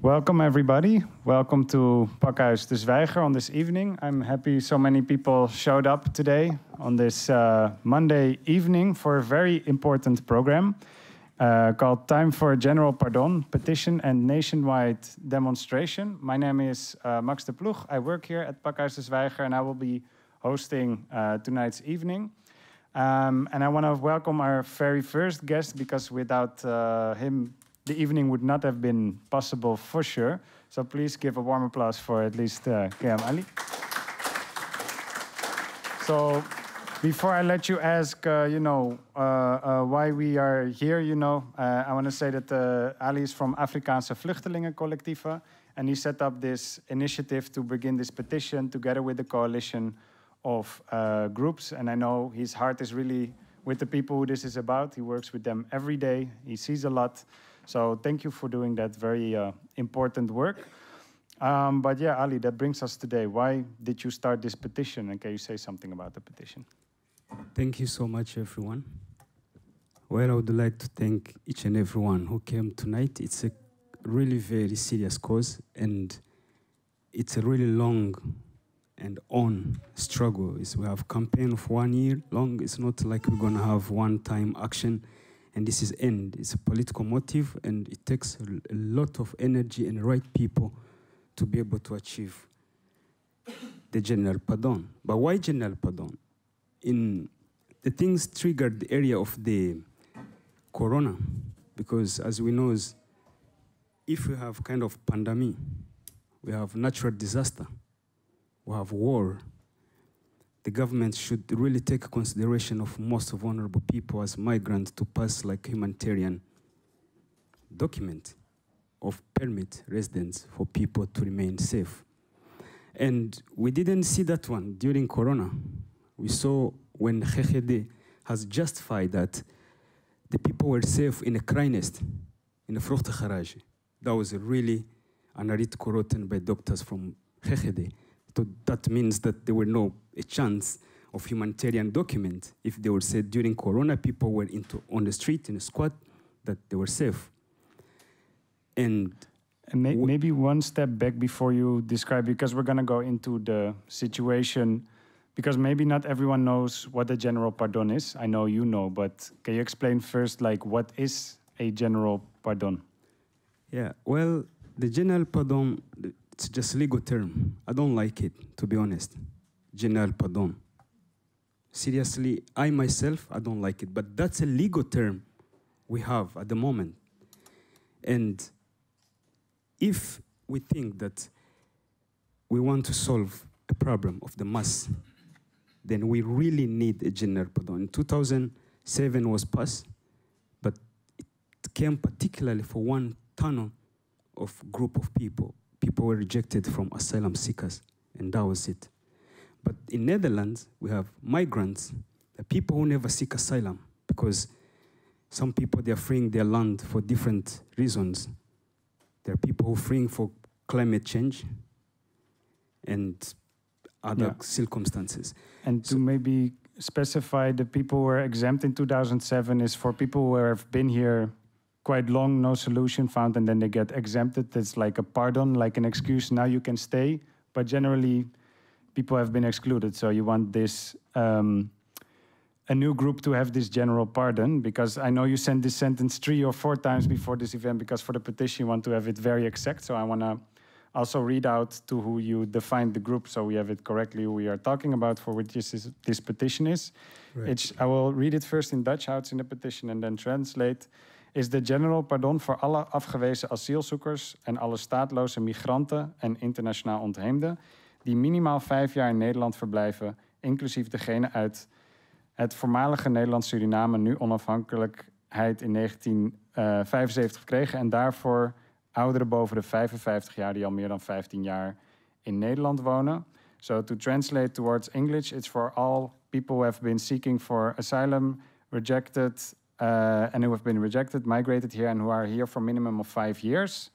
Welcome, everybody. Welcome to Pakhuis de Zwijger on this evening. I'm happy so many people showed up today on this Monday evening for a very important program called Time for a General Pardon, Petition and Nationwide Demonstration. My name is Max de Ploeg. I work here at Pakhuis de Zwijger and I will be hosting tonight's evening. And I want to welcome our very first guest because without him, the evening would not have been possible for sure. So please give a warm applause for at least Kayam Ali. So before I let you ask, why we are here, I want to say that Ali is from Afrikaanse Vluchtelingen Collectief. And he set up this initiative to begin this petition together with the coalition of groups. And I know his heart is really with the people who this is about. He works with them every day. He sees a lot. So thank you for doing that very important work. But yeah, Ali, that brings us today. Why did you start this petition? And can you say something about the petition? Thank you so much, everyone. Well, I would like to thank each and everyone who came tonight. It's a really very serious cause, and it's a really long and on struggle. We have campaign of 1 year long. It's not like we're going to have one-time action and this is end. It's a political motive, and it takes a lot of energy and right people to be able to achieve the general pardon. But why general pardon? The things triggered the area of the corona, because as we know, if we have kind of pandemic, we have natural disaster, we have war, the government should really take consideration of most vulnerable people as migrants to pass like humanitarian document of permit residence for people to remain safe. And we didn't see that one during Corona. We saw when GGD has justified that the people were safe in a crynest, in a vruchtengarage. That was really an article written by doctors from GGD. So that means that there were no a chance of humanitarian document if they were said during Corona people were on the street in a squad that they were safe. And maybe one step back before you describe, because we're going to go into the situation, because maybe not everyone knows what a general pardon is. I know you know, but can you explain first, like, what is a general pardon? Yeah, well, the general pardon, it's just a legal term. I don't like it, to be honest. General pardon. Seriously, I myself, I don't like it. But that's a legal term we have at the moment. And if we think that we want to solve a problem of the mass, then we really need a general pardon. In 2007 was passed, but it came particularly for one tunnel of group of people. People were rejected from asylum seekers, and that was it. But in Netherlands, we have migrants, the people who never seek asylum, because some people, they are fleeing their land for different reasons. There are people who are fleeing for climate change and other circumstances. And to maybe specify, the people who were exempt in 2007 is for people who have been here quite long, no solution found, and then they get exempted. It's like a pardon, like an excuse. Now you can stay, but generally people have been excluded. So you want this, a new group to have this general pardon, because I know you sent this sentence 3 or 4 times before this event, because for the petition you want to have it very exact. So I want to also read out to who you defined the group, so we have it correctly who we are talking about, for which this petition is. Right. I will read it first in Dutch, how it's in the petition, and then translate. Is de general pardon voor alle afgewezen asielzoekers en alle staatloze migranten en internationaal ontheemden die minimaal 5 jaar in Nederland verblijven, inclusief degene uit het voormalige Nederland-Suriname, nu onafhankelijkheid in 1975 gekregen, en daarvoor ouderen boven de 55 jaar die al meer dan 15 jaar in Nederland wonen. So to translate towards English, it's for all people who have been seeking for asylum, rejected, and who have been rejected, migrated here, and who are here for a minimum of 5 years,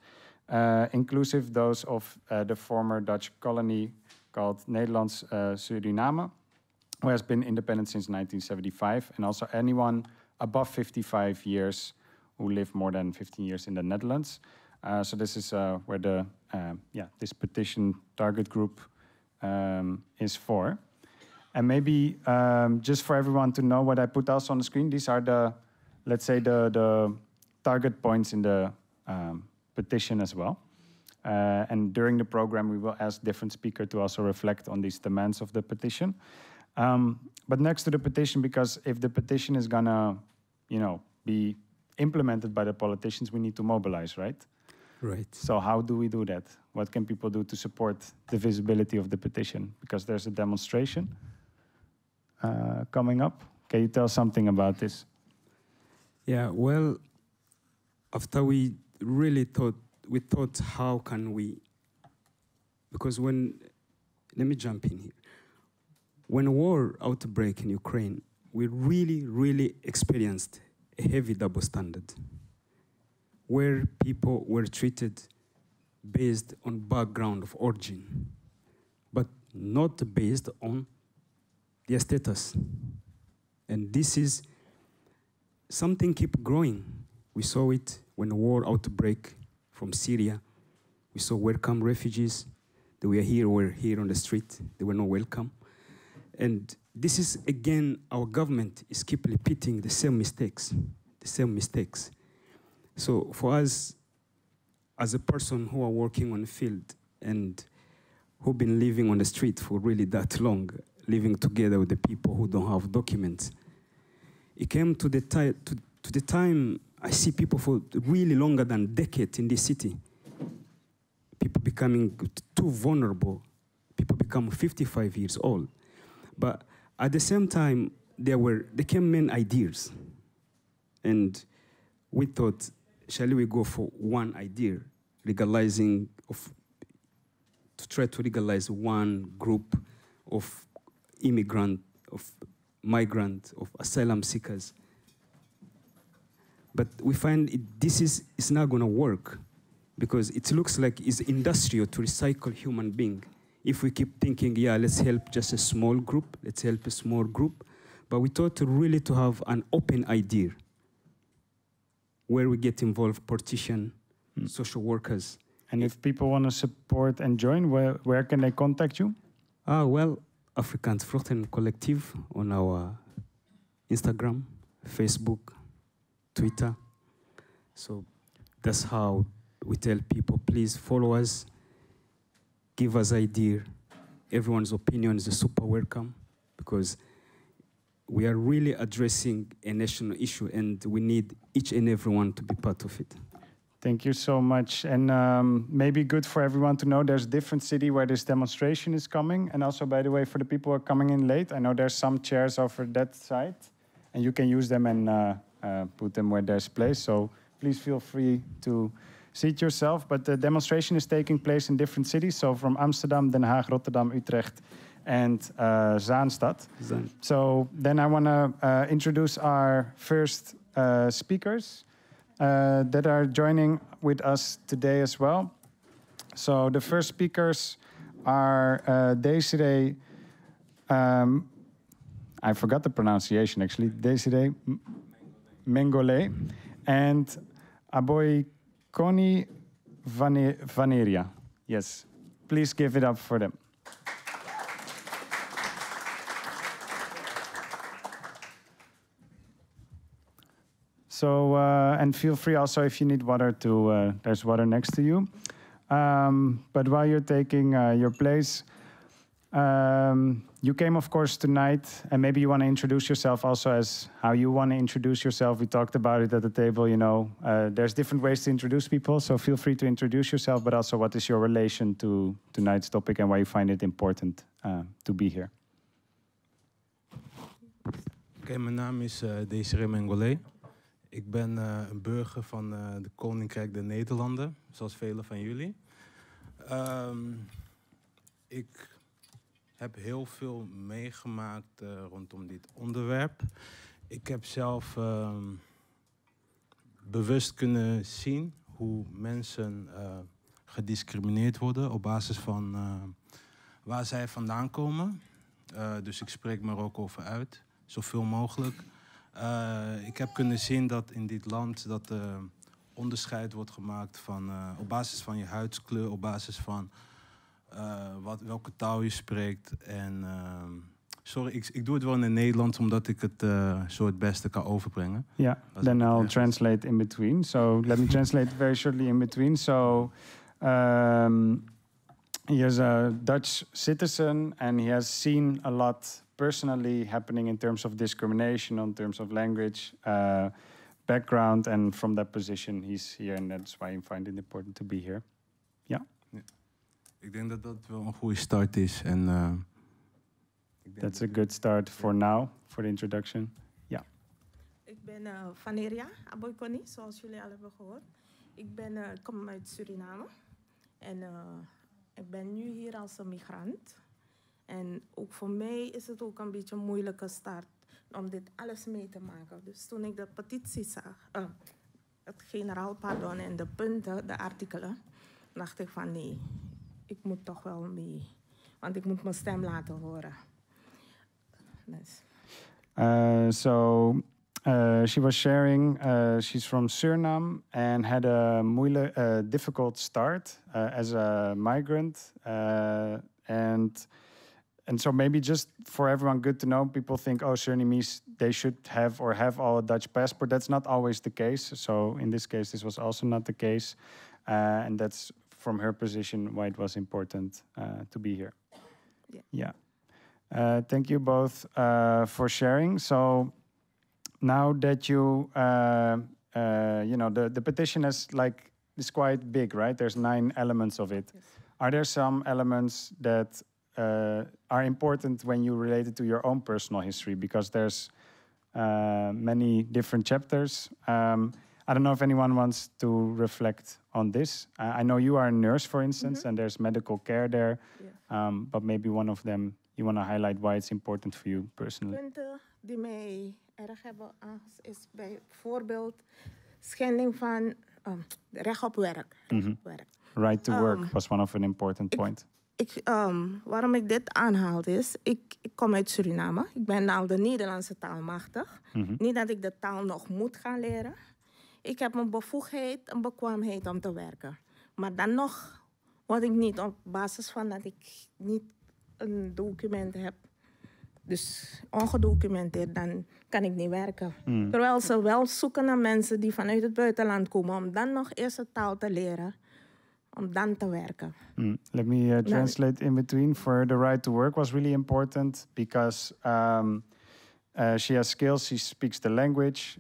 inclusive those of the former Dutch colony called Nederlands Suriname, who has been independent since 1975, and also anyone above 55 years who live more than 15 years in the Netherlands. So this is where the this petition target group is for. And maybe just for everyone to know what I put also on the screen, these are the, let's say, the target points in the petition as well. And during the program, we will ask different speakers to also reflect on these demands of the petition. But next to the petition, because if the petition is gonna, be implemented by the politicians, we need to mobilize, right? Right. So how do we do that? What can people do to support the visibility of the petition? Because there's a demonstration coming up. Can you tell something about this? Yeah, well, after we really thought, how can we, because let me jump in here. When war outbreak in Ukraine, we really experienced a heavy double standard, where people were treated based on background of origin, but not based on their status. And this is something keep growing. We saw it when the war outbreak from Syria. We saw welcome refugees. They were here on the street. They were not welcome. And this is, again, our government is keep repeating the same mistakes. So for us, as a person who are working on the field and who've been living on the street for really that long, living together with the people who don't have documents, it came to the time I see people for really longer than a decade in this city. People becoming too vulnerable. People become 55 years old. But at the same time, there came many ideas. And we thought, shall we go for one idea, to try to legalize one group of immigrant, of migrant, of asylum seekers. But we find this is not going to work because it looks like it's industrial to recycle human being. If we keep thinking, yeah, let's help just a small group, let's help a small group. But we thought really to have an open idea where we get involved politicians, social workers. And if people want to support and join, where can they contact you? Well, Afrikaanse Vluchtelingen Collectief on our Instagram, Facebook, Twitter. So that's how we tell people, please follow us, give us idea. Everyone's opinion is super welcome because we are really addressing a national issue and we need each and everyone to be part of it. Thank you so much. And maybe good for everyone to know there's a different city where this demonstration is coming. And also, by the way, for the people who are coming in late, I know there's some chairs over that side and you can use them and put them where there's place. So please feel free to seat yourself. But the demonstration is taking place in different cities. So from Amsterdam, Den Haag, Rotterdam, Utrecht, and Zaanstad. So then I want to introduce our first speakers that are joining with us today as well. So the first speakers are Desiree, I forgot the pronunciation actually, Desiree Mengole and Aboy Connie Vaneria. Yes, please give it up for them. So, and feel free also if you need water to, there's water next to you. But while you're taking your place, you came, of course, tonight, and maybe you want to introduce yourself also as how you want to introduce yourself. We talked about it at the table, you know. There's different ways to introduce people, so feel free to introduce yourself, but also what is your relation to tonight's topic and why you find it important to be here. Oké, mijn naam is Desiree Mengole. Ik ben een burger van de Koninkrijk der Nederlanden, zoals velen van jullie. Ik heb heel veel meegemaakt rondom dit onderwerp. Ik heb zelf bewust kunnen zien hoe mensen gediscrimineerd worden op basis van waar zij vandaan komen. Dus ik spreek me er ook over uit, zoveel mogelijk. Ik heb kunnen zien dat in dit land dat onderscheid wordt gemaakt van, op basis van je huidskleur, op basis van welke taal je spreekt. En sorry, ik doe het wel in het Nederlands omdat ik het zo het beste kan overbrengen. Yeah, then I'll translate in between. So let me translate very shortly in between. So he is a Dutch citizen and he has seen a lot personally happening in terms of discrimination, in terms of language, background, and from that position he's here, and that's why I find it important to be here. Yeah. Ik denk dat dat wel een goede start is. En, that's a good start for now, for the introduction. Yeah. Ik ben Vaneria Aboykoni, zoals jullie al hebben gehoord. Ik kom uit Suriname en ik ben nu hier als een migrant. En ook voor mij is het ook een beetje een moeilijke start om dit alles mee te maken. Dus toen ik de petitie zag, het generaal pardon en de punten, de artikelen, dacht ik van nee, ik moet toch wel mee. Want ik moet mijn stem laten horen. Dus. She was sharing, she's from Suriname and had a difficult start as a migrant. And so maybe just for everyone good to know, people think, oh, Surinamese, they should have or have all a Dutch passport. That's not always the case. So in this case, this was also not the case. And that's from her position why it was important to be here. Yeah. Thank you both for sharing. So now that you know, the petition is quite big, right? There's 9 elements of it. Yes. Are there some elements that are important when you relate it to your own personal history? Because there's many different chapters. I don't know if anyone wants to reflect on this. I know you are a nurse, for instance, and there's medical care there. Yeah. But maybe one of them, you want to highlight why it's important for you personally. Punten die mij erg hebben aangezet is bijvoorbeeld schending van recht op werk. Right to work was one of an important point. Waarom ik dit aanhaal is, ik kom uit Suriname. Ik ben nou de Nederlandse taal machtig. Niet dat ik de taal nog moet gaan leren. Ik heb een bevoegdheid, een bekwaamheid om te werken. Maar dan nog word ik niet op basis van dat ik niet een document heb. Dus ongedocumenteerd, dan kan ik niet werken. Terwijl ze wel zoeken naar mensen die vanuit het buitenland komen om dan nog eerst de taal te leren. Om dan te werken. Let me translate in between. For the right to work was really important because she has skills. She speaks the language.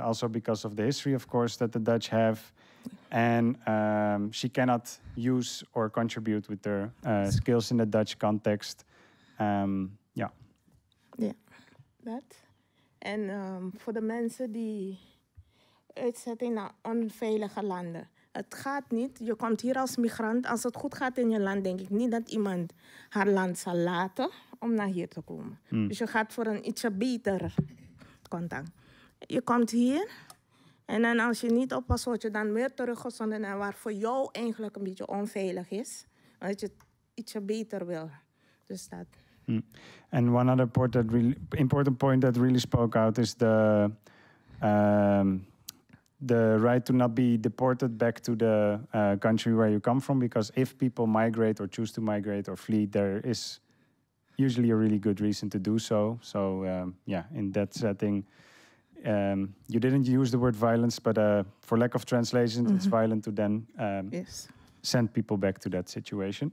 Also because of the history, of course, that the Dutch have. And she cannot use or contribute with her skills in the Dutch context. Ja, dat. En voor de mensen die uitzetten naar onveilige landen. Het gaat niet, je komt hier als migrant. Als het goed gaat in je land, denk ik niet dat iemand haar land zal laten om naar hier te komen. Dus je gaat voor een ietsje beter contact. Je komt hier en dan als je niet oppast, word je dan weer teruggezonden naar waar voor jou eigenlijk een beetje onveilig is. Dat je het ietsje beter wil. Dus dat. And one other important point that really spoke out is the right to not be deported back to the country where you come from, because if people migrate or choose to migrate or flee, there is usually a really good reason to do so. So in that setting, you didn't use the word violence, but for lack of translation, it's violent to then send people back to that situation.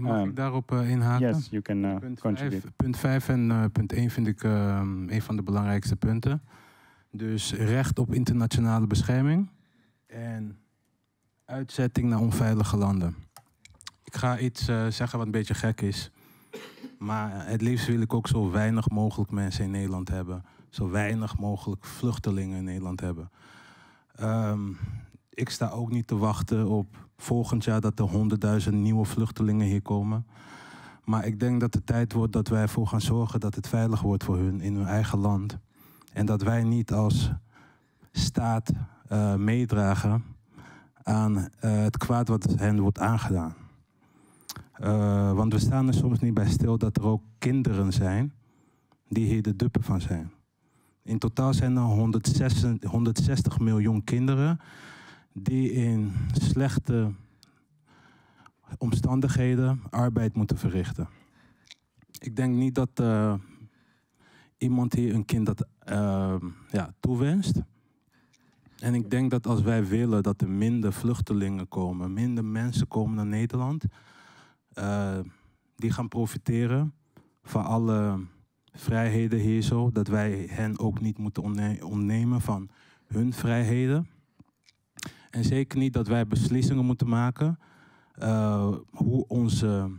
Mag ik daarop inhaken? Yes, you can contribute. Punt 5 en punt 1 vind ik een van de belangrijkste punten. Dus recht op internationale bescherming en uitzetting naar onveilige landen. Ik ga iets zeggen wat een beetje gek is. Maar het liefst wil ik ook zo weinig mogelijk mensen in Nederland hebben. Zo weinig mogelijk vluchtelingen in Nederland hebben. Ik sta ook niet te wachten op volgend jaar dat er 100.000 nieuwe vluchtelingen hier komen. Maar ik denk dat het tijd wordt dat wij ervoor gaan zorgen dat het veilig wordt voor hun in hun eigen land. En dat wij niet als staat meedragen aan het kwaad wat hen wordt aangedaan. Want we staan er soms niet bij stil dat er ook kinderen zijn die hier de dupe van zijn. In totaal zijn er 160 miljoen kinderen die in slechte omstandigheden arbeid moeten verrichten. Ik denk niet dat iemand hier een kind dat toewenst. En ik denk dat als wij willen dat er minder vluchtelingen komen, minder mensen komen naar Nederland, die gaan profiteren van alle vrijheden hier zo, dat wij hen ook niet moeten ontnemen van hun vrijheden. En zeker niet dat wij beslissingen moeten maken hoe onze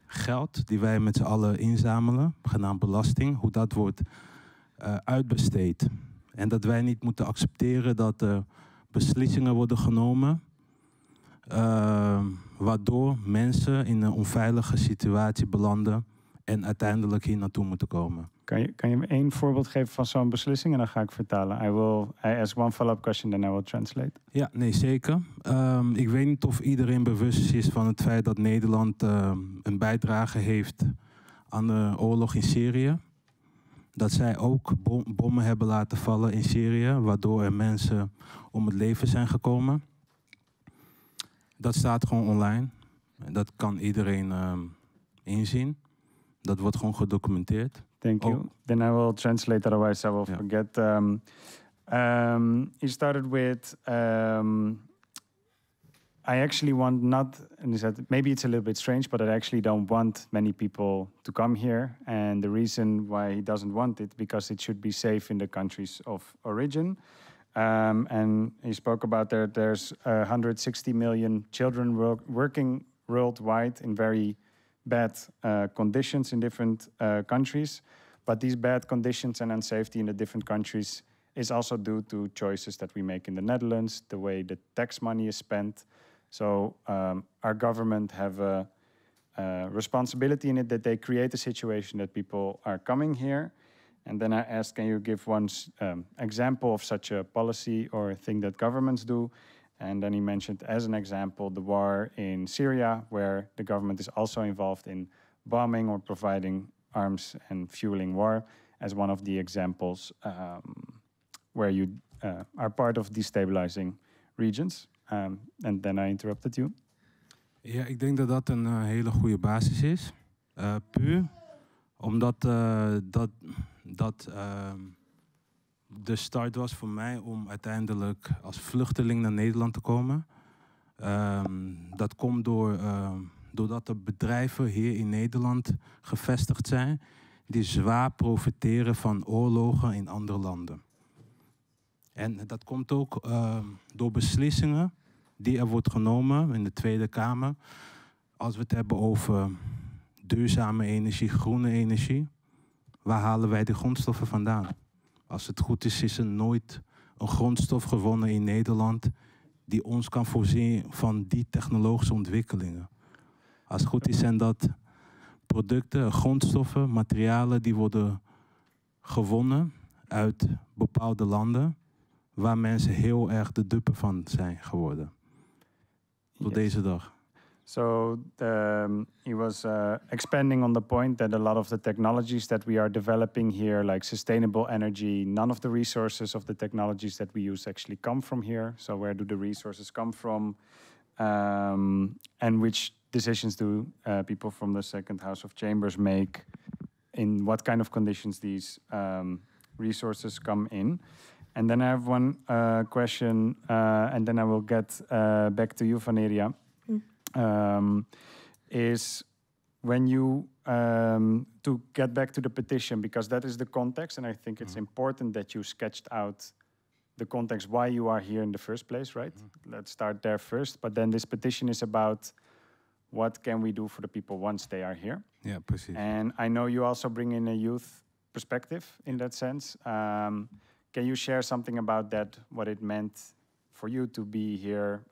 geld die wij met z'n allen inzamelen, genaamd belasting, hoe dat wordt uitbesteed. En dat wij niet moeten accepteren dat er beslissingen worden genomen waardoor mensen in een onveilige situatie belanden en uiteindelijk hier naartoe moeten komen. Kan je me één voorbeeld geven van zo'n beslissing en dan ga ik vertalen? I ask one follow-up question, then I will translate. Ja, nee, zeker. Ik weet niet of iedereen bewust is van het feit dat Nederland een bijdrage heeft aan de oorlog in Syrië. Dat zij ook bommen hebben laten vallen in Syrië, waardoor er mensen om het leven zijn gekomen. Dat staat gewoon online. Dat kan iedereen inzien. Dat wordt gewoon gedocumenteerd. Thank you. Then I will translate, otherwise I will forget. He started with, I actually want not, and he said, maybe it's a little bit strange, but I actually don't want many people to come here. And the reason why he doesn't want it, because it should be safe in the countries of origin. And he spoke about there's 160 million children working worldwide in very bad conditions in different countries. But these bad conditions and unsafety in the different countries is also due to choices that we make in the Netherlands, the way the tax money is spent. So our government have a responsibility in it that they create a situation that people are coming here. And then I asked, can you give one example of such a policy or a thing that governments do? And then he mentioned as an example the war in Syria, where the government is also involved in bombing or providing arms and fueling war, as one of the examples where you are part of destabilizing regions. And then I interrupted you. Ja, ik denk dat dat een hele goede basis is. Puur omdat dat de start was voor mij om uiteindelijk als vluchteling naar Nederland te komen. Dat komt doordat er bedrijven hier in Nederland gevestigd zijn die zwaar profiteren van oorlogen in andere landen. En dat komt ook door beslissingen die er wordt genomen in de Tweede Kamer. Als we het hebben over duurzame energie, groene energie, waar halen wij de grondstoffen vandaan? Als het goed is, is er nooit een grondstof gewonnen in Nederland die ons kan voorzien van die technologische ontwikkelingen. Als het goed is, zijn dat producten, grondstoffen, materialen die worden gewonnen uit bepaalde landen waar mensen heel erg de dupe van zijn geworden. Tot deze dag. So he was expanding on the point that a lot of the technologies that we are developing here, like sustainable energy, none of the resources of the technologies that we use actually come from here. So where do the resources come from? And which decisions do people from the Second House of Chambers make? In what kind of conditions these resources come in? And then I have one question, and then I will get back to you, Vaneria. Is when you, to get back to the petition, because that is the context, and I think it's important that you sketched out the context why you are here in the first place, right? Let's start there first. But then this petition is about what can we do for the people once they are here. Ja, precies. And I know you also bring in a youth perspective in that sense. Can you share something about that, what it meant for you to be here,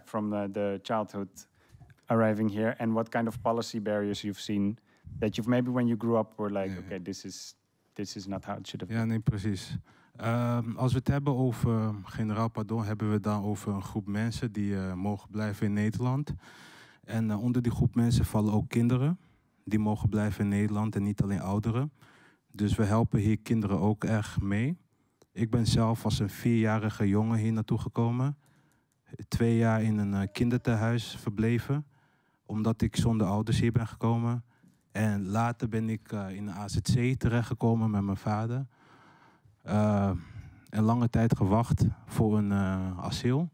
from the childhood arriving here, and what kind of policy barriers you've seen that you've maybe when you grew up were like, okay, this is not how it should have been. Ja, nee, precies. Als we het hebben over generaal pardon, hebben we dan over een groep mensen die mogen blijven in Nederland. En onder die groep mensen vallen ook kinderen die mogen blijven in Nederland en niet alleen ouderen. Dus we helpen hier kinderen ook erg mee. Ik ben zelf als een 4-jarige jongen hier naartoe gekomen. 2 jaar in een kindertehuis verbleven, omdat ik zonder ouders hier ben gekomen. En later ben ik in de AZC terechtgekomen met mijn vader. Een lange tijd gewacht voor een asiel.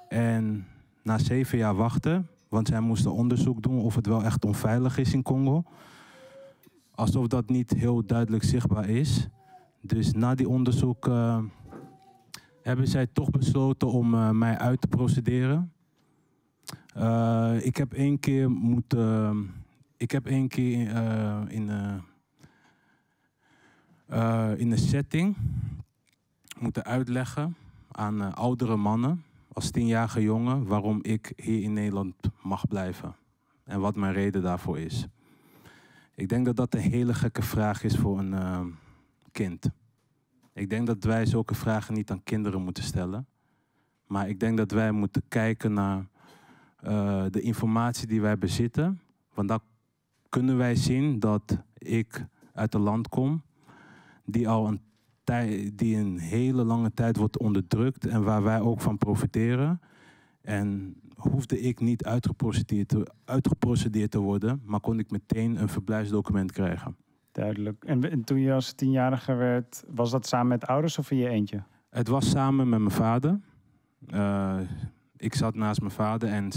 En na 7 jaar wachten, want zij moesten onderzoek doen of het wel echt onveilig is in Congo. Alsof dat niet heel duidelijk zichtbaar is. Dus na die onderzoek hebben zij toch besloten om mij uit te procederen. Ik heb één keer in een setting moeten uitleggen aan oudere mannen als 10-jarige jongen waarom ik hier in Nederland mag blijven. En wat mijn reden daarvoor is. Ik denk dat dat een hele gekke vraag is voor een kind. Ik denk dat wij zulke vragen niet aan kinderen moeten stellen. Maar ik denk dat wij moeten kijken naar de informatie die wij bezitten. Want dan kunnen wij zien dat ik uit een land kom die al een hele lange tijd wordt onderdrukt en waar wij ook van profiteren. En hoefde ik niet uitgeprocedeerd te worden, maar kon ik meteen een verblijfsdocument krijgen. Duidelijk. En toen je als 10-jarige werd, was dat samen met ouders of in je eentje? Het was samen met mijn vader. Ik zat naast mijn vader en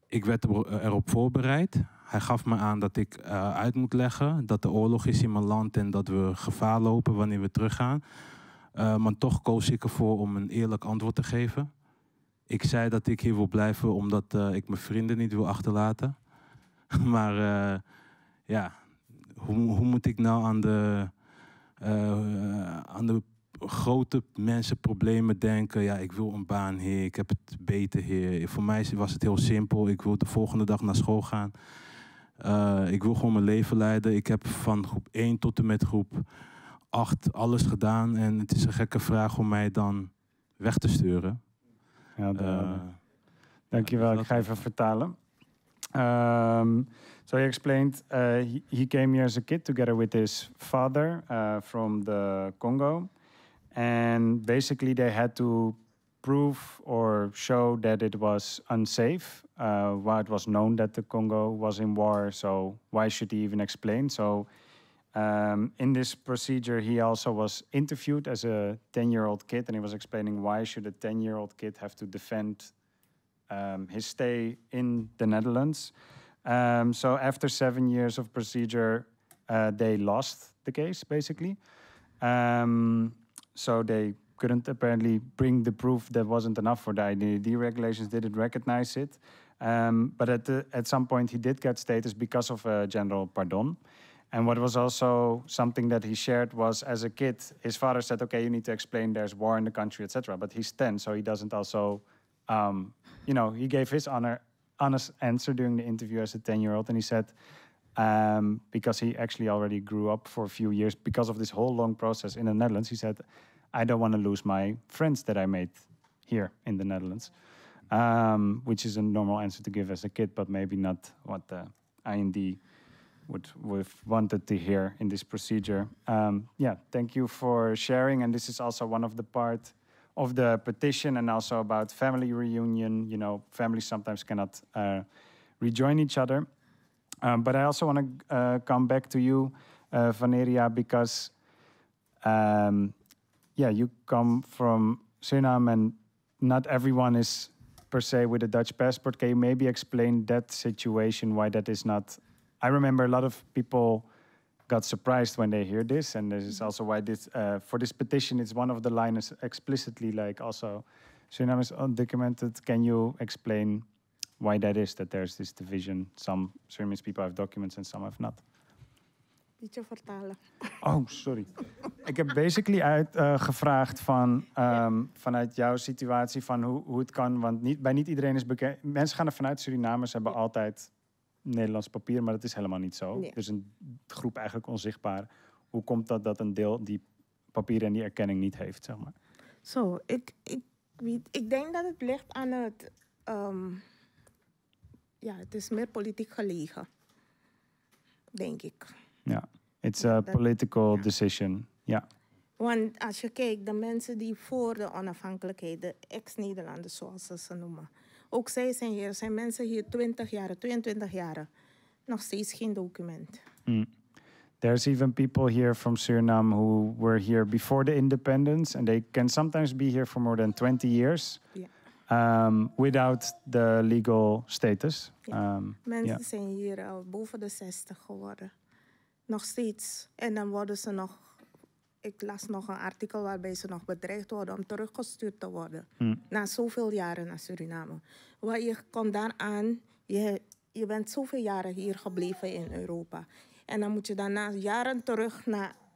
ik werd erop voorbereid. Hij gaf me aan dat ik uit moet leggen dat er oorlog is in mijn land en dat we gevaar lopen wanneer we teruggaan. Maar toch koos ik ervoor om een eerlijk antwoord te geven. Ik zei dat ik hier wil blijven omdat ik mijn vrienden niet wil achterlaten. Maar ja, hoe moet ik nou aan de grote mensenproblemen denken? Ja, ik wil een baan hier, ik heb het beter hier. Voor mij was het heel simpel. Ik wil de volgende dag naar school gaan. Ik wil gewoon mijn leven leiden. Ik heb van groep 1 tot en met groep 8 alles gedaan. En het is een gekke vraag om mij dan weg te sturen. Ja, dankjewel. Ik ga even vertalen. So he explained he came here as a kid together with his father from the Congo. And basically they had to prove or show that it was unsafe. While it was known that the Congo was in war, so why should he even explain? So in this procedure, he also was interviewed as a 10-year-old kid, and he was explaining why should a 10-year-old kid have to defend his stay in the Netherlands. So after 7 years of procedure, they lost the case, basically. So they couldn't apparently bring the proof that wasn't enough for the ID regulations, didn't recognize it. But at some point he did get status because of a general pardon. And what was also something that he shared was, as a kid, his father said, okay, you need to explain there's war in the country, etc. But he's 10, so he doesn't also, he gave his honest answer during the interview as a 10-year-old. And he said, because he actually already grew up for a few years, because of this whole long process in the Netherlands, he said, I don't want to lose my friends that I made here in the Netherlands, which is a normal answer to give as a kid, but maybe not what the IND would wanted to hear in this procedure. Thank you for sharing. And this is also one of the part of the petition, and also about family reunion. Families sometimes cannot rejoin each other. But I also want to come back to you, Vaneria, because you come from Suriname, and not everyone is per se with a Dutch passport. Can you maybe explain that situation, why that is not? I remember a lot of people got surprised when they hear this, and this is also why this for this petition, it's one of the lines explicitly like also Suriname is undocumented. Can you explain why that is, that there's this division? Some Surinamese people have documents and some have not. Beetje vertalen. Oh, sorry. Ik heb basically gevraagd vanuit jouw situatie van hoe het kan, want bij niet iedereen is bekend. Mensen gaan er vanuit Surinamers hebben altijd Nederlands papier, maar dat is helemaal niet zo. Nee. Dus een groep eigenlijk onzichtbaar. Hoe komt dat een deel die papieren en die erkenning niet heeft, zeg maar? Zo, ik denk dat het ligt aan het... het is meer politiek gelegen. denk ik. Ja, it's a political decision. Ja. Want als je kijkt, de mensen die voor de onafhankelijkheid, de ex-Nederlanders zoals ze ze noemen, ook zij zijn hier, zijn mensen hier 20 jaar, 22 jaar, nog steeds geen document. There's even people here from Suriname who were here before the independence, and they can sometimes be here for more than 20 years without the legal status. Ja. Mensen zijn hier al boven de 60 geworden. Nog steeds. En dan worden ze nog... Ik las nog een artikel waarbij ze nog bedreigd worden om teruggestuurd te worden. Na zoveel jaren naar Suriname. Waar je komt daar aan, je bent zoveel jaren hier gebleven in Europa. En dan moet je daarna jaren terug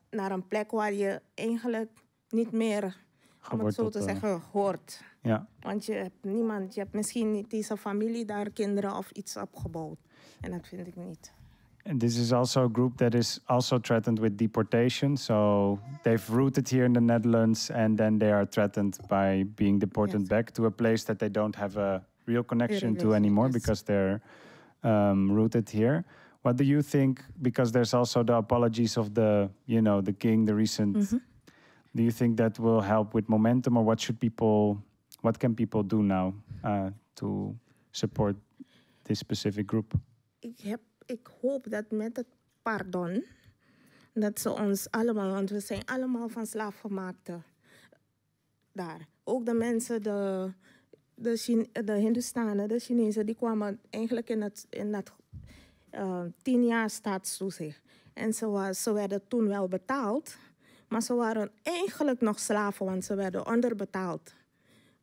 naar een plek waar je eigenlijk niet meer, om het zo te zeggen, hoort. Ja. Want je hebt niemand, je hebt misschien niet deze familie daar, kinderen of iets opgebouwd. En dat vind ik niet. And this is also a group that is also threatened with deportation. So they've rooted here in the Netherlands and then they are threatened by being deported back to a place that they don't have a real connection to anymore because they're rooted here. What do you think? Because there's also the apologies of the king, the recent. Do you think that will help with momentum, or what can people do now to support this specific group? Ik hoop dat met het pardon, dat ze ons allemaal, want we zijn allemaal van slaafgemaakten daar. Ook de mensen, de Hindustanen, de Chinezen, die kwamen eigenlijk in dat 10 jaar staatstoezicht. En ze werden toen wel betaald, maar ze waren eigenlijk nog slaven, want ze werden onderbetaald.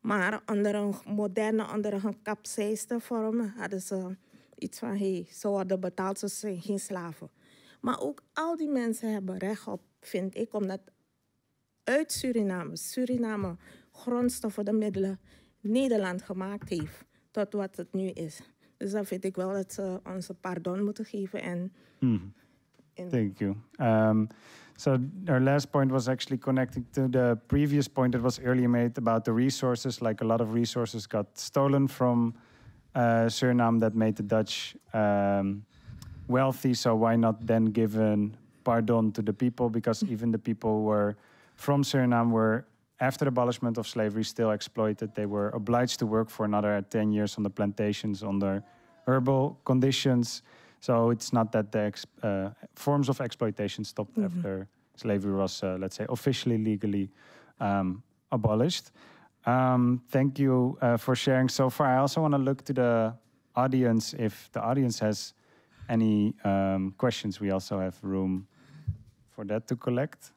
Maar onder een moderne, onder een gekapseisde vorm hadden ze iets van, ze worden betaald, ze zijn geen slaven. Maar ook al die mensen hebben recht op, vind ik, omdat uit Suriname grondstoffen, de middelen, Nederland gemaakt heeft tot wat het nu is. Dus dan vind ik wel dat ze ons pardon moeten geven. En Thank you. So our last point was actually connecting to the previous point that was earlier made about the resources. Like a lot of resources got stolen from Suriname that made the Dutch wealthy. So why not then give a pardon to the people? Because even the people who were from Suriname were, after the abolishment of slavery, still exploited. They were obliged to work for another 10 years on the plantations under horrible conditions. So it's not that the forms of exploitation stopped after slavery was, let's say, officially, legally abolished. Thank you for sharing so far. I also want to look to the audience. If the audience has any questions, we also have room for that to collect.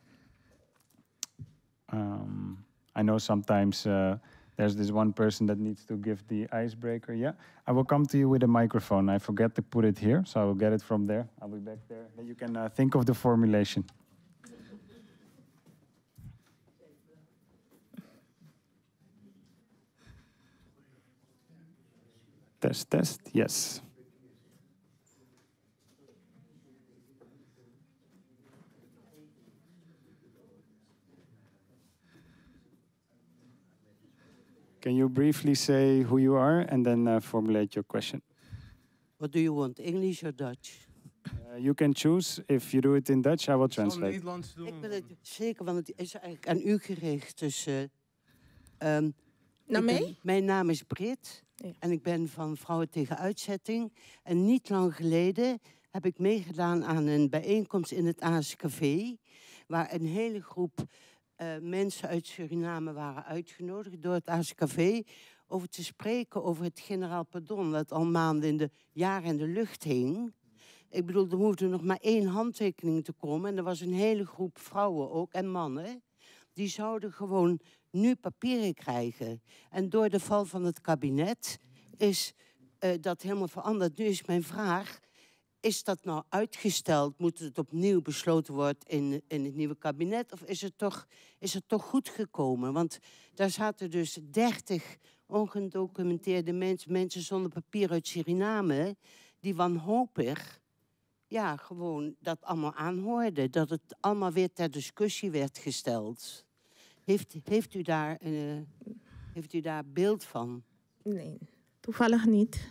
I know sometimes there's this one person that needs to give the icebreaker. Yeah, I will come to you with a microphone. I forget to put it here, so I will get it from there. I'll be back there. Then you can think of the formulation. Test, yes. Can you briefly say who you are and then formulate your question? What do you want, English or Dutch? You can choose. If you do it in Dutch, I will translate. Ik wil het zeker, want het is eigenlijk aan u gericht. Dus, naar mij? Mijn naam is Brit en ik ben van Vrouwen tegen Uitzetting. En niet lang geleden heb ik meegedaan aan een bijeenkomst in het ASKV, waar een hele groep mensen uit Suriname waren uitgenodigd door het ASKV over te spreken over het generaal pardon, dat al maanden in de jaren in de lucht hing. Ik bedoel, er hoefde nog maar 1 handtekening te komen. En er was een hele groep vrouwen ook en mannen. Die zouden gewoon nu papieren krijgen. En door de val van het kabinet is dat helemaal veranderd. Nu is mijn vraag, is dat nou uitgesteld? Moet het opnieuw besloten worden in het nieuwe kabinet? Of is het toch goed gekomen? Want daar zaten dus 30 ongedocumenteerde mensen zonder papier uit Suriname, die wanhopig gewoon dat allemaal aanhoorden. Dat het allemaal weer ter discussie werd gesteld. Heeft u daar beeld van? Nee, toevallig niet.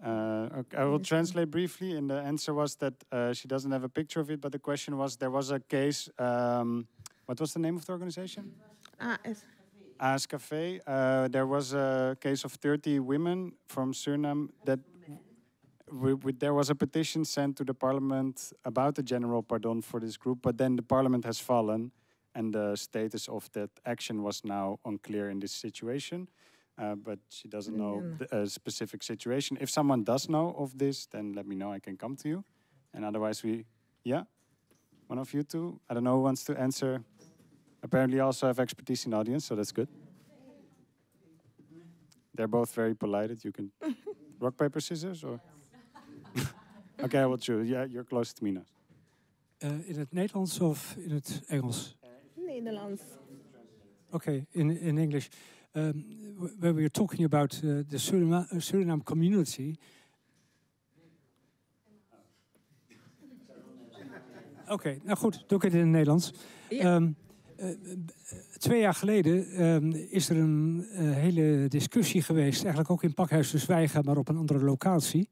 Okay, I will translate briefly, and the answer was that she doesn't have a picture of it, but the question was, there was a case, what was the name of the organization? ASCAV. There was a case of 30 women from Suriname that there was a petition sent to the parliament about the general pardon for this group, but then the parliament has fallen, and the status of that action was now unclear in this situation. But she doesn't know the specific situation. If someone does know of this, then let me know, I can come to you. And otherwise one of you two, I don't know who wants to answer. Apparently you also have expertise in the audience, so that's good. They're both very polite. You can rock, paper, scissors, or? Okay, I will choose. Yeah, you're close to me now. In het Nederlands of in het Engels? Nederlands. Okay, in English. When we were talking about the Suriname community. Oké, nou goed, doe ik het in het Nederlands. Ja. 2 jaar geleden is er een hele discussie geweest, eigenlijk ook in Pakhuis de Zwijger, maar op een andere locatie.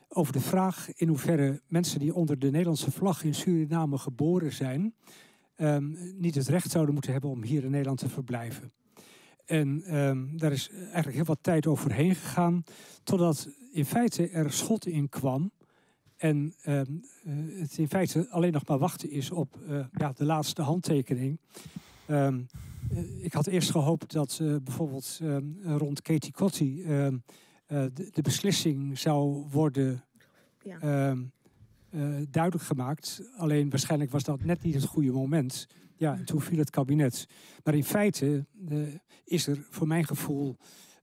Over de vraag in hoeverre mensen die onder de Nederlandse vlag in Suriname geboren zijn, niet het recht zouden moeten hebben om hier in Nederland te verblijven. En daar is eigenlijk heel wat tijd overheen gegaan, totdat in feite er schot in kwam. En het in feite alleen nog maar wachten is op de laatste handtekening. Ik had eerst gehoopt dat bijvoorbeeld rond Katie Cotty de beslissing zou worden duidelijk gemaakt. Alleen waarschijnlijk was dat net niet het goede moment. Ja, en toen viel het kabinet. Maar in feite is er voor mijn gevoel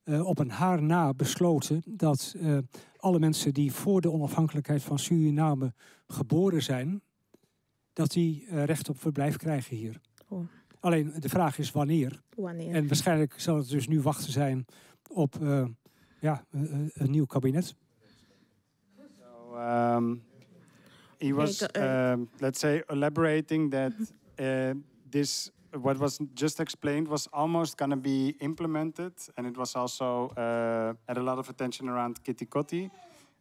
op een haar na besloten dat alle mensen die voor de onafhankelijkheid van Suriname geboren zijn, dat die recht op verblijf krijgen hier. Oh. Alleen de vraag is wanneer. En waarschijnlijk zal het dus nu wachten zijn op een nieuw kabinet. So, he was, let's say, elaborating that this, what was just explained, was almost going to be implemented, and it was also had a lot of attention around Kitty Kotti,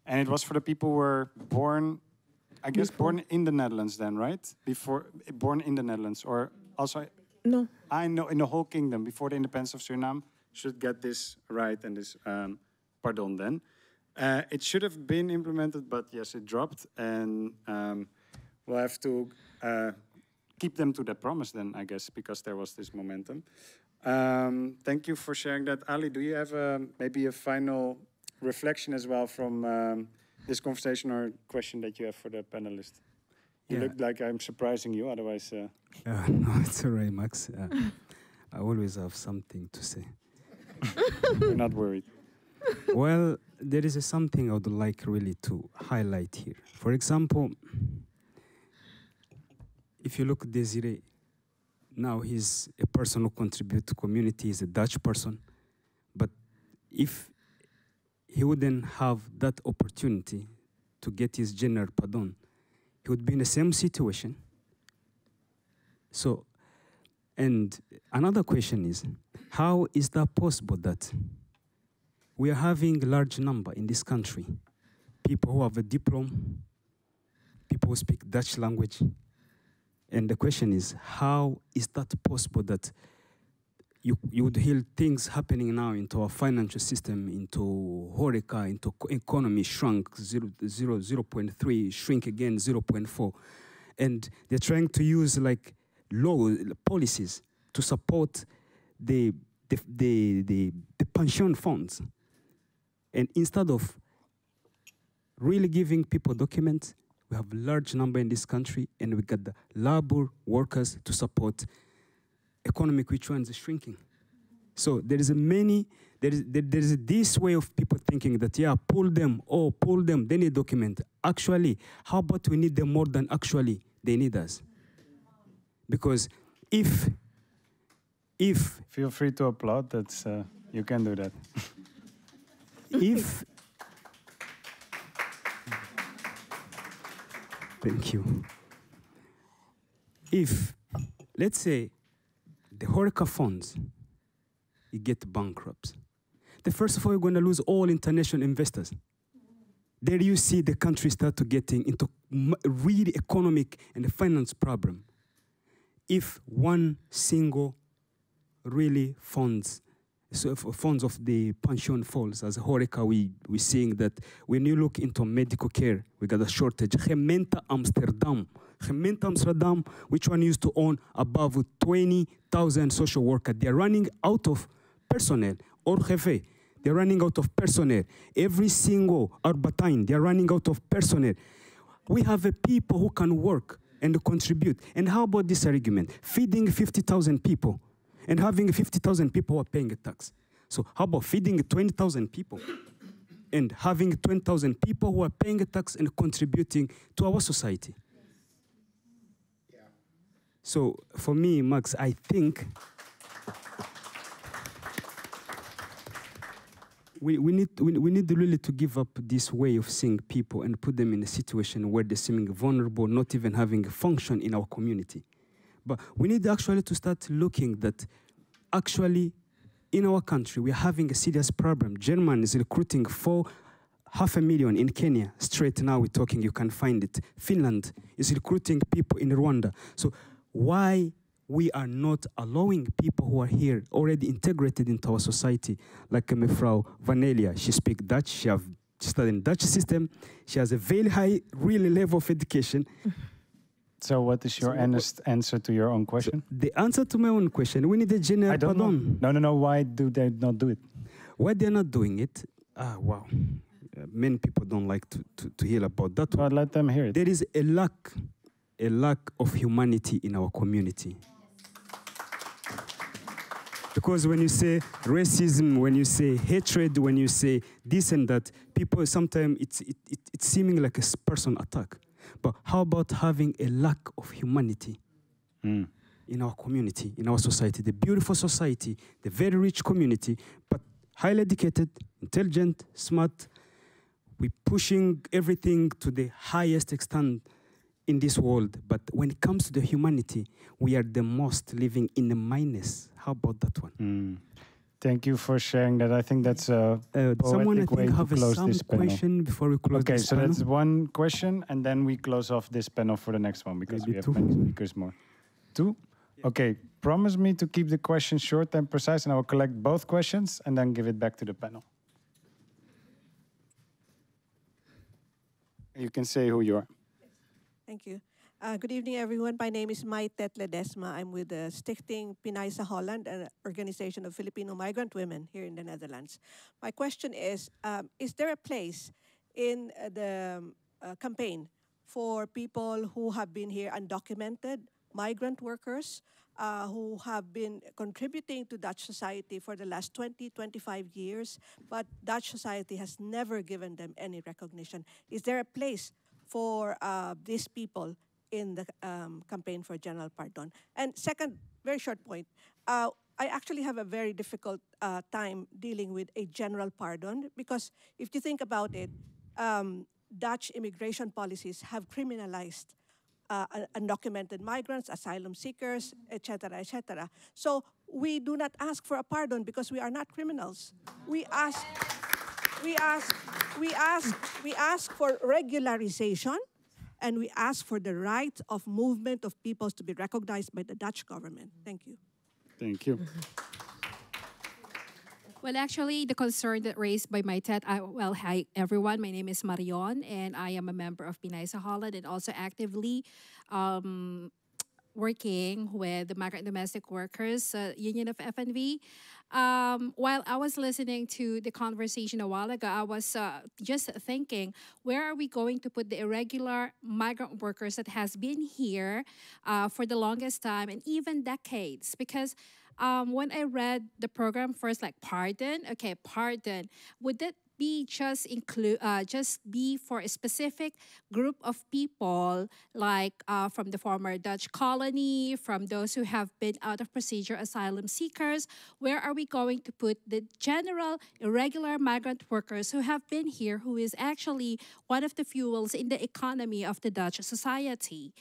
and it was for the people who were born, I guess, born in the Netherlands then, right? Born in the Netherlands, or also... No. I know, in the whole kingdom, before the independence of Suriname, should get this right and this pardon then. It should have been implemented, but yes, it dropped, and we'll have to keep them to that promise then, I guess, because there was this momentum. Thank you for sharing that. Ali, do you have maybe a final reflection as well from this conversation, or question that you have for the panelists? You look like I'm surprising you, otherwise... No, it's all right, Max. I always have something to say. You're not worried. Well, there is something I would like really to highlight here. For example, if you look at Desiree, now he's a person who contributes to community, he's a Dutch person. But if he wouldn't have that opportunity to get his general pardon, he would be in the same situation. So, and another question is, how is that possible that we are having a large number in this country, people who have a diploma, people who speak Dutch language, and the question is, how is that possible that you would hear things happening now into our financial system, into HoReCa, into economy shrunk 0.3, shrink again 0.4, and they're trying to use like law policies to support the pension funds, and instead of really giving people documents, we have a large number in this country, and we got the labor workers to support economic which ones are shrinking. So there is this way of people thinking that, pull them, they need document. Actually, how about we need them more than actually they need us? Because if feel free to applaud, that's you can do that. Thank you. If, let's say, the HoReCa funds, you get bankrupt. first of all, we're going to lose all international investors. There you see the country start to getting into really economic and finance problem. If one single really funds of the pension falls, as Horeca, we're seeing that when you look into medical care, we got a shortage. Gemeente Amsterdam, which one used to own above 20,000 social workers, they're running out of personnel. Orgev, they're running out of personnel. Every single Arbeitein, they're running out of personnel. We have people who can work and contribute. And how about this argument? Feeding 50,000 people and having 50,000 people who are paying a tax. So how about feeding 20,000 people and having 20,000 people who are paying a tax and contributing to our society? Yeah. So for me, Max, I think we need really to give up this way of seeing people and put them in a situation where they're seeming vulnerable, not even having a function in our community. But we need actually to start looking that actually in our country, we're having a serious problem. Germany is recruiting for 500,000 in Kenya. Straight now we're talking, you can find it. Finland is recruiting people in Rwanda. So why we are not allowing people who are here already integrated into our society, like Mevrouw Vanelia, she speaks Dutch, she has studied Dutch system, she has a very high really level of education. So what is your honest answer to your own question? So the answer to my own question, we need a general pardon. No. Why do they not do it? Why they're not doing it? Wow. Many people don't like to hear about that. Well, let them hear it. There is a lack of humanity in our community. Because when you say racism, when you say hatred, when you say this and that, people sometimes it's seeming like a person attack. But how about having a lack of humanity in our community, in our society, the beautiful society, the very rich community, but highly educated, intelligent, smart. We're pushing everything to the highest extent in this world. But when it comes to the humanity, we are the most living in the minus. How about that one? Thank you for sharing that. I think that's a someone poetic way to close this panel. Question before we close this panel. Okay, so that's one question, and then we close off this panel for the next one, because Maybe we have two. many speakers more. Two? Yeah. Okay, promise me to keep the questions short and precise, and I will collect both questions and then give it back to the panel. You can say who you are. Thank you. Good evening, everyone. My name is Maitet Ledesma. I'm with the Stichting Pinay sa Holland, an organization of Filipino migrant women here in the Netherlands. My question is there a place in the campaign for people who have been here undocumented, migrant workers, who have been contributing to Dutch society for the last 20, 25 years, but Dutch society has never given them any recognition? Is there a place for these people in the campaign for general pardon? And second, very short point, I actually have a very difficult time dealing with a general pardon, because if you think about it, Dutch immigration policies have criminalized undocumented migrants, asylum seekers, etc., etc. So we do not ask for a pardon because we are not criminals. We ask for regularization, and we ask for the right of movement of peoples to be recognized by the Dutch government. Thank you. Thank you. Well, actually, the concern that raised by my TED, well, hi, everyone. My name is Marion, and I am a member of Pinay sa Holland and also actively working with the Migrant Domestic Workers Union of FNV. While I was listening to the conversation a while ago, I was just thinking, where are we going to put the irregular migrant workers that has been here for the longest time and even decades? Because when I read the program first, like pardon, okay, pardon, would be just be for a specific group of people, like from the former Dutch colony, from those who have been out of procedure asylum seekers? Where are we going to put the general irregular migrant workers who have been here, who is actually one of the fuels in the economy of the Dutch society?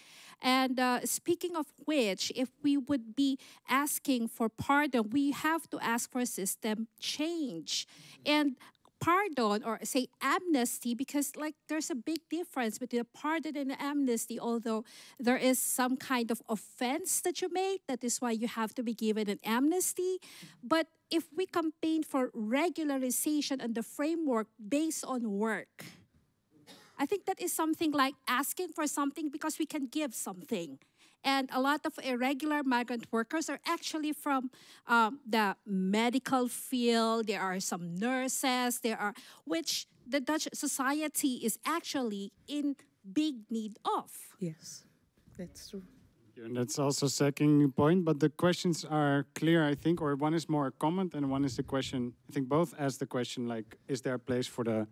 And speaking of which, if we would be asking for pardon, we have to ask for system change. And pardon, or say amnesty, because like there's a big difference between a pardon and an amnesty, although there is some kind of offense that you made, that is why you have to be given an amnesty. But if we campaign for regularization and the framework based on work, I think that is something like asking for something because we can give something. And a lot of irregular migrant workers are actually from the medical field. There are some nurses, which the Dutch society is actually in big need of. Yes, that's true. And that's also second point, but the questions are clear, I think, or one is more a comment and one is the question. I think both ask the question, like, is there a place for the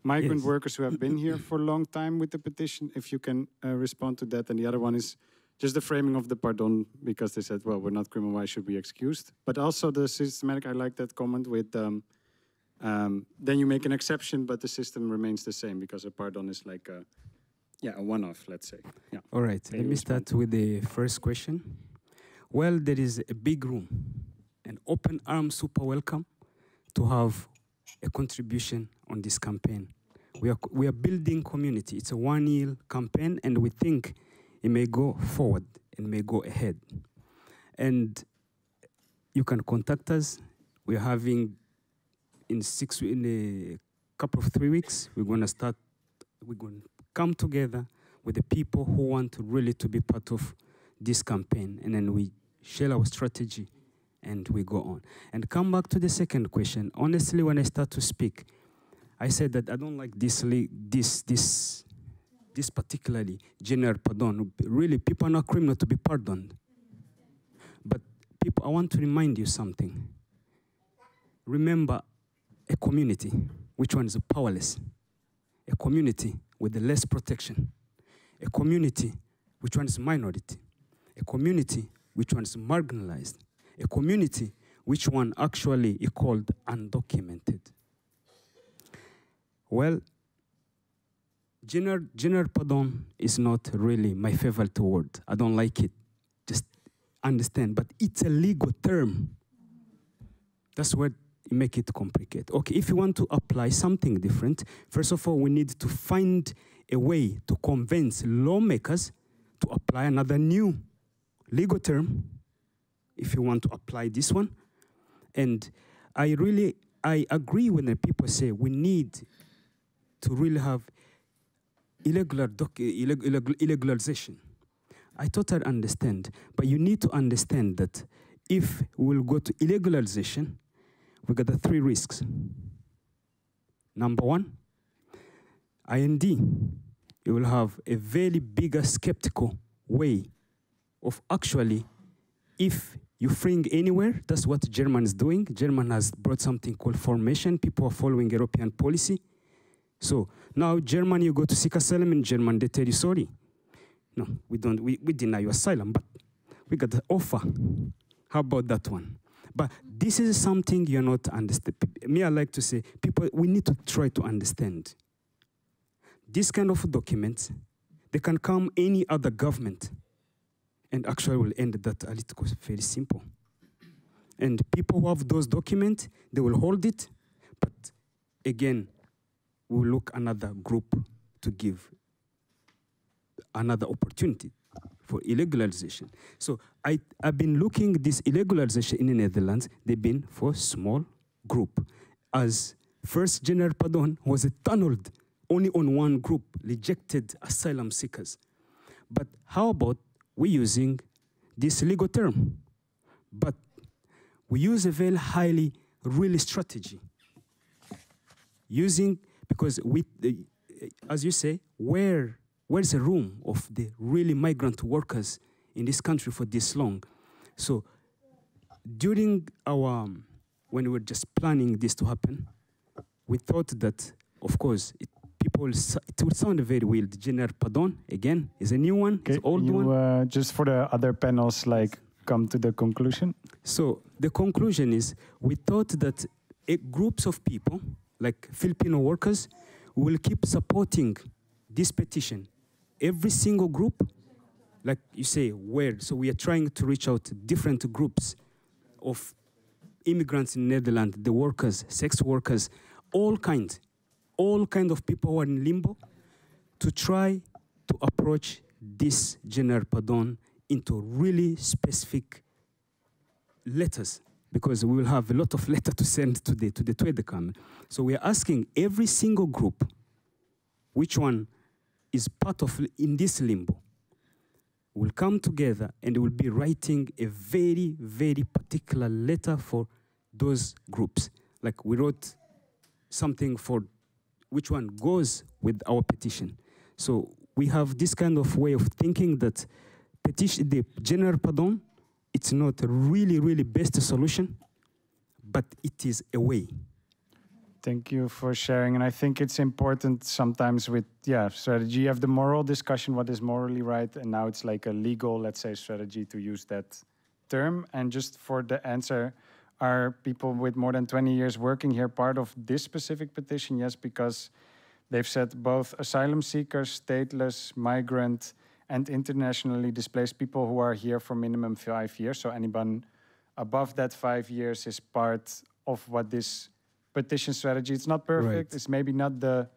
migrant workers who have been here for a long time with the petition? If you can respond to that. And the other one is just the framing of the pardon, because they said, well, we're not criminal, why should we be excused? But also the systematic, I like that comment with, then you make an exception, but the system remains the same, because a pardon is like a one-off, let's say. Yeah. All right, let me start with the first question. Well, there is a big room, an open arm, super welcome to have a contribution on this campaign. We are building community. It's a 1-year campaign, and we think it may go forward and may go ahead. And you can contact us. We're having in a couple of 3 weeks, we're going to come together with the people who want to really to be part of this campaign, and then we share our strategy and we go on. And come back to the second question. Honestly, when I start to speak, I said that I don't like this particularly general pardon. Really, people are not criminal to be pardoned. But people, I want to remind you something. Remember a community which one is powerless, a community with the less protection, a community which one is minority, a community which one is marginalized, a community which one actually is called undocumented. Well, general pardon is not really my favorite word. I don't like it. Just understand. But it's a legal term. That's what make it complicated. Okay, if you want to apply something different, first of all, we need to find a way to convince lawmakers to apply another new legal term if you want to apply this one. And I agree when the people say we need to really have illegalization. I totally understand, but you need to understand that if we'll go to illegalization, we got the 3 risks. Number 1, IND, you will have a very bigger skeptical way of actually, if you bring anywhere, that's what Germany is doing. Germany has brought something called formation. People are following European policy. So now Germany, you go to seek asylum in Germany, they tell you, sorry. No, we deny you asylum, but we got the offer. How about that one? But this is something you're not understanding. Me, I like to say, people, we need to try to understand. This kind of documents, they can come any other government and actually will end that a little very simple. And people who have those documents, they will hold it, but again, we'll look another group to give another opportunity for illegalization. So I've been looking this illegalization in the Netherlands, they've been for small group. As first general pardon was tunneled only on one group, rejected asylum seekers. But how about we using this legal term? But we use a very highly really strategy. Using, because we, as you say, where's the room of the really migrant workers in this country for this long? So during our, when we were just planning this to happen, we thought that, of course, it will sound very weird. General pardon, again, is a new one, it's old one. Just for the other panels, like, come to the conclusion? So the conclusion is, we thought that groups of people, like Filipino workers, will keep supporting this petition. Every single group, like you say, where? So we are trying to reach out to different groups of immigrants in Netherlands, the workers, sex workers, all kind of people who are in limbo, to try to approach this general pardon into really specific letters, because we will have a lot of letters to send to the Tweede Kamer. So we are asking every single group which one is part of in this limbo will come together and will be writing a very, very particular letter for those groups. Like we wrote something for which one goes with our petition. So we have this kind of way of thinking that the general pardon, it's not a really, really best solution, but it is a way. Thank you for sharing. And I think it's important sometimes with, strategy. You have the moral discussion, what is morally right, and now it's like a legal, let's say, strategy to use that term. And just for the answer, are people with more than 20 years working here part of this specific petition? Yes, because they've said both asylum seekers, stateless, migrant, and internationally displaced people who are here for minimum 5 years. So anyone above that 5 years is part of what this petition strategy. It's not perfect. Right. It's maybe not the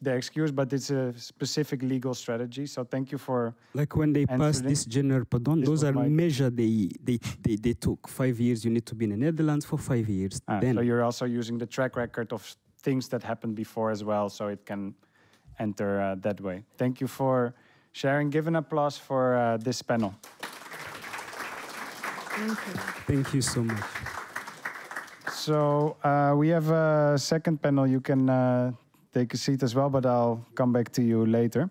excuse, but it's a specific legal strategy. So thank you for like when they passed this general pardon, those are measures they took. 5 years, you need to be in the Netherlands for 5 years. So you're also using the track record of things that happened before as well, so it can enter that way. Thank you for sharing. Give an applause for this panel. Thank you. Thank you so much. So we have a second panel. You can take a seat as well, but I'll come back to you later.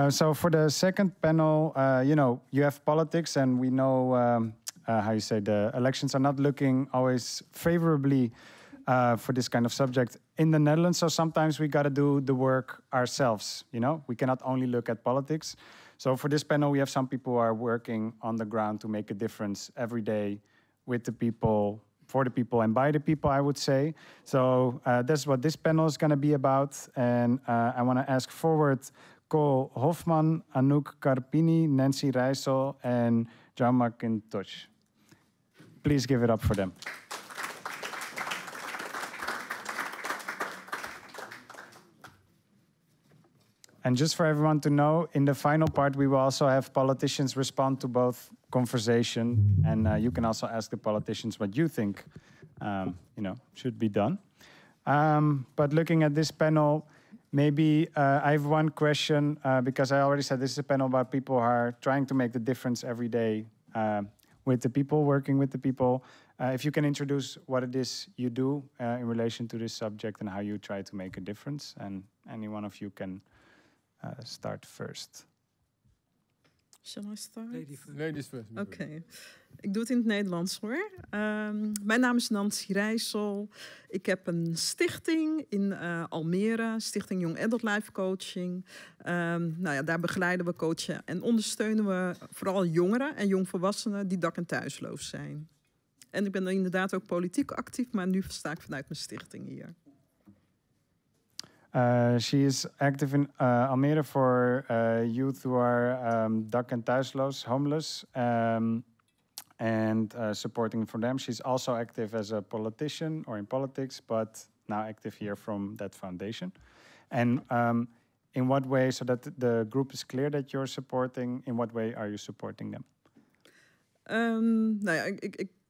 So for the second panel, you have politics, and we know how you say the elections are not looking always favorably for this kind of subject in the Netherlands. So sometimes we got to do the work ourselves. We cannot only look at politics. So for this panel, we have some people who are working on the ground to make a difference every day with the people, for the people, and by the people, I would say. So that's what this panel is going to be about. And I want to ask forward Cole Hofman, Anouk Carpini, Nancy Rijssel, and John McIntosh. Please give it up for them. And just for everyone to know, in the final part, we will also have politicians respond to both conversation, and you can also ask the politicians what you think, should be done. But looking at this panel, maybe I have one question, because I already said this is a panel about people who are trying to make the difference every day with the people, working with the people. If you can introduce what it is you do in relation to this subject and how you try to make a difference, and any one of you can start first. Shall I start? Ladies first. Oké. Ik doe het in het Nederlands hoor. Mijn naam is Nancy Rijssel. Ik heb een stichting in Almere, Stichting Young Adult Life Coaching. Daar begeleiden we, coachen en ondersteunen we vooral jongeren en jongvolwassenen die dak- en thuisloos zijn. En ik ben inderdaad ook politiek actief, maar nu sta ik vanuit mijn stichting hier. She is active in Almere for youth who are dak- and thuisloos, homeless, and supporting for them. She's also active as a politician or in politics, but now active here from that foundation. And in what way, so that the group is clear that you're supporting, in what way are you supporting them?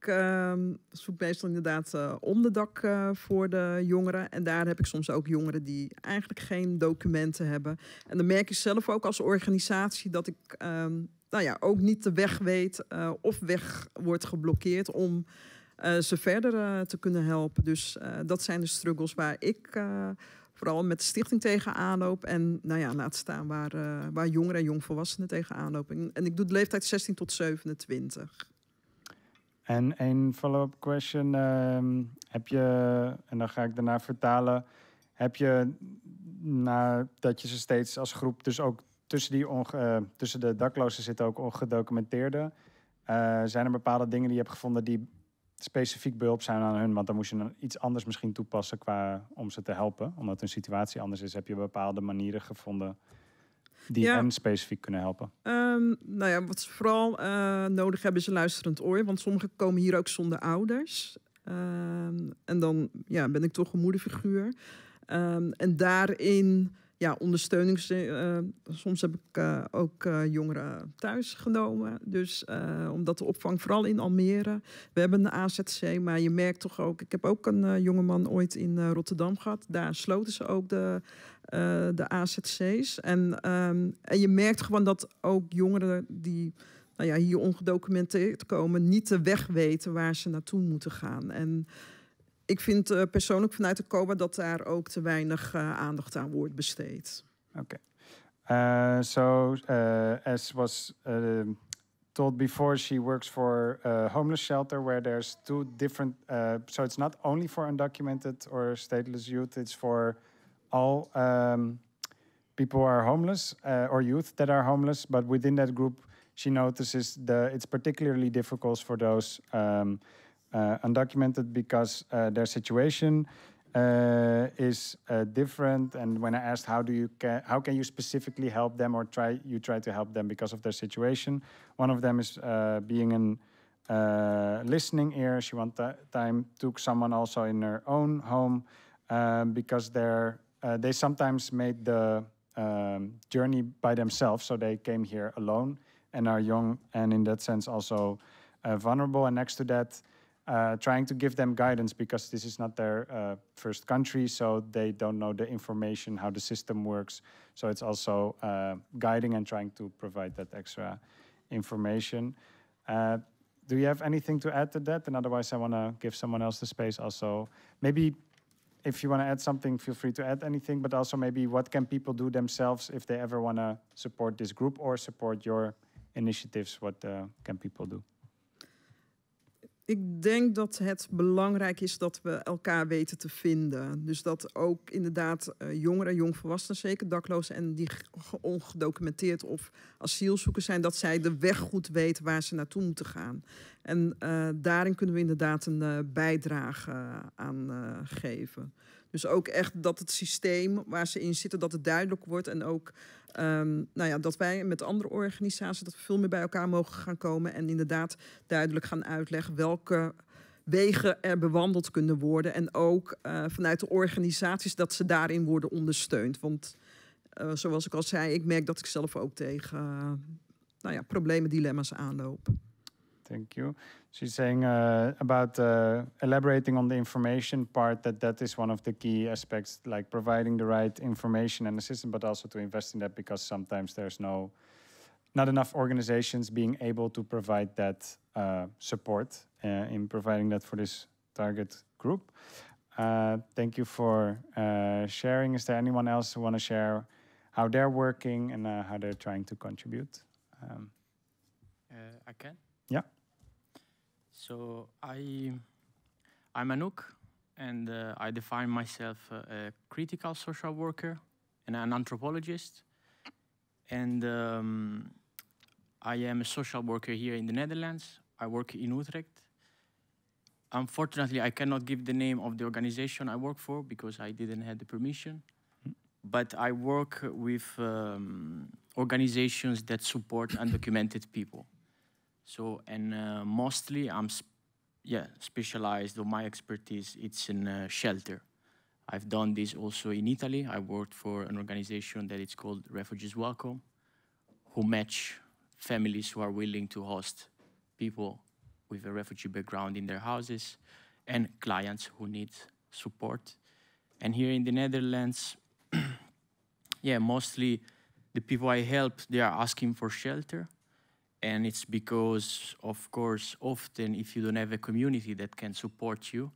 Ik zoek meestal inderdaad onderdak voor de jongeren. En daar heb ik soms ook jongeren die eigenlijk geen documenten hebben. En dan merk je zelf ook als organisatie dat ik ook niet de weg weet of weg wordt geblokkeerd om ze verder te kunnen helpen. Dus dat zijn de struggles waar ik vooral met de stichting tegenaan loop. En laat staan waar jongeren en jongvolwassenen tegenaan lopen. En ik doe de leeftijd 16 tot 27. And a follow-up question, Heb je, en dan ga ik daarna vertalen, heb je nadat je ze steeds als groep, dus ook tussen de daklozen zitten ook ongedocumenteerden, zijn er bepaalde dingen die je hebt gevonden die specifiek behulp zijn aan hun? Want dan moest je iets anders misschien toepassen om ze te helpen, omdat hun situatie anders is. Heb je bepaalde manieren gevonden die hen specifiek kunnen helpen? Nou ja, wat ze vooral nodig hebben is een luisterend oor. Want sommigen komen hier ook zonder ouders. En dan ben ik toch een moederfiguur. En daarin ondersteuning. Soms heb ik ook jongeren thuis genomen. Dus omdat de opvang, vooral in Almere. We hebben een AZC, maar je merkt toch ook. Ik heb ook een jongeman ooit in Rotterdam gehad. Daar sloten ze ook de AZC's. En je merkt gewoon dat ook jongeren die hier ongedocumenteerd komen, niet de weg weten waar ze naartoe moeten gaan. En ik vind persoonlijk vanuit de COA dat daar ook te weinig aandacht aan wordt besteed. Okay. As was told before, she works for a homeless shelter where there's two different... so it's not only for undocumented or stateless youth, it's for all people who are homeless or youth that are homeless. But within that group, she notices it's particularly difficult for those undocumented because their situation is different. And when I asked how can you specifically help them or try to help them because of their situation, one of them is being a listening ear. She one time took someone also in her own home because they sometimes made the journey by themselves, so they came here alone and are young and in that sense also vulnerable. And next to that, trying to give them guidance because this is not their first country, so they don't know the information, how the system works. So it's also guiding and trying to provide that extra information. Do you have anything to add to that? And otherwise, I want to give someone else the space also. Maybe if you want to add something, feel free to add anything, but also maybe what can people do themselves if they ever want to support this group or support your initiatives? What can people do? Ik denk dat het belangrijk is dat we elkaar weten te vinden. Dus dat ook inderdaad jongeren, jongvolwassenen, zeker daklozen en die ongedocumenteerd of asielzoekers zijn, dat zij de weg goed weten waar ze naartoe moeten gaan. En daarin kunnen we inderdaad een bijdrage aan geven. Dus ook echt dat het systeem waar ze in zitten, dat het duidelijk wordt. En ook dat wij met andere organisaties dat we veel meer bij elkaar mogen gaan komen. En inderdaad duidelijk gaan uitleggen welke wegen er bewandeld kunnen worden. En ook vanuit de organisaties dat ze daarin worden ondersteund. Want zoals ik al zei, ik merk dat ik zelf ook tegen problemen, dilemma's aanloop. Thank you. She's saying about elaborating on the information part, that is one of the key aspects, like providing the right information and assistance, but also to invest in that because sometimes there's not enough organizations being able to provide that support in providing that for this target group. Thank you for sharing. Is there anyone else who want to share how they're working and how they're trying to contribute? I can. Yeah. So I'm Anouk, and I define myself a critical social worker and an anthropologist. And I am a social worker here in the Netherlands. I work in Utrecht. Unfortunately, I cannot give the name of the organization I work for because I didn't have the permission. But I work with organizations that support undocumented people. So, and mostly I'm specialized, or my expertise, it's in shelter. I've done this also in Italy. I worked for an organization that is called Refugees Welcome, who match families who are willing to host people with a refugee background in their houses and clients who need support. And here in the Netherlands, mostly the people I help, they are asking for shelter. And it's because, of course, often if you don't have a community that can support you,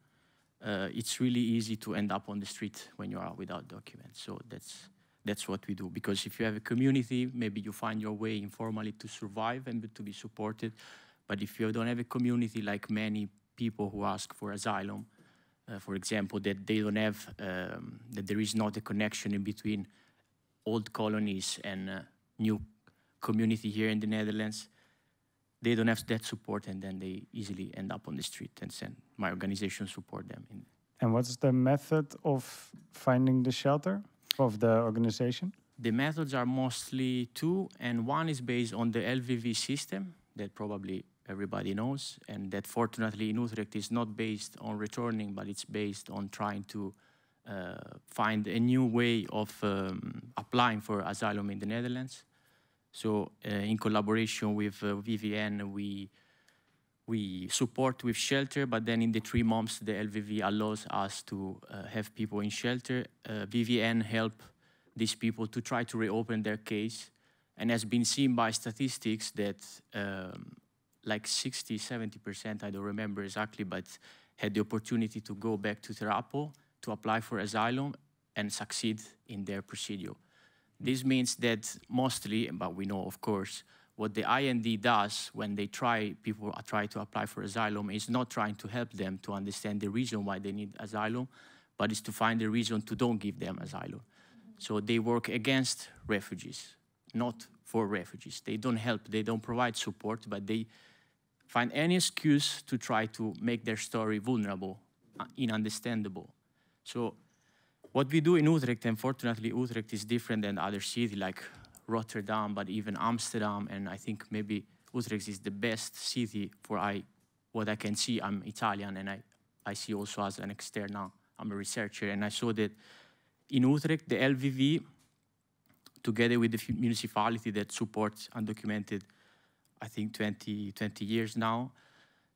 it's really easy to end up on the street when you are without documents. So that's what we do. Because if you have a community, maybe you find your way informally to survive and to be supported. But if you don't have a community, like many people who ask for asylum, For example, that they don't have, that there is not a connection in between old colonies and new community here in the Netherlands. They don't have that support, and then they easily end up on the street, and send my organization support them. And what's the method of finding the shelter of the organization? The methods are mostly two, and one is based on the LVV system that probably everybody knows, and that fortunately in Utrecht is not based on returning, but it's based on trying to find a new way of applying for asylum in the Netherlands. So in collaboration with VVN, we support with shelter, but then in the 3 months, the LVV allows us to have people in shelter. VVN help these people to try to reopen their case, and has been seen by statistics that like 60–70%, I don't remember exactly, but had the opportunity to go back to Terapo to apply for asylum and succeed in their procedure. This means that mostly, but we know of course, what the IND does when people try to apply for asylum is not trying to help them to understand the reason why they need asylum, but is to find the reason to don't give them asylum. So they work against refugees, not for refugees. They don't help, they don't provide support, but they find any excuse to try to make their story vulnerable, ununderstandable. So what we do in Utrecht, and fortunately Utrecht is different than other cities like Rotterdam, but even Amsterdam, and I think maybe Utrecht is the best city for what I can see. I'm Italian, and I see also as an external, I'm a researcher, and I saw that in Utrecht, the LVV, together with the municipality that supports undocumented, I think 20 years now,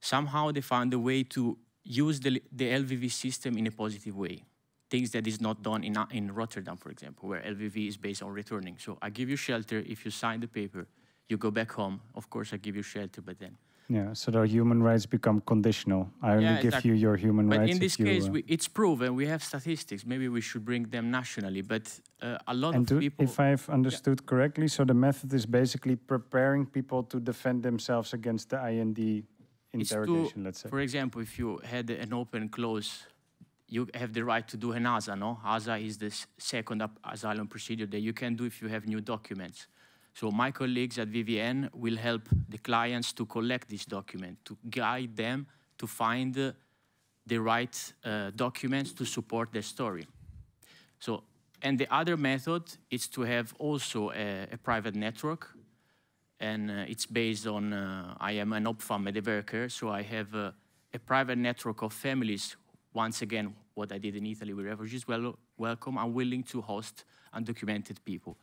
somehow they found a way to use the LVV system in a positive way. Things that is not done in Rotterdam, for example, where LVV is based on returning. So I give you shelter, if you sign the paper, you go back home, of course I give you shelter, but then... Yeah, so the human rights become conditional. I only give you your human rights. But in this case, it's proven, we have statistics, maybe we should bring them nationally, but a lot of people... If I've understood correctly, so the method is basically preparing people to defend themselves against the IND interrogation, let's say. For example, if you had an open close, you have the right to do an ASA, no? ASA is the second asylum procedure that you can do if you have new documents. So my colleagues at VVN will help the clients to collect this document, to guide them to find the right documents to support their story. So, and the other method is to have also a private network, and it's based on, I am an opvang medewerker, so I have a private network of families. Once again, what I did in Italy with refugees, welcome, I'm willing to host undocumented people.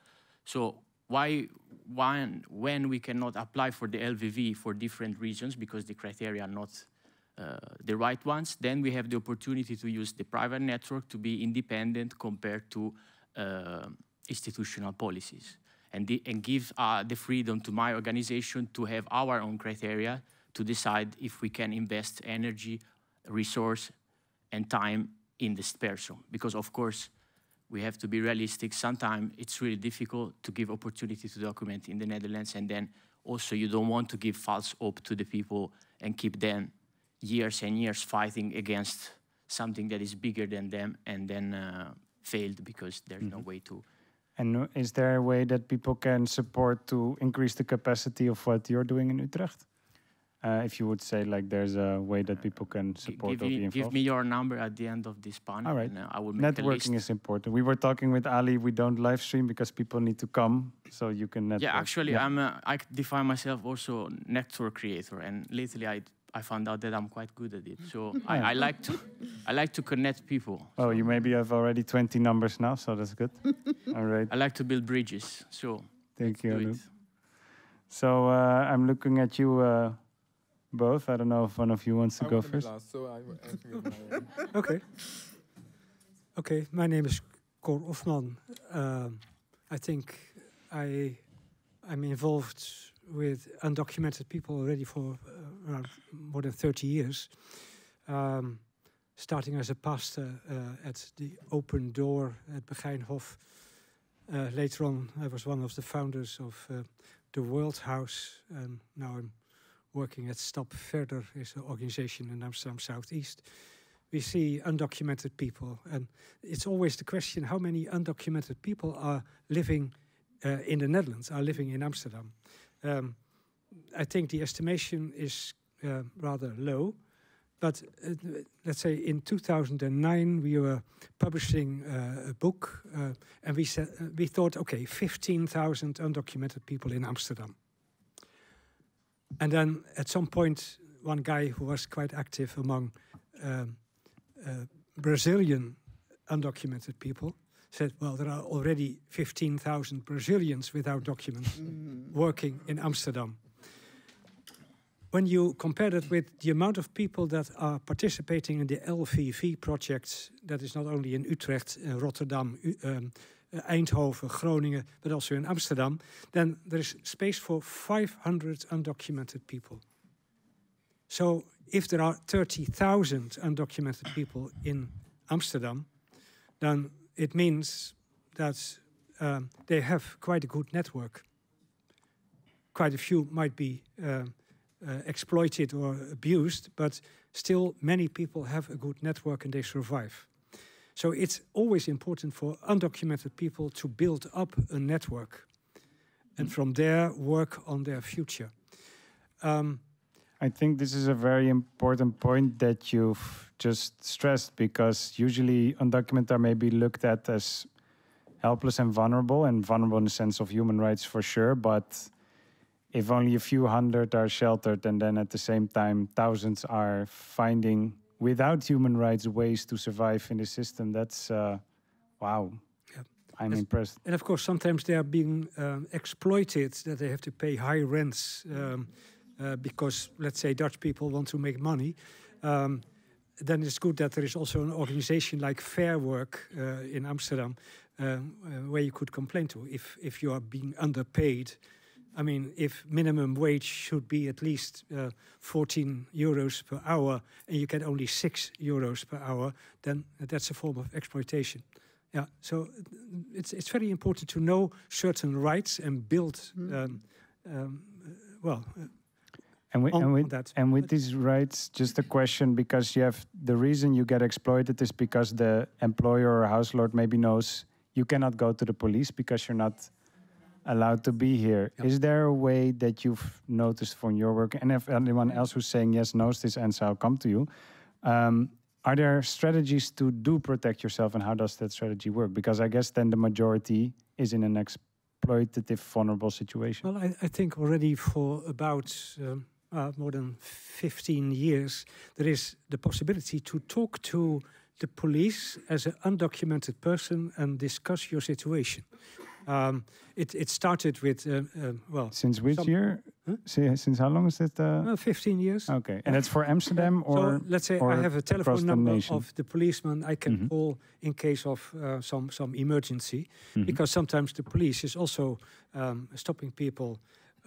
So when we cannot apply for the LVV for different reasons, because the criteria are not the right ones, then we have the opportunity to use the private network to be independent compared to institutional policies, and give the freedom to my organization to have our own criteria to decide if we can invest energy, resource, and time in this person. Because of course, we have to be realistic. Sometimes it's really difficult to give opportunity to document in the Netherlands, and then also you don't want to give false hope to the people and keep them years and years fighting against something that is bigger than them, and then failed because there's no way to. And is there a way that people can support to increase the capacity of what you're doing in Utrecht? If you would say, like, there's a way that people can support or be involved. Give me your number at the end of this panel. All right. And, I will make Networking a list. is important. We were talking with Ali. We don't live stream because people need to come, so you can network. Yeah, actually, I define myself also network creator, and lately I found out that I'm quite good at it. So I like to connect people. Oh, you maybe have already 20 numbers now, so that's good. All right. I like to build bridges. So thank you, Anoop. So I'm looking at you. Both. I don't know if one of you wants to go first. Last, so I Okay. Okay, my name is Cor Hofman. I think I'm involved with undocumented people already for around more than 30 years. Starting as a pastor at the Open Door at Begijnhof. Later on, I was one of the founders of the World House, and now I'm working at Stap Verder, is an organization in Amsterdam Southeast. we see undocumented people. And it's always the question, how many undocumented people are living in the Netherlands, are living in Amsterdam? I think the estimation is rather low. But let's say in 2009 we were publishing a book, and we thought, okay, 15,000 undocumented people in Amsterdam. And then at some point, one guy who was quite active among Brazilian undocumented people said, well, there are already 15,000 Brazilians without documents working in Amsterdam. When you compare it with the amount of people that are participating in the LVV projects, that is not only in Utrecht, Rotterdam, Eindhoven, Groningen, but also in Amsterdam, then there is space for 500 undocumented people. So if there are 30,000 undocumented people in Amsterdam, then it means that they have quite a good network. Quite a few might be exploited or abused, but still many people have a good network and they survive. So it's always important for undocumented people to build up a network and from there work on their future. I think this is a very important point that you've just stressed, because usually undocumented are maybe looked at as helpless and vulnerable in the sense of human rights for sure, but if only a few hundred are sheltered and then at the same time thousands are finding without human rights ways to survive in the system, that's wow. Yep. I'm impressed. And of course sometimes they are being exploited, that they have to pay high rents because, let's say, Dutch people want to make money. Then it's good that there is also an organization like Fair Work in Amsterdam where you could complain to if you are being underpaid. I mean, if minimum wage should be at least 14 euros per hour and you get only 6 euros per hour, then that's a form of exploitation. Yeah, so it's very important to know certain rights and build, And with these rights, just a question, because you have the reason you get exploited is because the employer or house lord maybe knows you cannot go to the police because you're not allowed to be here. Yep. Is there a way that you've noticed from your work, and if anyone else who's saying yes knows this answer, I'll come to you. Are there strategies to do protect yourself, and how does that strategy work? Because I guess then the majority is in an exploitative, vulnerable situation. Well, I think already for about more than 15 years, there is the possibility to talk to the police as an undocumented person and discuss your situation. It started with, well... Since which year? Huh? Since how long is it? 15 years. Okay, and that's for Amsterdam or... So let's say I have a telephone number of the policeman I can call in case of some emergency. Because sometimes the police is also stopping people.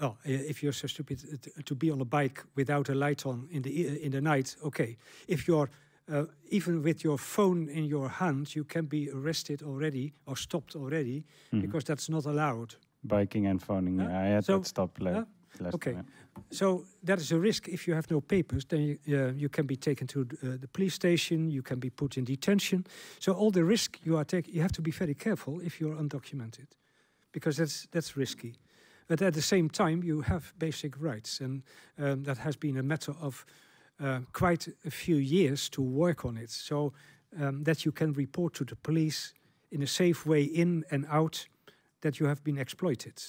Oh, if you're so stupid to be on a bike without a light on in the night, okay. If you're even with your phone in your hand, you can be arrested already or stopped already because that's not allowed. Biking and phoning, I had that stop last okay, time. So that is a risk. If you have no papers, then you can be taken to the police station, you can be put in detention. So all the risk you are taking, you have to be very careful if you're undocumented, because that's risky. But at the same time, you have basic rights, and that has been a matter of quite a few years to work on it, so that you can report to the police in a safe way in and out that you have been exploited.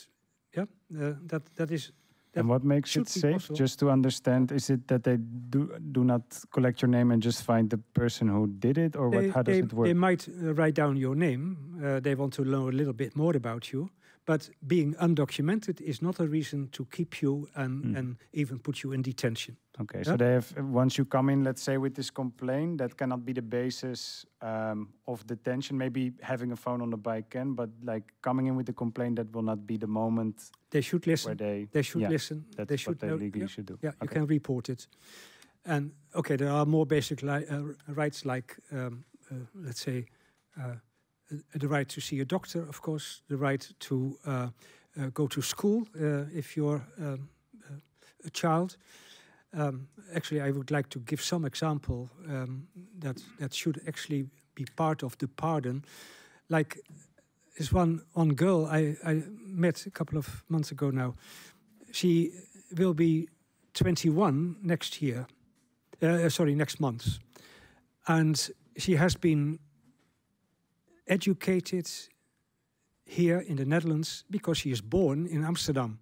Yeah, that is. And what makes it safe? Just to understand, is it that they do not collect your name and just find the person who did it, or how does it work? They might write down your name. They want to know a little bit more about you. But being undocumented is not a reason to keep you and even put you in detention. Okay, so they have, once you come in, let's say, with this complaint, that cannot be the basis of detention. Maybe having a phone on the bike can, but like coming in with the complaint, that will not be the moment. They should listen. Where they should listen. That's they should what they legally should do. Yeah, you can report it. And okay, there are more basic rights like, let's say, the right to see a doctor, of course, the right to go to school if you're a child. Actually, I would like to give some example that should actually be part of the pardon. Like, is one girl I met a couple of months ago now. She will be 21 next year. Next month. And she has been educated here in the Netherlands because she is born in Amsterdam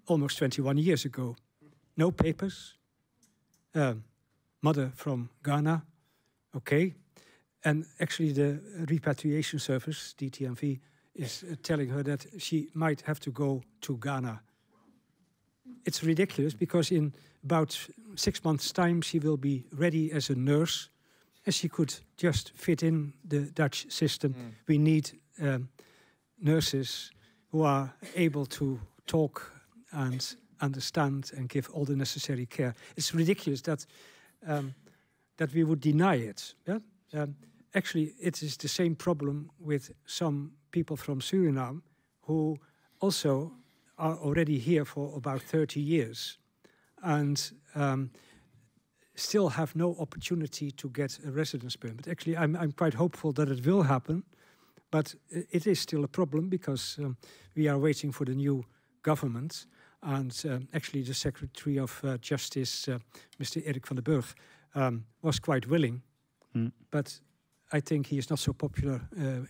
almost 21 years ago. No papers. Mother from Ghana. Okay. And actually the repatriation service, DTMV, is telling her that she might have to go to Ghana. It's ridiculous because in about 6 months' time she will be ready as a nurse and she could just fit in the Dutch system. We need nurses who are able to talk and understand and give all the necessary care. It's ridiculous that we would deny it. Yeah? Actually, it is the same problem with some people from Suriname who also are already here for about 30 years and still have no opportunity to get a residence permit. Actually, I'm quite hopeful that it will happen, but it is still a problem because we are waiting for the new government. And actually, the Secretary of Justice, Mr. Erik van den Burg, was quite willing, but I think he is not so popular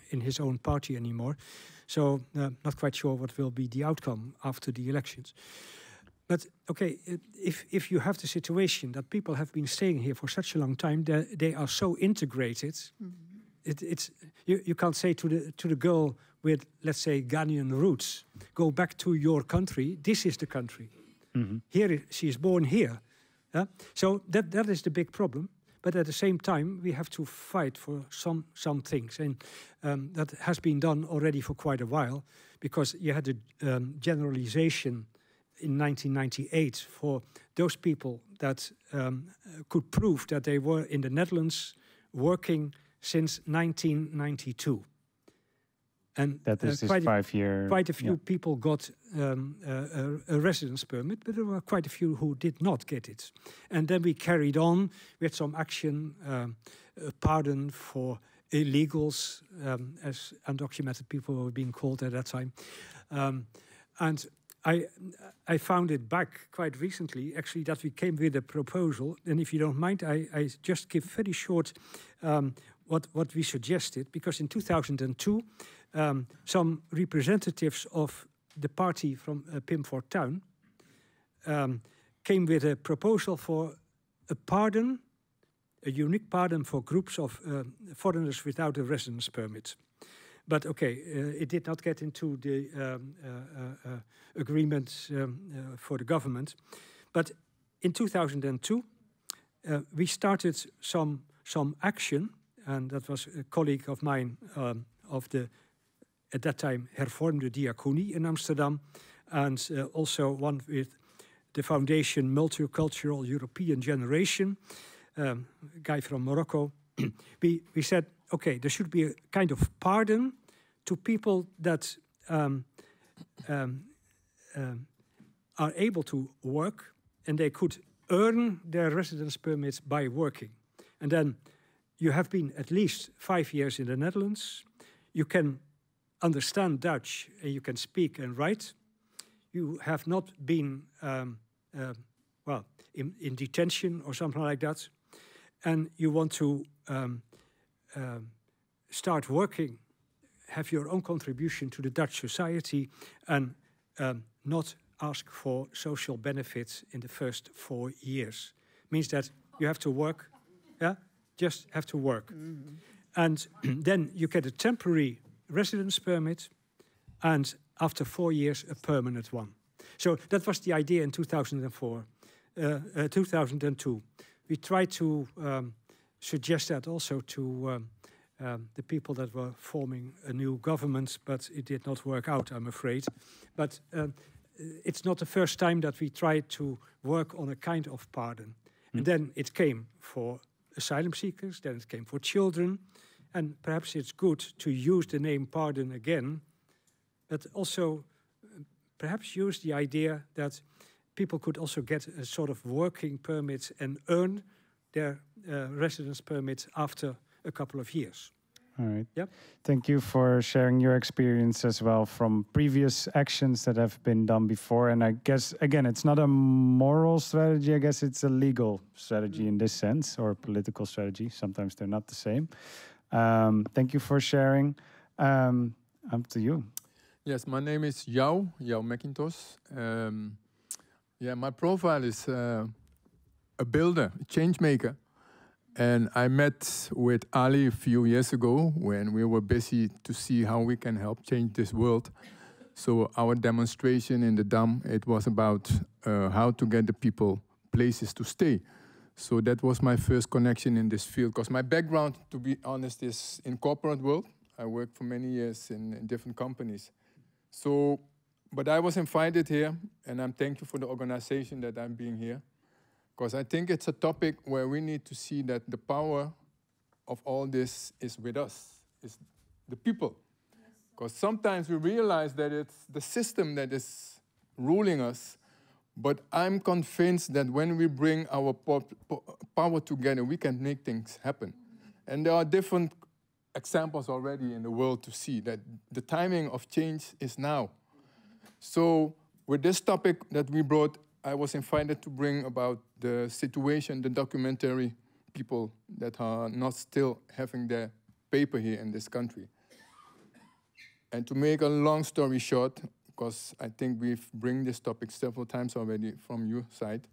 in his own party anymore. So not quite sure what will be the outcome after the elections. But okay, if you have the situation that people have been staying here for such a long time, they are so integrated. You can't say to the girl with, let's say, Ghanaian roots, go back to your country. This is the country. Here she is born here. So that is the big problem. But at the same time, we have to fight for some things. And that has been done already for quite a while, because you had a generalization in 1998 for those people that could prove that they were in the Netherlands working since 1992. And that is this 5 year. Quite a few people got a residence permit, but there were quite a few who did not get it. And then we carried on with some action, pardon for illegals, as undocumented people were being called at that time. And I found it back quite recently, actually, that we came with a proposal. And if you don't mind, I just give very short what we suggested, because in 2002, some representatives of the party from Pim Fortuyn came with a proposal for a pardon, a unique pardon for groups of foreigners without a residence permit. But okay, it did not get into the agreement for the government. But in 2002, we started some action, and that was a colleague of mine of the, at that time, Hervormde Diaconie in Amsterdam, and also one with the foundation Multicultural European Generation, a guy from Morocco. We said, okay, there should be a kind of pardon to people that are able to work, and they could earn their residence permits by working. And then you have been at least 5 years in the Netherlands. You can understand Dutch, and you can speak and write. You have not been, in detention or something like that. And you want to start working, have your own contribution to the Dutch society, and not ask for social benefits in the first 4 years. Means that you have to work, just have to work. And then you get a temporary residence permit, and after 4 years, a permanent one. So that was the idea in 2002. We tried to suggest that also to the people that were forming a new government, but it did not work out, I'm afraid. But it's not the first time that we tried to work on a kind of pardon. And then it came for asylum seekers, then it came for children, and perhaps it's good to use the name pardon again, but also perhaps use the idea that people could also get a sort of working permit and earn their residence permit after a couple of years. All right. Yep. Thank you for sharing your experience as well from previous actions that have been done before. And I guess, again, it's not a moral strategy. I guess it's a legal strategy in this sense, or political strategy. Sometimes they're not the same. Thank you for sharing. Up to you. Yes, my name is Jou McIntosh. My profile is a builder, a change maker. And I met with Ali a few years ago when we were busy to see how we can help change this world. So our demonstration in the Dam, it was about how to get the people places to stay. So that was my first connection in this field, because my background, to be honest, is in corporate world. I worked for many years in different companies. So, but I was invited here, and I'm thankful for the organization that I'm being here. Because I think it's a topic where we need to see that the power of all this is with us, is the people. Because sometimes we realize that it's the system that is ruling us, but I'm convinced that when we bring our power together, we can make things happen. And there are different examples already in the world to see that the timing of change is now. So with this topic that we brought, I was invited to bring about the situation, the documentary people that are not still having their paper here in this country. And to make a long story short, because I think we've bring this topic several times already from your side,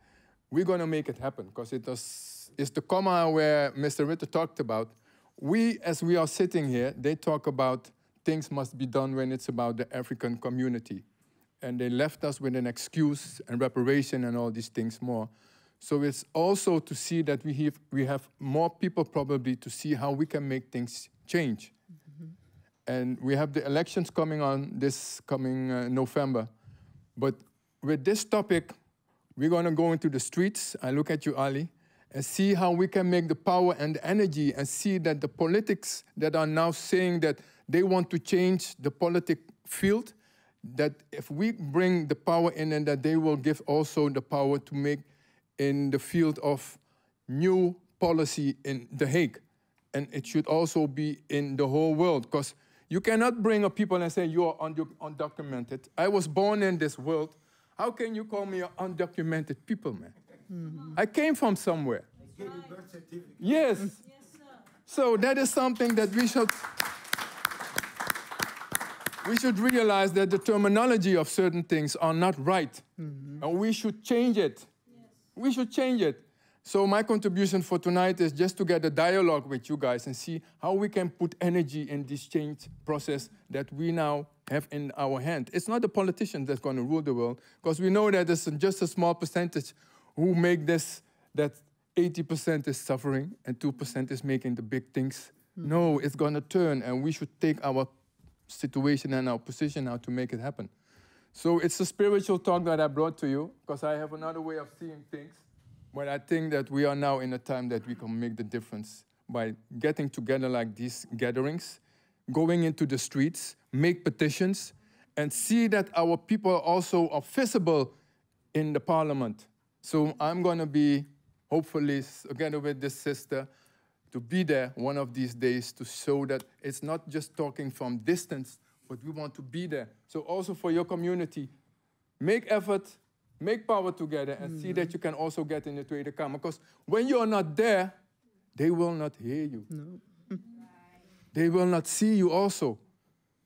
we're going to make it happen, because it's the comma where Mr. Ritter talked about. We, as we are sitting here, they talk about things must be done when it's about the African community. And they left us with an excuse and reparation and all these things more. So it's also to see that we have more people probably to see how we can make things change. And we have the elections coming on this coming November. But with this topic, we're going to go into the streets. I look at you, Ali, and see how we can make the power and the energy, and see that the politics that are now saying that they want to change the politic field, that if we bring the power in, and that they will give also the power to make in the field of new policy in The Hague. And it should also be in the whole world, because you cannot bring a people and say you are undocumented. I was born in this world. How can you call me an undocumented people, man? Mm-hmm. I came from somewhere. I gave you birth certificate. Yes. Yes, sir. So that is something that we should realize, that the terminology of certain things are not right. Mm-hmm. And we should change it. Yes. We should change it. So my contribution for tonight is just to get a dialogue with you guys and see how we can put energy in this change process that we now have in our hand. It's not the politicians that's going to rule the world, because we know that it's just a small percentage who make this, that 80% is suffering and 2% is making the big things. Mm-hmm. No, it's going to turn, and we should take our situation and our position now to make it happen. So it's a spiritual talk that I brought to you, because I have another way of seeing things. But I think that we are now in a time that we can make the difference by getting together like these gatherings, going into the streets, make petitions, and see that our people also are visible in the parliament. So I'm going to be, hopefully, together with this sister, to be there one of these days to show that it's not just talking from distance, but we want to be there. So also for your community, make effort, make power together, and see that you can also get in the Tweede Kamer. Because when you're not there, they will not hear you. No. They will not see you also.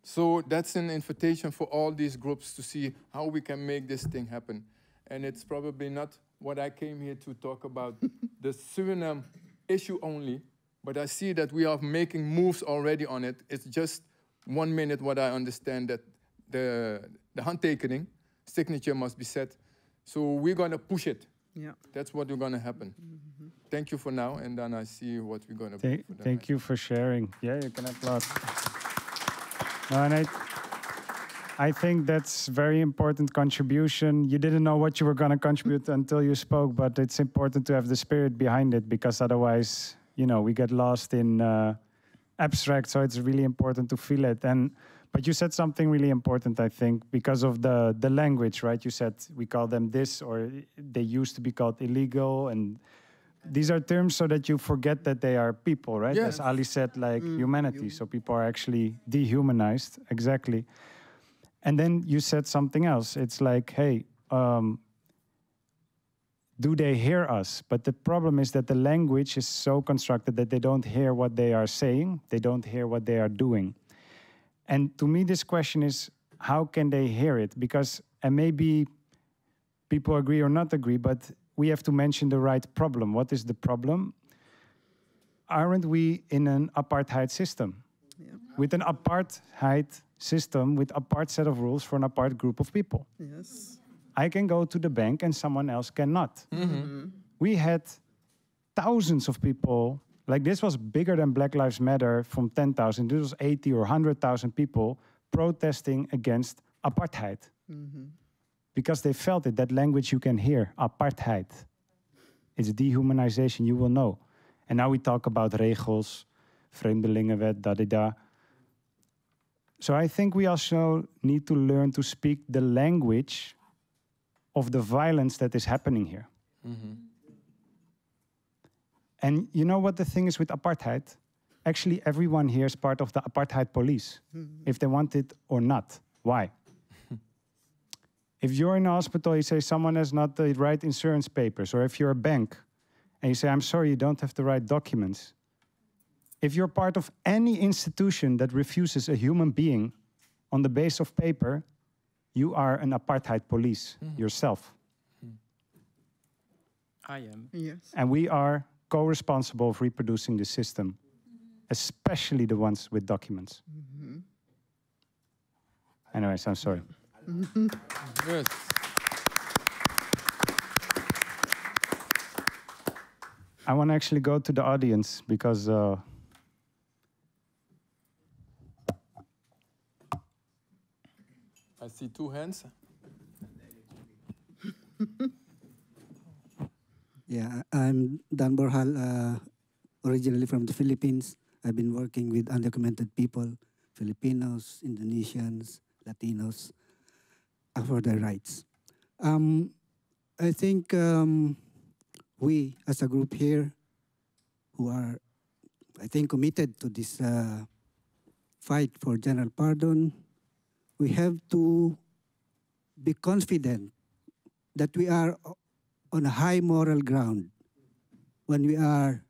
So that's an invitation for all these groups to see how we can make this thing happen. And it's probably not what I came here to talk about, the Suriname issue only, but I see that we are making moves already on it. It's just 1 minute what I understand, that the handtekening, signature must be set. So we're going to push it. Yeah. That's what is going to happen. Mm-hmm. Thank you for now, and then I see what we're going to do. Thank you for sharing. Yeah, you can applaud. No, and I think that's very important contribution. You didn't know what you were going to contribute until you spoke, but it's important to have the spirit behind it, because otherwise, you know, we get lost in abstract. So it's really important to feel it. But you said something really important, I think, because of the language, right? You said we call them this, or they used to be called illegal, and these are terms so that you forget that they are people, right? Yes. As Ali said, like humanity. So people are actually dehumanized, exactly. And then you said something else. It's like, hey, do they hear us? But the problem is that the language is so constructed that they don't hear what they are saying. They don't hear what they are doing. And to me, this question is, how can they hear it? Because, and maybe people agree or not agree, but we have to mention the right problem. What is the problem? Aren't we in an apartheid system? Yeah. With an apartheid system, with apart set of rules for an apart group of people. Yes. I can go to the bank and someone else cannot. We had thousands of people, like this was bigger than Black Lives Matter from 10,000. This was 80 or 100,000 people protesting against apartheid. Because they felt it, that language you can hear, apartheid. It's dehumanization, you will know. And now we talk about regels, vreemdelingenwet, da-da-da. So I think we also need to learn to speak the language of the violence that is happening here. And you know what the thing is with apartheid? Actually, everyone here is part of the apartheid police, if they want it or not. Why? If you're in a hospital, you say someone has not the right insurance papers, or if you're a bank, and you say, I'm sorry, you don't have the right documents. If you're part of any institution that refuses a human being on the base of paper, you are an apartheid police yourself. I am. Yes. And we are co-responsible for reproducing the system, especially the ones with documents. Anyways, I'm sorry. Yes. I want to actually go to the audience because I see two hands. Yeah, I'm Dan Borhal, originally from the Philippines. I've been working with undocumented people, Filipinos, Indonesians, Latinos, for their rights. I think we, as a group here, who are, I think, committed to this fight for general pardon, we have to be confident that we are on a high moral ground when we are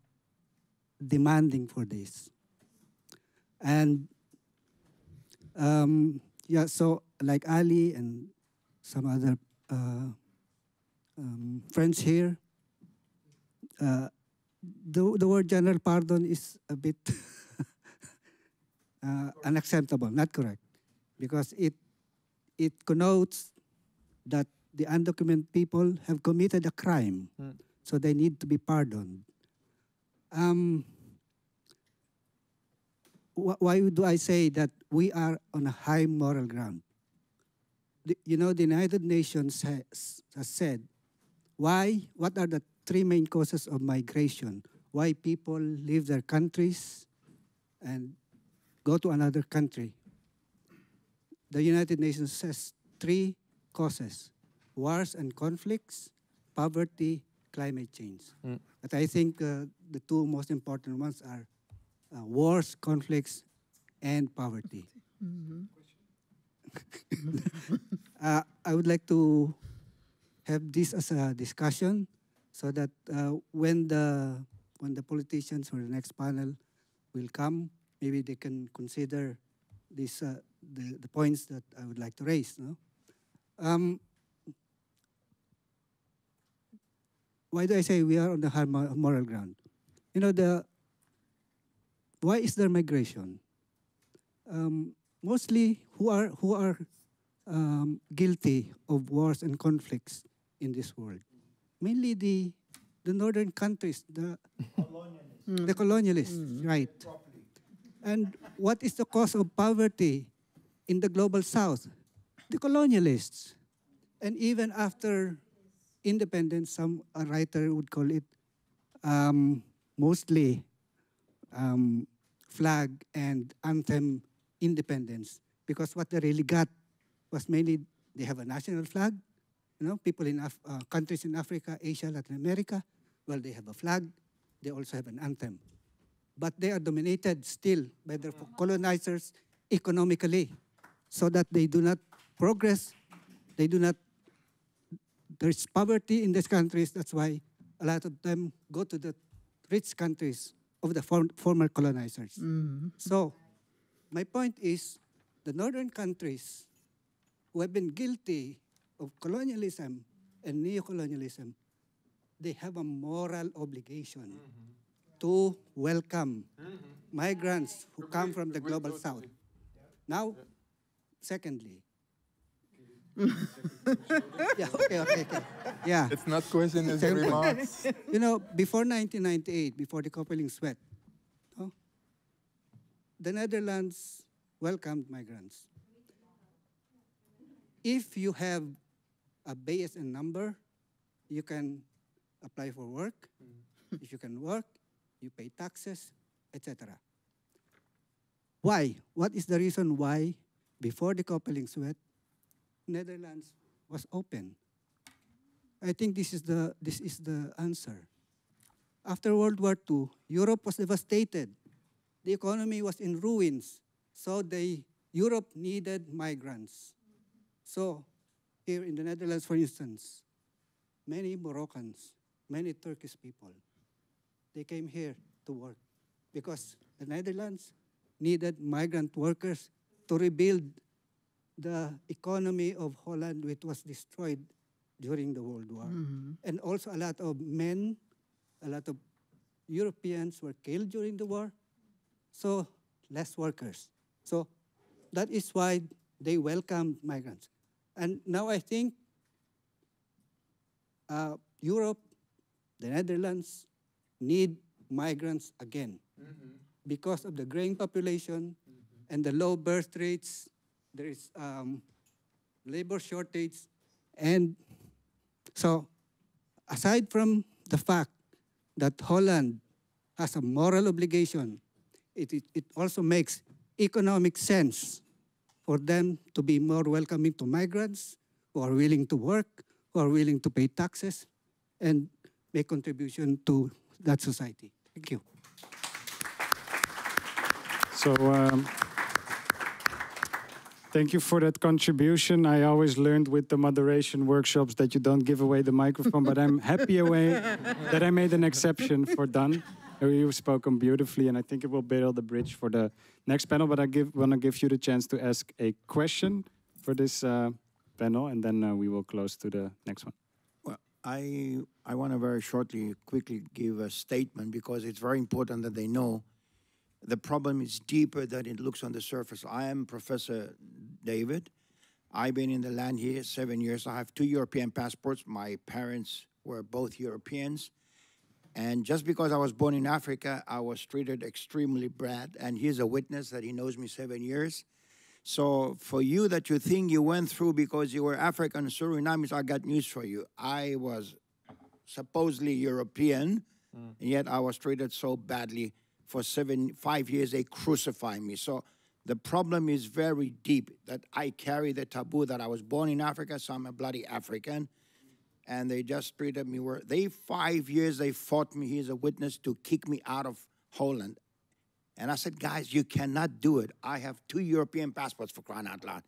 demanding for this. And yeah, so like Ali and some other friends here, the word general pardon is a bit unacceptable, not correct, because it connotes that the undocumented people have committed a crime, so they need to be pardoned. Why do I say that we are on a high moral ground? You know, the United Nations has said, what are the three main causes of migration? Why people leave their countries and go to another country? The United Nations says three causes: wars and conflicts, poverty, climate change. But I think the two most important ones are wars, conflicts, and poverty. I would like to have this as a discussion so that when the politicians or the next panel will come, maybe they can consider this, the points that I would like to raise. No? Why do I say we are on the high moral ground? You know, why is there migration? Mostly who are guilty of wars and conflicts in this world? Mainly the northern countries, the colonialists, right? And what is the cause of poverty in the global south? The colonialists. And even after independence, some writer would call it mostly flag and anthem independence. because what they really got was mainly they have a national flag. You know, people in countries in Africa, Asia, Latin America, well, they have a flag. They also have an anthem. But they are dominated still by their colonizers economically, so that they do not progress. They do not, there's poverty in these countries. That's why a lot of them go to the rich countries of the former colonizers. So my point is the northern countries who have been guilty of colonialism and neocolonialism, they have a moral obligation to welcome migrants who come from the global south. Now, secondly, yeah, okay. Yeah. It's not question, it's remarks. You know, before 1998, before the coupling sweat, the Netherlands welcomed migrants. If you have a BSN number, you can apply for work. If you can work, you pay taxes, etc. Why? What is the reason why, before the coupling sweat, Netherlands was open? I think this is the answer. After World War II, Europe was devastated. The economy was in ruins, so Europe needed migrants. So here in the Netherlands, for instance, many Moroccans, many Turkish people, they came here to work because the Netherlands needed migrant workers to rebuild the economy of Holland, which was destroyed during the World War. And also a lot of men, a lot of Europeans were killed during the war, so less workers. So that is why they welcomed migrants. And now I think Europe, the Netherlands, need migrants again because of the growing population and the low birth rates. There is labor shortage. And so aside from the fact that Holland has a moral obligation, it also makes economic sense for them to be more welcoming to migrants who are willing to work, who are willing to pay taxes, and make contribution to that society. Thank you. So thank you for that contribution. I always learned with the moderation workshops that you don't give away the microphone, but I'm happy that I made an exception for Dan. You've spoken beautifully, and I think it will build the bridge for the next panel. But I want to give you the chance to ask a question for this panel, and then we will close to the next one. Well, I want to very quickly give a statement because it's very important that they know the problem is deeper than it looks on the surface. I am Professor David. I've been in the land here 7 years. I have 2 European passports. My parents were both Europeans. And just because I was born in Africa, I was treated extremely bad. And he's a witness that he knows me 7 years. So for you that you think you went through because you were African Surinamese, I got news for you. I was supposedly European, and yet I was treated so badly. For 5 years, they crucified me. So the problem is very deep, that I carry the taboo that I was born in Africa, so I'm a bloody African. And they just treated me 5 years, they fought me. He's a witness to kick me out of Holland. And I said, guys, you cannot do it. I have 2 European passports, for crying out loud.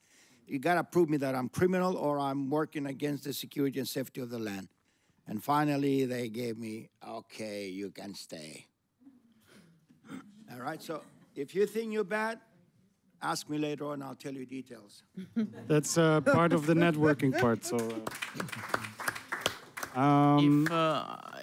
You got to prove me that I'm criminal or I'm working against the security and safety of the land. And finally, they gave me, okay, you can stay. All right, so if you think you're bad, ask me later on, I'll tell you details. That's part of the networking part, so...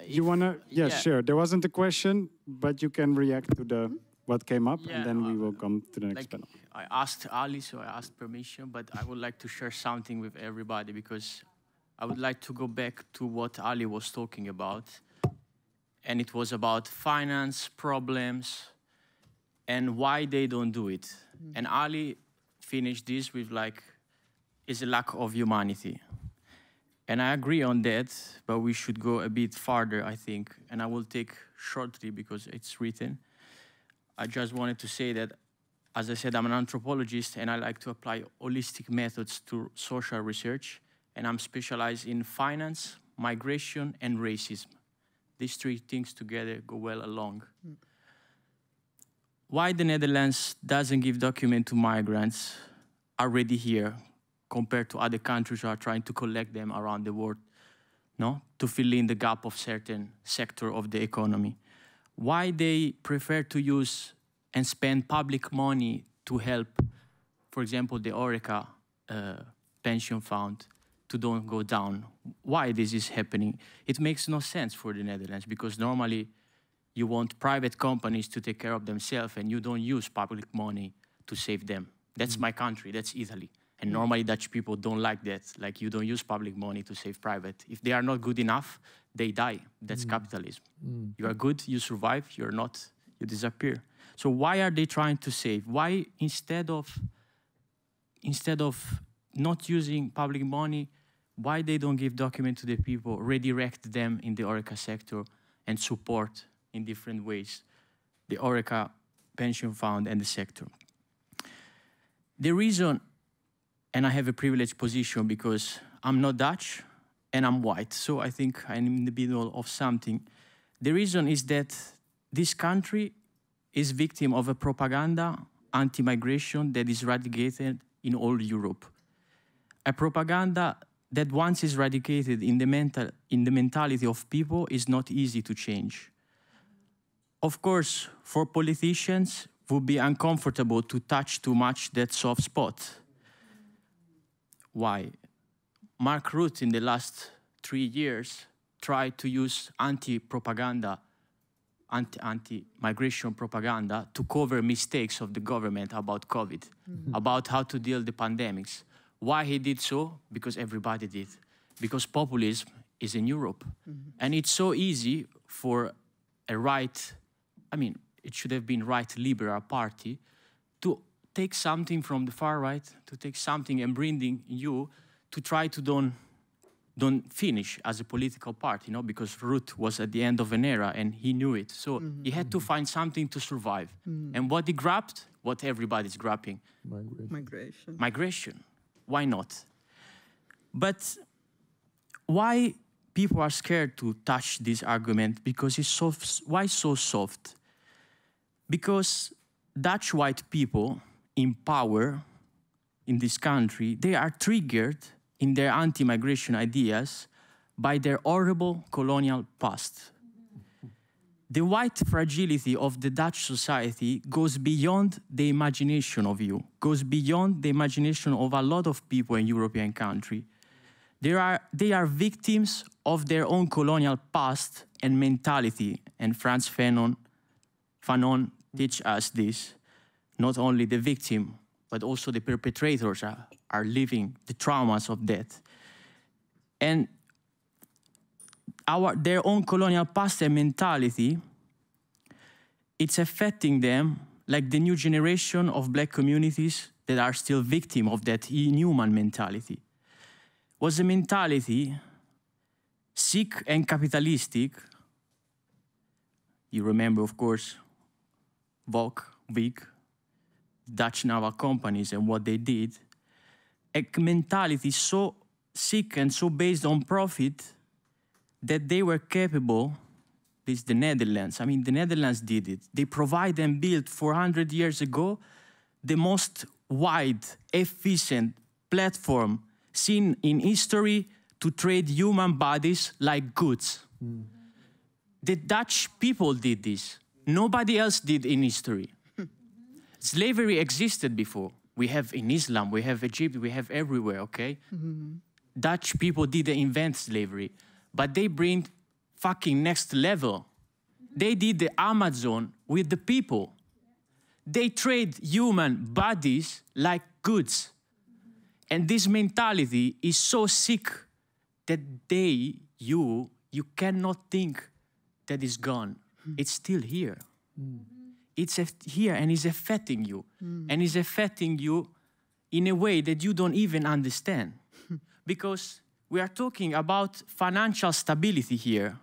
you wanna? Yeah, sure. There wasn't a question, but you can react to what came up, and then we will come to the next panel. I asked Ali, so I asked permission, but I would like to share something with everybody because I would like to go back to what Ali was talking about, and it was about finance problems and why they don't do it. And Ali finished this with is a lack of humanity. And I agree on that, but we should go a bit farther, I think. And I will take shortly because it's written. I just wanted to say that as I said, I'm an anthropologist and I like to apply holistic methods to social research. And I'm specialized in finance, migration, and racism. These three things together go well along. Why the Netherlands doesn't give documents to migrants already here compared to other countries who are trying to collect them around the world, no? To fill in the gap of certain sector of the economy. Why they prefer to use and spend public money to help, for example, the Orica pension fund to don't go down. Why this is happening? It makes no sense for the Netherlands because normally you want private companies to take care of themselves and you don't use public money to save them. That's my country, that's Italy. And normally Dutch people don't like that. Like you don't use public money to save private. If they are not good enough, they die. That's capitalism. You are good, you survive. You're not, you disappear. So why are they trying to save? Why instead of not using public money, why they don't give documents to the people, redirect them in the Orica sector and support in different ways the Orica pension fund and the sector? The reason, and I have a privileged position because I'm not Dutch and I'm white, so I think I'm in the middle of something. The reason is that this country is victim of a propaganda anti-migration that is radicated in all Europe. A propaganda that once is radicated in the mentality of people is not easy to change. Of course, for politicians, it would be uncomfortable to touch too much that soft spot. Why? Mark Rutte in the last 3 years tried to use anti-propaganda, anti-migration propaganda to cover mistakes of the government about COVID, about how to deal with the pandemics. Why he did so? Because everybody did. Because populism is in Europe. And it's so easy for a right, I mean, it should have been right liberal party to take something from the far right, to take something and bring you to try to don't finish as a political party, you know, because Rutte was at the end of an era and he knew it. So he had to find something to survive. And what he grabbed, what everybody's grabbing. Migration. Migration. Why not? But why people are scared to touch this argument? Because it's so, why so soft? Because Dutch white people in power in this country, they are triggered in their anti-migration ideas by their horrible colonial past. The white fragility of the Dutch society goes beyond the imagination of you, goes beyond the imagination of a lot of people in European countries. They are victims of their own colonial past and mentality, and Frantz Fanon teach us this. Not only the victim, but also the perpetrators are living the traumas of that. And their own colonial past and mentality, it's affecting them like the new generation of black communities that are still victim of that inhuman mentality. Was a mentality sick and capitalistic. You remember, of course, VOC, Dutch naval companies and what they did. A mentality so sick and so based on profit that they were capable, this is the Netherlands, I mean the Netherlands did it. They provide and built 400 years ago the most wide, efficient platform seen in history to trade human bodies like goods. The Dutch people did this. Nobody else did in history. Slavery existed before. We have in Islam, we have Egypt, we have everywhere, okay? Dutch people didn't invent slavery, but they bring fucking next level. They did the Amazon with the people. They trade human bodies like goods. And this mentality is so sick that you cannot think that it's gone. It's still here. It's here and it's affecting you. And it's affecting you in a way that you don't even understand. Because we are talking about financial stability here.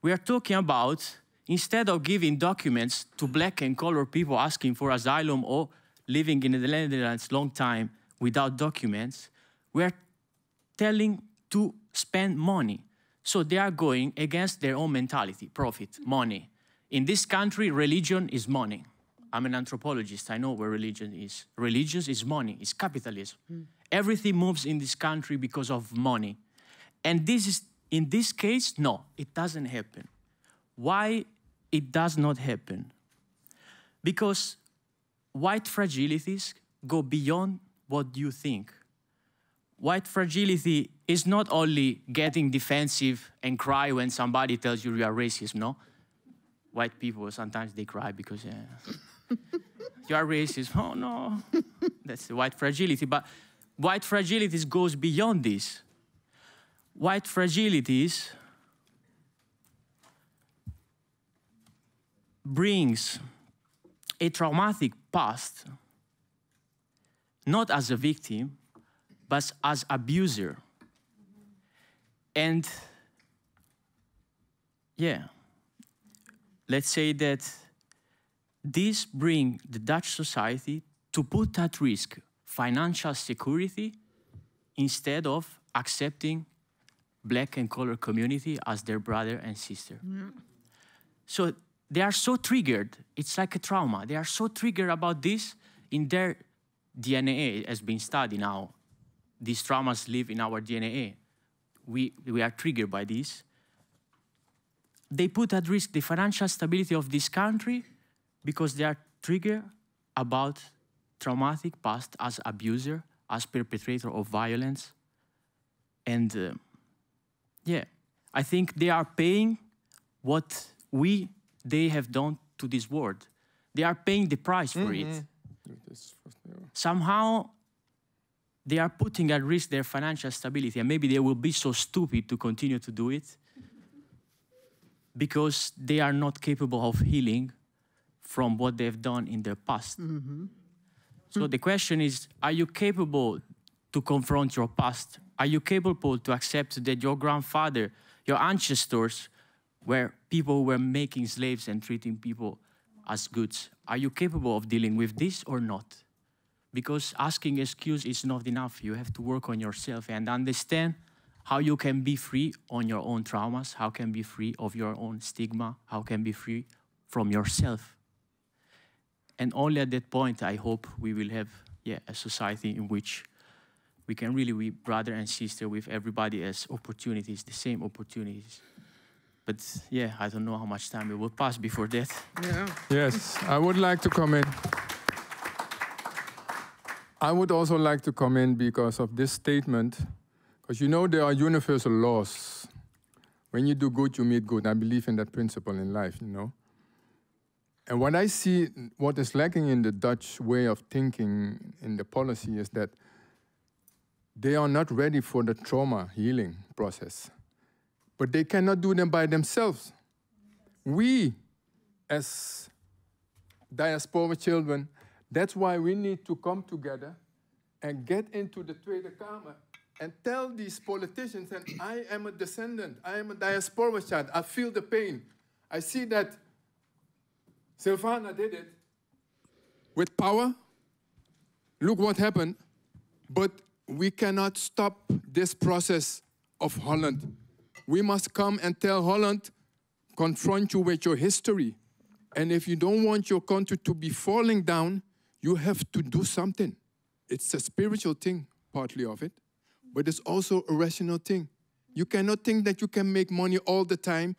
We are talking about, instead of giving documents to black and colored people asking for asylum or living in the Netherlands long time without documents, we are telling to spend money. So they are going against their own mentality, profit, money. In this country, religion is money. I'm an anthropologist. I know where religion is. Religion is money. It's capitalism. Everything moves in this country because of money. And this is, in this case, no, it doesn't happen. Why it does not happen? Because white fragilities go beyond what you think. White fragility is not only getting defensive and cry when somebody tells you are racist, no? White people, sometimes they cry because you are racist. Oh, no. That's the white fragility. But white fragilities goes beyond this. White fragilities brings a traumatic past, not as a victim, but as abuser. And yeah, let's say that this brings the Dutch society to put at risk financial security instead of accepting black and colored community as their brother and sister. So they are so triggered, it's like a trauma. They are so triggered about this in their DNA has been studied now. These traumas live in our DNA. We are triggered by this. They put at risk the financial stability of this country because they are triggered about traumatic past as abuser, as perpetrator of violence. And yeah, I think they are paying what they have done to this world. They are paying the price for it. Somehow, they are putting at risk their financial stability, and maybe they will be so stupid to continue to do it because they are not capable of healing from what they've done in their past. So the question is, are you capable to confront your past? Are you capable to accept that your grandfather, your ancestors, were people who were making slaves and treating people as goods? Are you capable of dealing with this or not? Because asking excuse is not enough. You have to work on yourself and understand how you can be free on your own traumas, how can be free of your own stigma, how can be free from yourself. And only at that point, I hope we will have a society in which we can really be brother and sister with everybody as opportunities, the same opportunities. But yeah, I don't know how much time it will pass before that. Yes, I would like to come in. I would also like to come in because of this statement, because you know there are universal laws. When you do good, you meet good. I believe in that principle in life, you know. And what I see, what is lacking in the Dutch way of thinking in the policy is that they are not ready for the trauma healing process. But they cannot do them by themselves. We, as diaspora children, that's why we need to come together and get into the Tweede Kamer and tell these politicians, and I am a descendant, I am a diaspora child, I feel the pain. I see that Silvana did it with power. Look what happened. But we cannot stop this process of Holland. We must come and tell Holland, confront you with your history. And if you don't want your country to be falling down, you have to do something. It's a spiritual thing, partly of it, but it's also a rational thing. You cannot think that you can make money all the time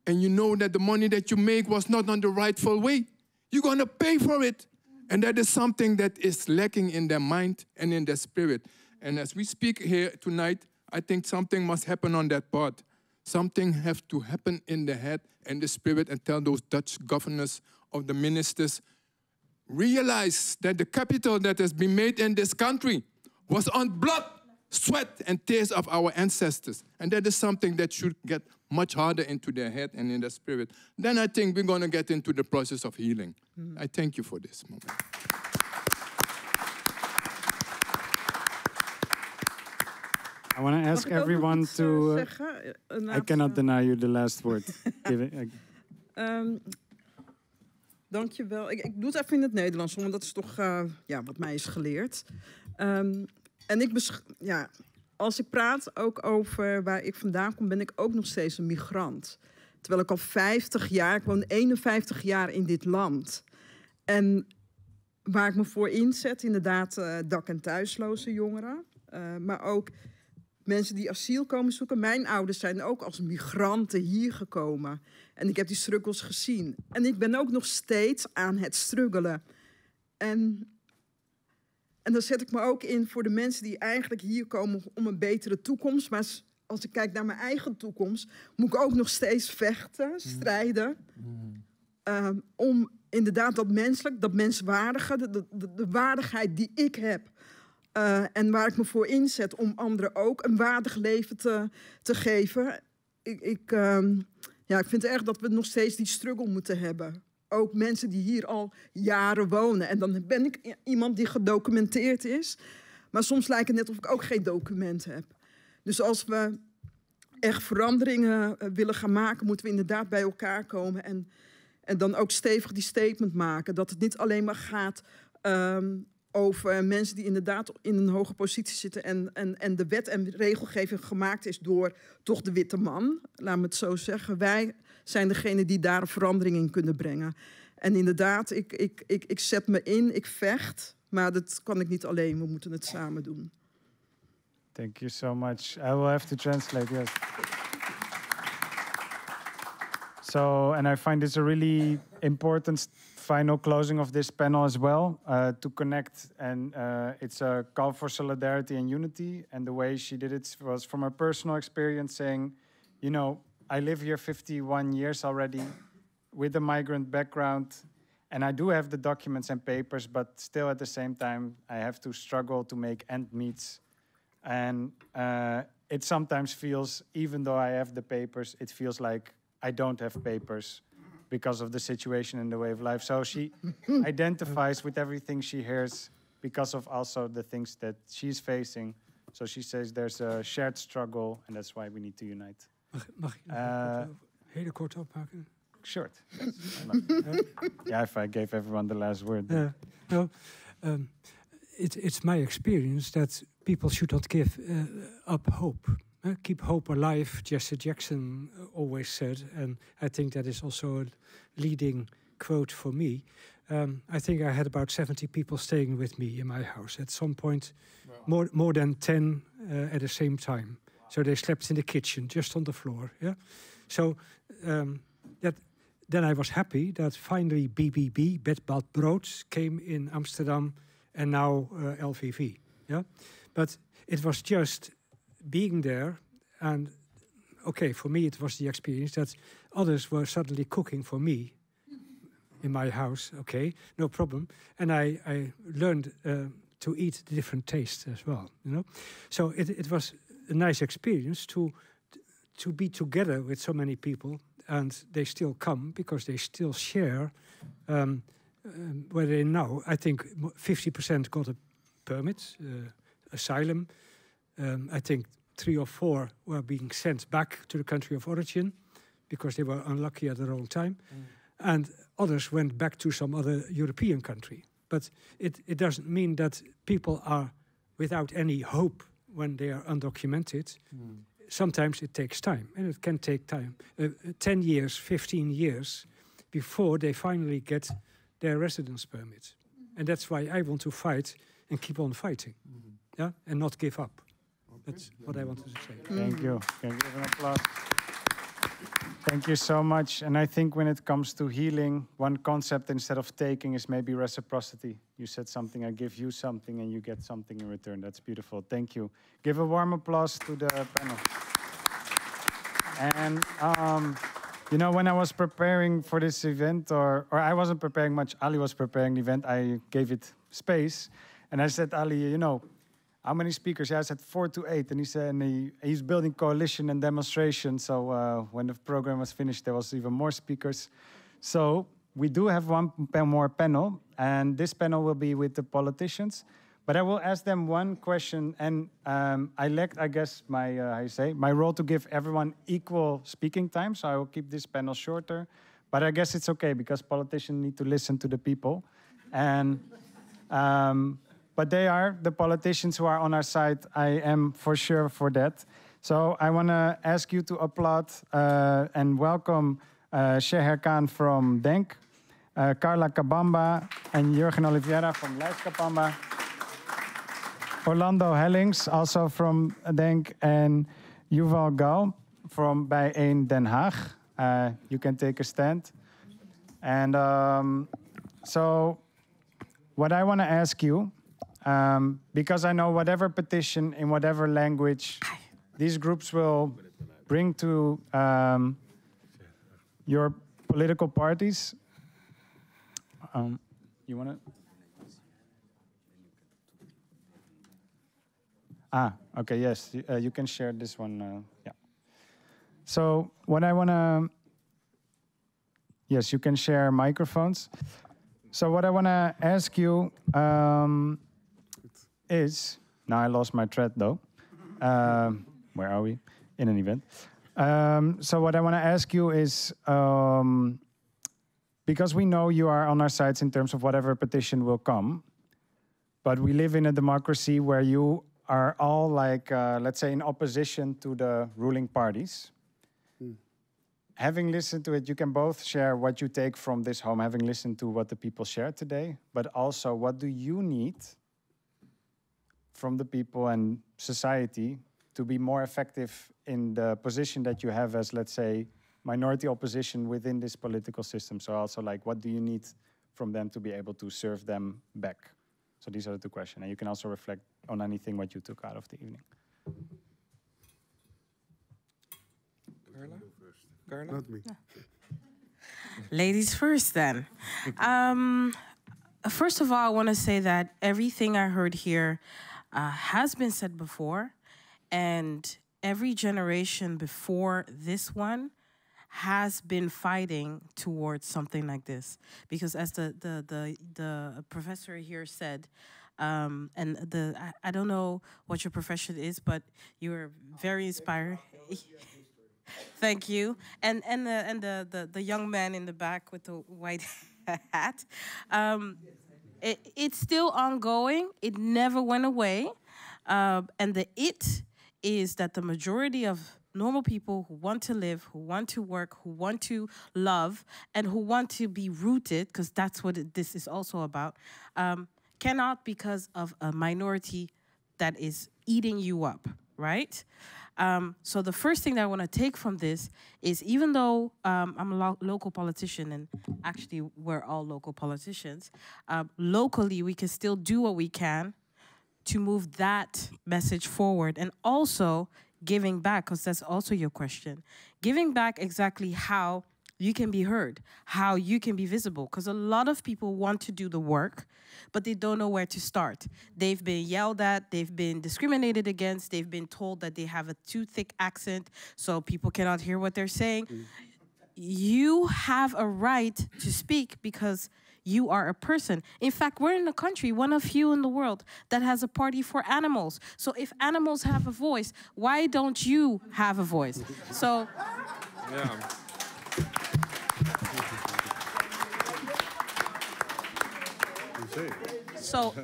and you know that the money that you make was not on the rightful way. You're going to pay for it. And that is something that is lacking in their mind and in their spirit. And as we speak here tonight, I think something must happen on that part. Something has to happen in the head and the spirit, and tell those Dutch governors of the ministers, realize that the capital that has been made in this country was on blood, sweat, and tears of our ancestors. And that is something that should get much harder into their head and in their spirit. Then I think we're going to get into the process of healing. I thank you for this moment. I want to ask everyone to... I cannot deny you the last word. Dankjewel. Ik doe het even in het Nederlands, want dat is toch wat mij is geleerd. Als ik praat ook over waar ik vandaan kom, ben ik ook nog steeds een migrant. Terwijl ik al 50 jaar, ik woon 51 jaar in dit land. En waar ik me voor inzet, inderdaad dak- en thuisloze jongeren. Maar ook mensen die asiel komen zoeken. Mijn ouders zijn ook als migranten hier gekomen. En ik heb die struggles gezien. En ik ben ook nog steeds aan het struggelen. En dan zet ik me ook in voor de mensen die eigenlijk hier komen om een betere toekomst. Maar als ik kijk naar mijn eigen toekomst, moet ik ook nog steeds vechten, strijden. Om inderdaad dat menswaardige, de waardigheid die ik heb. En waar ik me voor inzet om anderen ook een waardig leven te geven. Ik vind echt dat we nog steeds die struggle moeten hebben. Ook mensen die hier al jaren wonen. En dan ben ik iemand die gedocumenteerd is. Maar soms lijkt het net of ik ook geen documenten heb. Dus als we echt veranderingen willen gaan maken, moeten we inderdaad bij elkaar komen. En dan ook stevig die statement maken. Dat het niet alleen maar gaat over mensen die inderdaad in een hoge positie zitten. En de wet en regelgeving gemaakt is door toch de witte man. Laat me het zo zeggen. Wij zijn degene die daar een verandering in kunnen brengen. En inderdaad, ik zet me in, ik vecht. Maar dat kan ik niet alleen, we moeten het samen doen. Thank you so much. I will have to translate, yes. So, and I find this a really important final closing of this panel as well, to connect. And it's a call for solidarity and unity. And the way she did it was from her personal experience, saying, you know, I live here 51 years already with a migrant background. And I do have the documents and papers, but still at the same time, I have to struggle to make ends meet. And it sometimes feels, even though I have the papers, it feels like I don't have papers because of the situation and the way of life. So she identifies with everything she hears because of also the things that she's facing. So she says there's a shared struggle and that's why we need to unite. Mag ik een hele kort opmaken? Short. Yeah, if I gave everyone the last word. It's my experience that people should not give up hope. Keep hope alive, Jesse Jackson always said. And I think that is also a leading quote for me. I think I had about 70 people staying with me in my house. At some point, more than 10 at the same time. Wow. So they slept in the kitchen, just on the floor. Yeah. So then I was happy that finally BBB, Bed Bad Brood, came in Amsterdam, and now LVV. Yeah. But it was just being there, and okay, for me it was the experience that others were suddenly cooking for me in my house. Okay, no problem, and I learned to eat different tastes as well. You know, so it was a nice experience to be together with so many people, and they still come because they still share. Where they now, I think 50% got a permit, asylum. I think 3 or 4 were being sent back to the country of origin because they were unlucky at the wrong time. And others went back to some other European country. But it doesn't mean that people are without any hope when they are undocumented. Sometimes it takes time, and it can take time. 10 years, 15 years before they finally get their residence permit. And that's why I want to fight and keep on fighting. Yeah, and not give up. That's what I wanted to say. Thank you. Can you give an applause? Thank you so much. And I think when it comes to healing, one concept instead of taking is maybe reciprocity. You said something, I give you something, and you get something in return. That's beautiful. Thank you. Give a warm applause to the panel. And, you know, when I was preparing for this event, or I wasn't preparing much, Ali was preparing the event, I gave it space. And I said, Ali, you know, how many speakers? Yeah, I said 4 to 8. And he said, and he's building coalition and demonstration. So when the program was finished, there was even more speakers. So we do have one more panel. And this panel will be with the politicians. But I will ask them one question. And I lacked, I guess, my role to give everyone equal speaking time. So I will keep this panel shorter. But I guess it's okay because politicians need to listen to the people. And, but they are the politicians who are on our side. I am for sure for that. So I want to ask you to applaud and welcome Sheher Khan from DENK, Carla Kabamba and Jurgen Oliveira from Lijst Kapamba, Orlando Hellings, also from DENK, and Yuval Gal from Bijeen Den Haag. You can take a stand. And so what I want to ask you, because I know whatever petition in whatever language these groups will bring to your political parties. You want to? Okay, yes, you can share this one. Yeah. So what I want to, yes, you can share microphones. So what I want to ask you is, now I lost my thread though. Where are we? In an event. So what I want to ask you is, because we know you are on our sides in terms of whatever petition will come, but we live in a democracy where you are all like, let's say, in opposition to the ruling parties. Having listened to it, you can both share what you take from this home, having listened to what the people shared today, but also what do you need from the people and society to be more effective in the position that you have as, let's say, minority opposition within this political system. So also, like, what do you need from them to be able to serve them back? So these are the two questions. And you can also reflect on anything what you took out of the evening. Carla? Carla? Not me. Ladies first, then. First of all, I want to say that everything I heard here has been said before, and every generation before this one has been fighting towards something like this. Because as the professor here said, and I don't know what your profession is, but you're very inspiring. Thank you. And the young man in the back with the white hat. It's still ongoing. It never went away. And the it is that the majority of normal people who want to live, who want to work, who want to love, and who want to be rooted, because that's what this is also about, cannot because of a minority that is eating you up, right? So the first thing that I want to take from this is, even though I'm a local politician, and actually we're all local politicians, locally we can still do what we can to move that message forward, and also giving back, because that's also your question. Giving back exactly how you can be heard, how you can be visible, because a lot of people want to do the work, but they don't know where to start. They've been yelled at, they've been discriminated against, they've been told that they have a too thick accent, so people cannot hear what they're saying. You have a right to speak because you are a person. In fact, we're in a country, one of few in the world, that has a party for animals. So if animals have a voice, why don't you have a voice? So, yeah.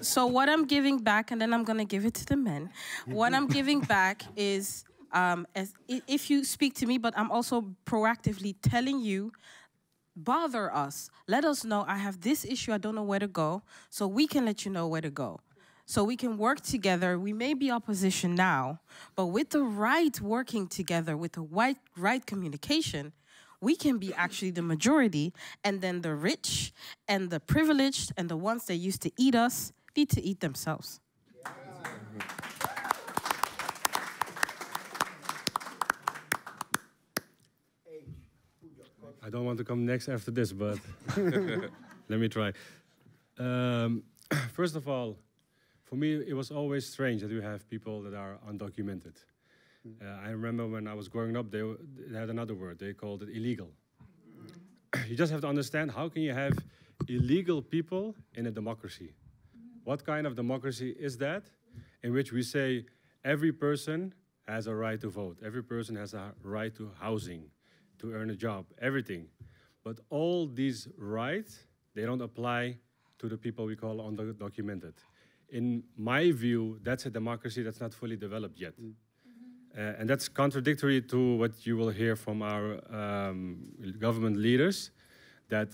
So what I'm giving back, and then I'm gonna give it to the men. What I'm giving back is, if you speak to me, but I'm also proactively telling you, bother us. Let us know, I have this issue, I don't know where to go, so we can let you know where to go. So we can work together. We may be opposition now, but with the right working together, with the right communication, we can be actually the majority, and then the rich and the privileged and the ones that used to eat us need to eat themselves. I don't want to come next after this, but let me try. First of all, for me, it was always strange that you have people that are undocumented. I remember when I was growing up, they had another word. They called it illegal. You just have to understand, how can you have illegal people in a democracy? What kind of democracy is that, in which we say every person has a right to vote, every person has a right to housing, to earn a job, everything. But all these rights, they don't apply to the people we call undocumented. In my view, that's a democracy that's not fully developed yet. And that's contradictory to what you will hear from our government leaders, that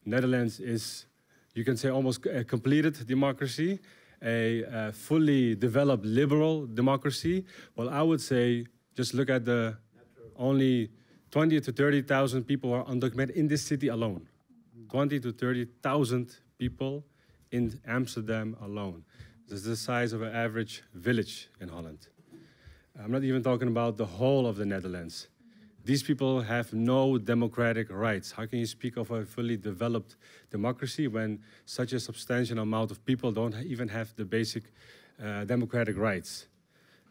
Netherlands is, you can say, almost a completed democracy, a fully developed liberal democracy. Well, I would say, just look at the only 20 to 30,000 people who are undocumented in this city alone. 20 to 30,000 people in Amsterdam alone. This is the size of an average village in Holland. I'm not even talking about the whole of the Netherlands. These people have no democratic rights. How can you speak of a fully developed democracy when such a substantial amount of people don't even have the basic democratic rights?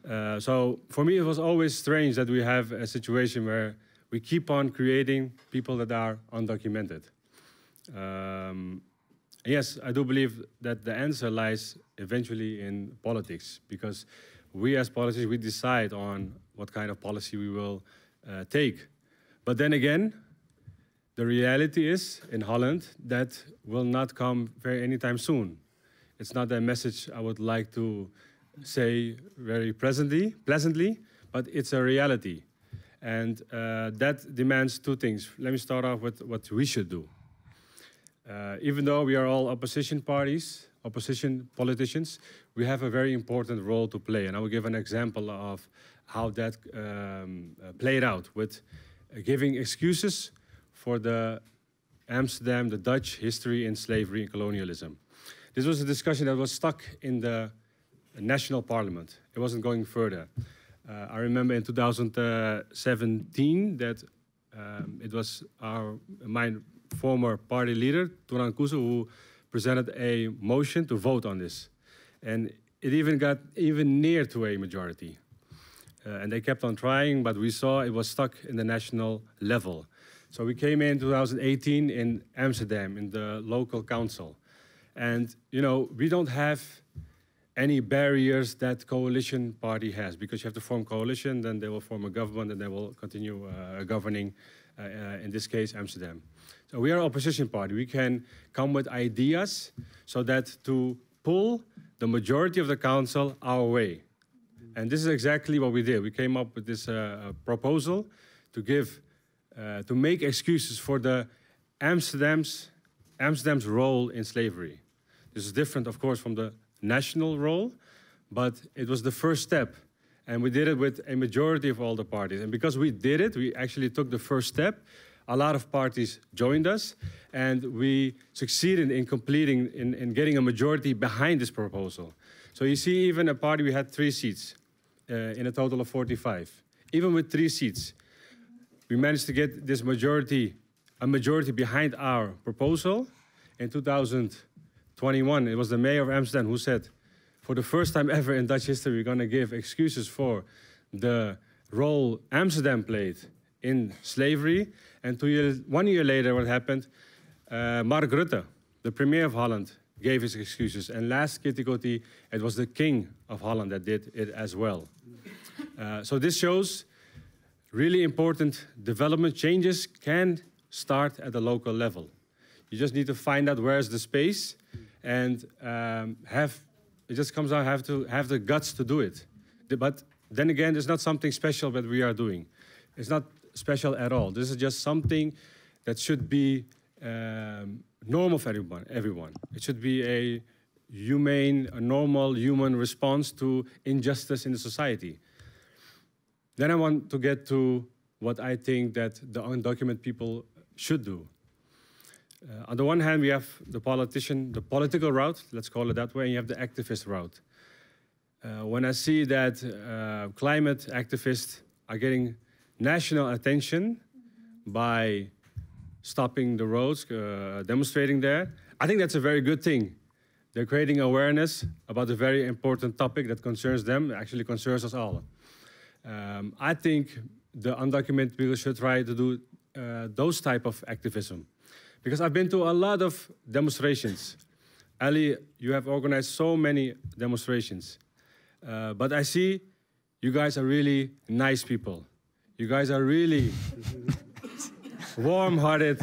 So for me, it was always strange that we have a situation where we keep on creating people that are undocumented. Yes, I do believe that the answer lies eventually in politics, because we as politicians, we decide on what kind of policy we will take. But then again, the reality is in Holland that will not come anytime soon. It's not a message I would like to say very pleasantly, but it's a reality. And that demands two things. Let me start off with what we should do. Even though we are all opposition parties, opposition politicians, we have a very important role to play. And I will give an example of how that played out with giving excuses for the Amsterdam, the Dutch history in slavery and colonialism. This was a discussion that was stuck in the national parliament. It wasn't going further. I remember in 2017 that it was my former party leader, Turan Kuzu, who presented a motion to vote on this. And it even got near to a majority. And they kept on trying, but we saw it was stuck in the national level. So we came in 2018 in Amsterdam, in the local council. And, you know, we don't have any barriers that coalition party has, because you have to form coalition, then they will form a government, and they will continue governing, in this case, Amsterdam. So we are an opposition party. We can come with ideas so that to pull the majority of the council our way. And this is exactly what we did. We came up with this proposal to make excuses for the Amsterdam's role in slavery. This is different, of course, from the national role, but it was the first step. And we did it with a majority of all the parties. And because we did it, we actually took the first step. A lot of parties joined us, and we succeeded in completing, in getting a majority behind this proposal. So you see, even a party, we had 3 seats in a total of 45. Even with 3 seats, we managed to get this majority, a majority behind our proposal. In 2021, it was the mayor of Amsterdam who said, for the first time ever in Dutch history, we're going to give excuses for the role Amsterdam played in slavery. And 1 year later, what happened? Mark Rutte, the premier of Holland, gave his excuses. And last Kitty, it was the king of Holland that did it as well. So this shows really important development changes can start at the local level. You just need to find out where's the space, and it just comes down, have to have the guts to do it. But then again, it's not something special that we are doing. It's not special at all. This is just something that should be normal for everyone. It should be a humane, a normal human response to injustice in the society. Then I want to get to what I think that the undocumented people should do. On the one hand, we have the political route, let's call it that way, and you have the activist route. When I see that climate activists are getting national attention by stopping the roads, demonstrating there, I think that's a very good thing. They're creating awareness about a very important topic that concerns them, actually concerns us all. I think the undocumented people should try to do those type of activism. Because I've been to a lot of demonstrations. Ali, you have organized so many demonstrations. But I see you guys are really nice people. You guys are really warm-hearted,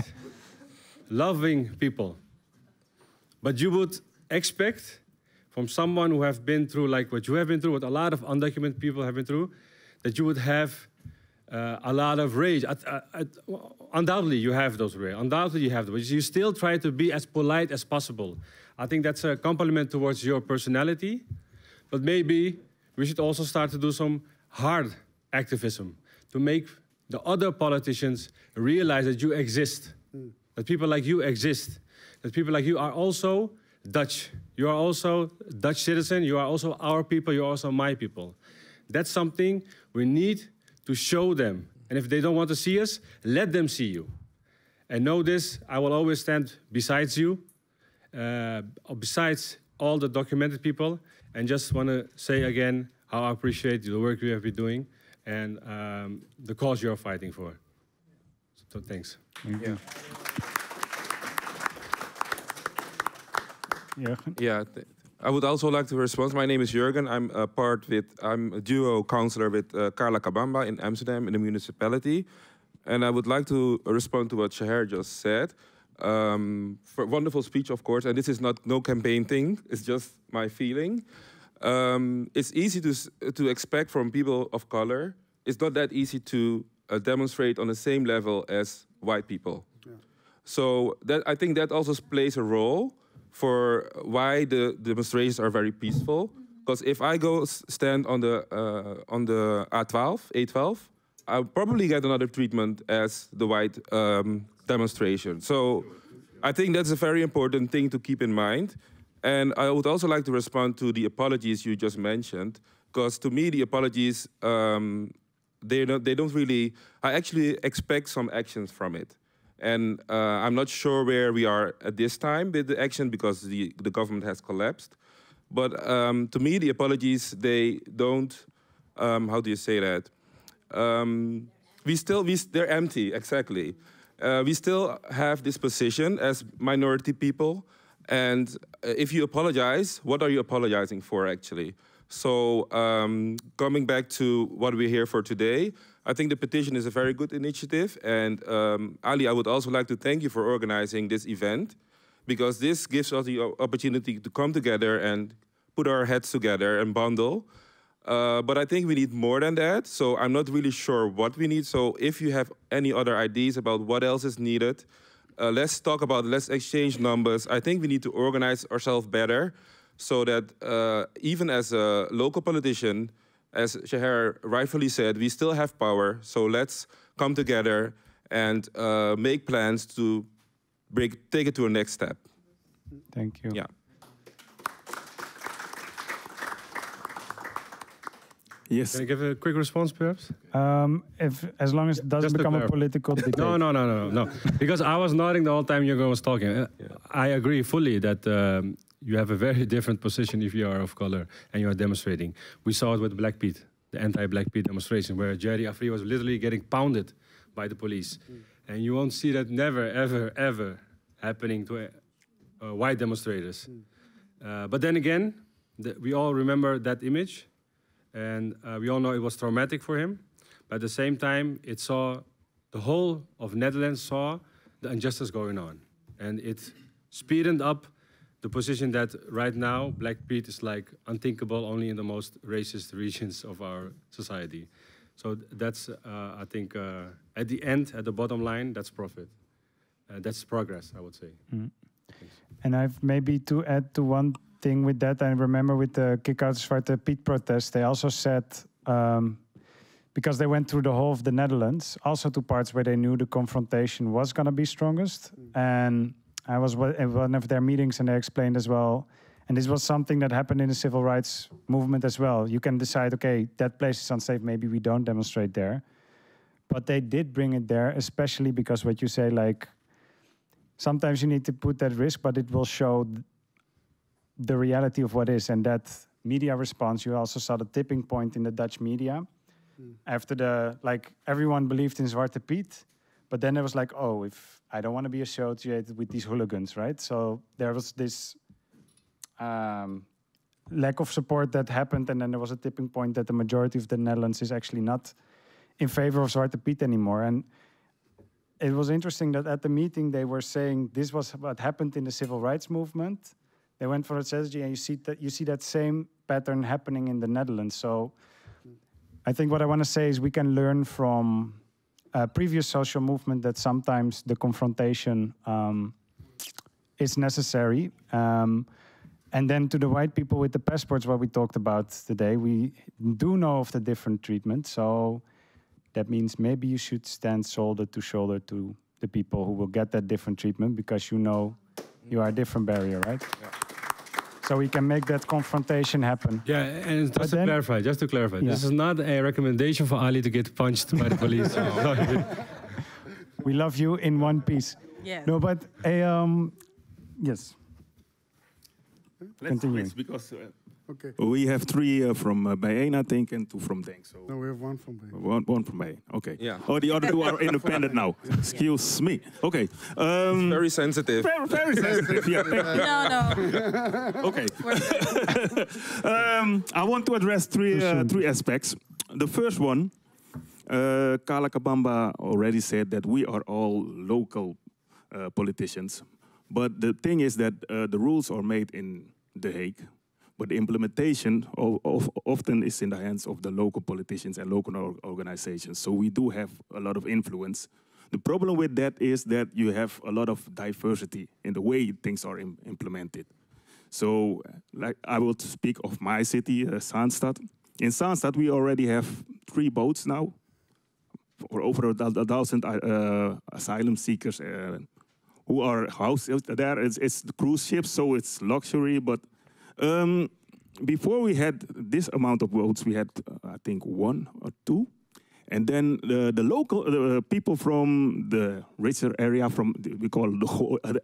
loving people. But you would expect from someone who have been through like what you have been through, what a lot of undocumented people have been through, that you would have a lot of rage. Undoubtedly, you have those rage. Undoubtedly, you have those. But you still try to be as polite as possible. I think that's a compliment towards your personality. But maybe we should also start to do some hard activism to make the other politicians realize that you exist, that people like you exist, that people like you are also Dutch. You are also Dutch citizen. You are also our people. You are also my people. That's something we need to show them. And if they don't want to see us, let them see you. And know this, I will always stand beside you, besides all the documented people. And just want to say again how I appreciate the work you have been doing and the cause you are fighting for. So thanks. Thank you. Yeah, I would also like to respond. My name is Jurgen. I'm a duo counselor with Carla Kabamba in Amsterdam in the municipality. And I would like to respond to what Shaher just said. For wonderful speech, of course, and this is no campaign thing, it's just my feeling. It's easy to expect from people of color. It's not that easy to demonstrate on the same level as white people. Yeah. So I think that also plays a role for why the demonstrations are very peaceful. Because if I go stand on the A12, I'll probably get another treatment as the white demonstration. So I think that's a very important thing to keep in mind. And I would also like to respond to the apologies you just mentioned, because to me the apologies, they don't really, I actually expect some actions from it. And I'm not sure where we are at this time with the action because the government has collapsed. But to me, the apologies, they don't, how do you say that? They're empty, exactly. We still have this position as minority people. And if you apologize, what are you apologizing for, actually? So coming back to what we're here for today, I think the petition is a very good initiative. And Ali, I would also like to thank you for organizing this event, because this gives us the opportunity to come together and put our heads together and bundle. But I think we need more than that. So I'm not really sure what we need. So if you have any other ideas about what else is needed, let's talk about it. Let's exchange numbers. I think we need to organize ourselves better so that even as a local politician, as Shaher rightfully said, we still have power. So let's come together and make plans to take it to a next step. Thank you. Yeah. Yes. Can I give a quick response, perhaps? As long as it doesn't become a political debate. No. Because I was nodding the whole time Jurgen was talking. I agree fully that you have a very different position if you are of color and you are demonstrating. We saw it with Black Pete, the anti-Black Pete demonstration, where Jerry Afri was literally getting pounded by the police. And you won't see that never, ever, ever happening to white demonstrators. But then again, we all remember that image. And we all know it was traumatic for him. But at the same time, the whole of Netherlands saw the injustice going on. And it speeded up the position that right now, Black Pete is like unthinkable only in the most racist regions of our society. So that's, I think, at the end, at the bottom line, that's profit. That's progress, I would say. Mm. And I've maybe to add to one thing with that, I remember with the Kick Out Zwarte Piet protest, they also said, because they went through the whole of the Netherlands, also to parts where they knew the confrontation was going to be strongest. And I was in one of their meetings and they explained as well, and this was something that happened in the civil rights movement as well. You can decide, okay, that place is unsafe, maybe we don't demonstrate there. But they did bring it there, especially because what you say, like, sometimes you need to put that risk, but it will show the reality of what is. And that media response, you also saw the tipping point in the Dutch media. After everyone believed in Zwarte Piet, but then there was like, oh, if I don't want to be associated with these hooligans, right? So there was this lack of support that happened, and then there was a tipping point that the majority of the Netherlands is actually not in favor of Zwarte Piet anymore. And it was interesting that at the meeting they were saying this was what happened in the civil rights movement. They went for a strategy, and you see that same pattern happening in the Netherlands. So I think what I want to say is we can learn from a previous social movement that sometimes the confrontation is necessary. And then to the white people with the passports, what we talked about today, we do know of the different treatment. So that means maybe you should stand shoulder to the people who will get that different treatment, because you know you are a different barrier, right? Yeah. So we can make that confrontation happen. Yeah, and just to clarify, this is not a recommendation for Ali to get punched by the police. We love you in one piece. Yeah. No, but yes. Let's switch because we have 3 from Bijeen, I think, and 2 from Denk. So no, we have 1 from Bijeen. One from Bijeen. Okay. Yeah. Oh, the other 2 are independent now. Excuse me. Okay. Very sensitive. Very sensitive. Yeah. No. Okay. I want to address 3 aspects. The first one, Kala Kabamba already said that we are all local politicians. But the thing is that the rules are made in The Hague, but the implementation often is in the hands of the local politicians and local organizations. So we do have a lot of influence. The problem with that is that you have a lot of diversity in the way things are implemented. So like I will speak of my city, Zaanstad. In Zaanstad, we already have 3 boats now for over 1,000 asylum seekers who are housed there. It's the cruise ships, so it's luxury. But before we had this amount of boats, we had, I think, 1 or 2. And then the local people from the richer area, we call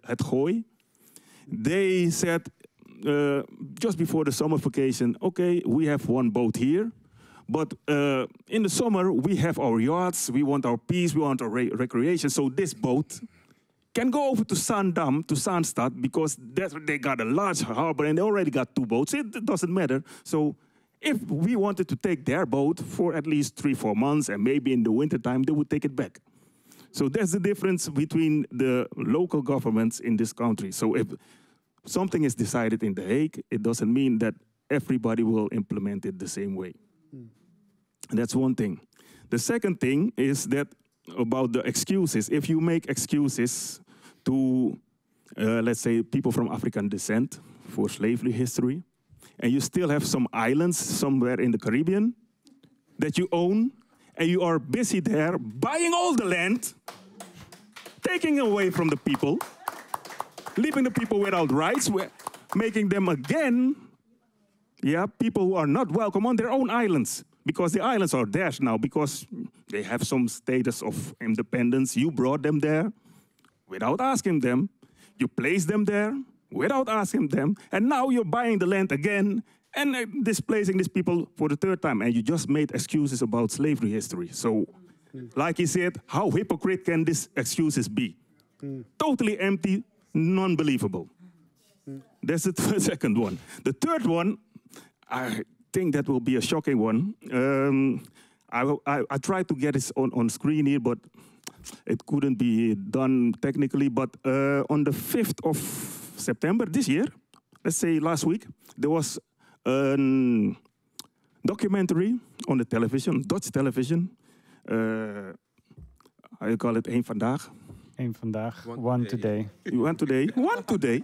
het Gooi, they said just before the summer vacation, okay, we have 1 boat here. But in the summer, we have our yachts, we want our peace, we want our recreation. So this boat can go over to Zaandam, to Zaanstad, because they got a large harbor and they already got 2 boats. It doesn't matter. So if we wanted to take their boat for at least 3-4 months, and maybe in the wintertime, they would take it back. So that's the difference between the local governments in this country. So if something is decided in The Hague, it doesn't mean that everybody will implement it the same way. That's one thing. The second thing is that about the excuses. If you make excuses to, let's say, people from African descent for slavery history, and you still have some islands somewhere in the Caribbean that you own, and you are busy there buying all the land, taking away from the people, leaving the people without rights, making them again, people who are not welcome on their own islands. Because the islands are theirs now, because they have some status of independence. You brought them there without asking them. You placed them there without asking them. And now you're buying the land again and displacing these people for the 3rd time. And you just made excuses about slavery history. So, like he said, how hypocrite can these excuses be? Totally empty, non-believable. That's the second one. The third one, I think that will be a shocking one. I tried to get it on screen here, but it couldn't be done technically. But on the 5th of September this year, let's say last week, there was a documentary on the television, Dutch television. How you call it? Eén Vandaag. Eén Vandaag. One Today. One Today. One Today.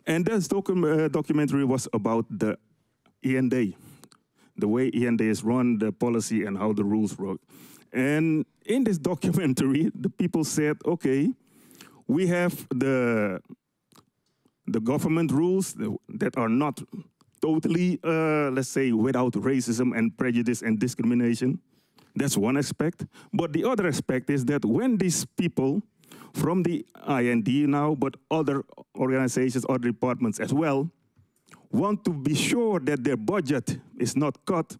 And this documentary was about the END, the way END is run, the policy, and how the rules work. And in this documentary, the people said, okay, we have the government rules that are not totally, let's say, without racism and prejudice and discrimination. That's one aspect. But the other aspect is that when these people from the IND now, but other organizations, other departments as well, want to be sure that their budget is not cut,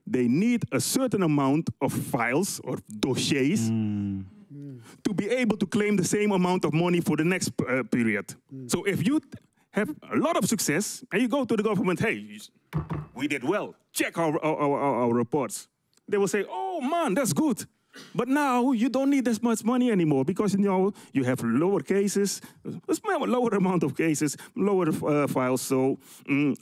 they need a certain amount of files or dossiers to be able to claim the same amount of money for the next period. So if you have a lot of success and you go to the government, hey, we did well, check our reports. They will say, oh man, that's good. But now you don't need as much money anymore because you have lower cases, a lower amount of cases, lower files. So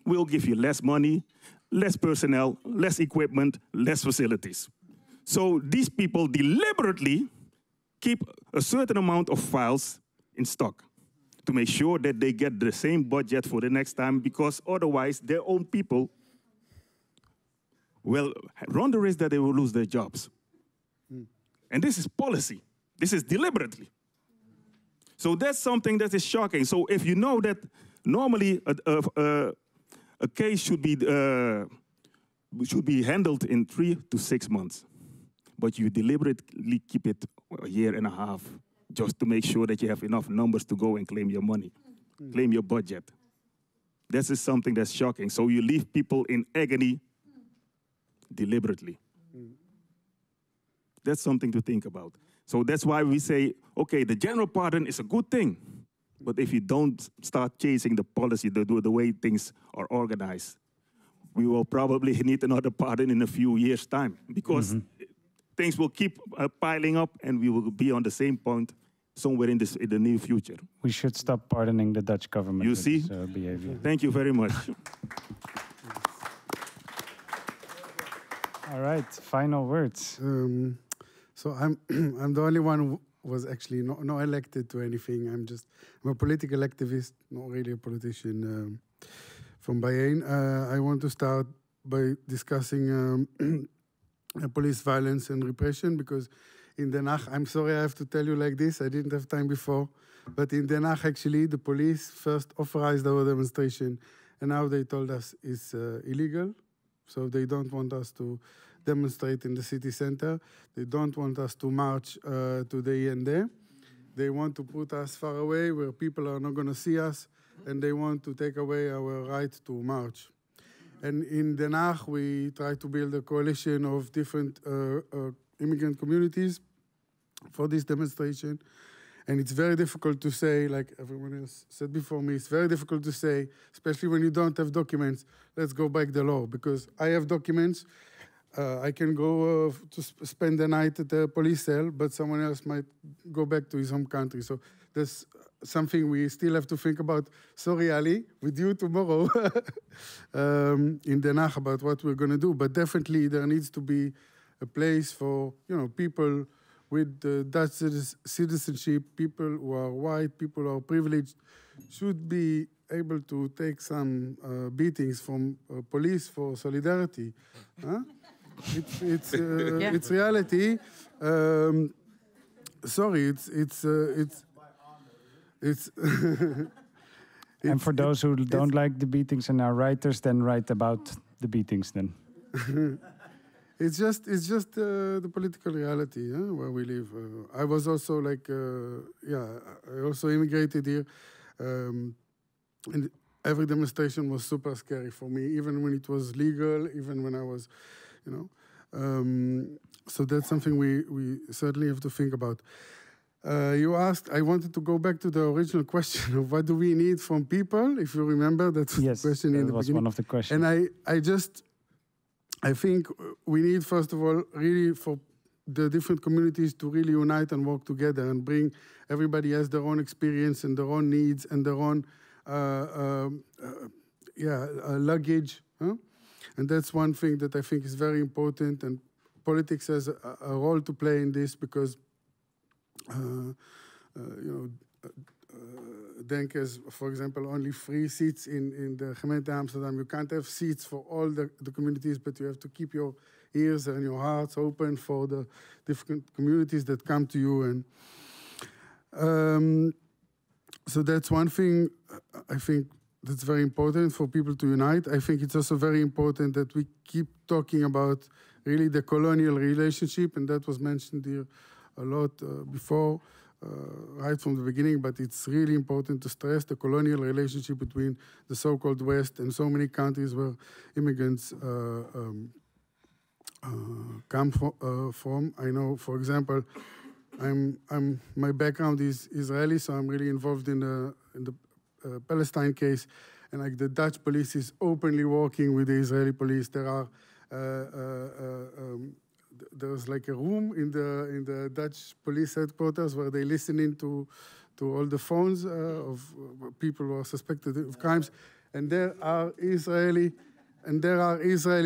we'll give you less money, less personnel, less equipment, less facilities. So these people deliberately keep a certain amount of files in stock to make sure that they get the same budget for the next time, because otherwise their own people will run the risk that they will lose their jobs. And this is policy. This is deliberately. So that's something that is shocking. So if you know that normally a case should be handled in 3 to 6 months, but you deliberately keep it a year and a half just to make sure that you have enough numbers to go and claim your money, claim your budget. This is something that's shocking. So you leave people in agony deliberately. That's something to think about. So that's why we say, okay, the general pardon is a good thing, but if you don't start chasing the policy, the way things are organized, we will probably need another pardon in a few years' time, because things will keep piling up and we will be on the same point somewhere in the near future. We should stop pardoning the Dutch government. You see? This, behavior. Thank you very much. All right, final words. So I'm the only one who was actually not elected to anything. I'm a political activist, not really a politician from Bahrain. I want to start by discussing police violence and repression, because in Den Haag, I'm sorry I have to tell you like this, I didn't have time before, but in Den Haag actually the police first authorized our demonstration and now they told us it's illegal. So they don't want us to demonstrate in the city center. They don't want us to march to the END. They want to put us far away where people are not going to see us, and they want to take away our right to march. And in Den Haag, we try to build a coalition of different immigrant communities for this demonstration. And it's very difficult to say, like everyone else said before me, it's very difficult to say, especially when you don't have documents, let's go back the law. Because I have documents, I can go to spend the night at the police cell, but someone else might go back to his home country. So there's something we still have to think about. Sorry, Ali, with you tomorrow in Den Haag about what we're going to do. But definitely there needs to be a place for people with Dutch citizenship, people who are white, people who are privileged, should be able to take some beatings from police for solidarity. Huh? It's reality. Sorry, it's and for those who don't like the beatings and are writers, then write about the beatings then. It's just the political reality where we live. I was also I also immigrated here, and every demonstration was super scary for me, even when it was legal, even when I was, so that's something we certainly have to think about. You asked, I wanted to go back to the original question of what do we need from people, if you remember, that's the question in the beginning. Yes, that was one of the questions. And I think we need, first of all, really for the different communities to really unite and work together and bring everybody has their own experience and their own needs and their own luggage. Huh? And that's one thing that I think is very important, and politics has a role to play in this, because Denk has, for example, only 3 seats in the gemeente Amsterdam. You can't have seats for all the communities, but you have to keep your ears and your hearts open for the different communities that come to you. And so that's one thing I think that's very important for people to unite. I think it's also very important that we keep talking about really the colonial relationship, and that was mentioned here a lot before. Right from the beginning, but it's really important to stress the colonial relationship between the so-called West and so many countries where immigrants come from. I know, for example, my background is Israeli, so I'm really involved in the Palestine case, and like the Dutch police is openly working with the Israeli police. There are there's like a room in the Dutch police headquarters where they listening to all the phones of people who are suspected of crimes, and there are Israeli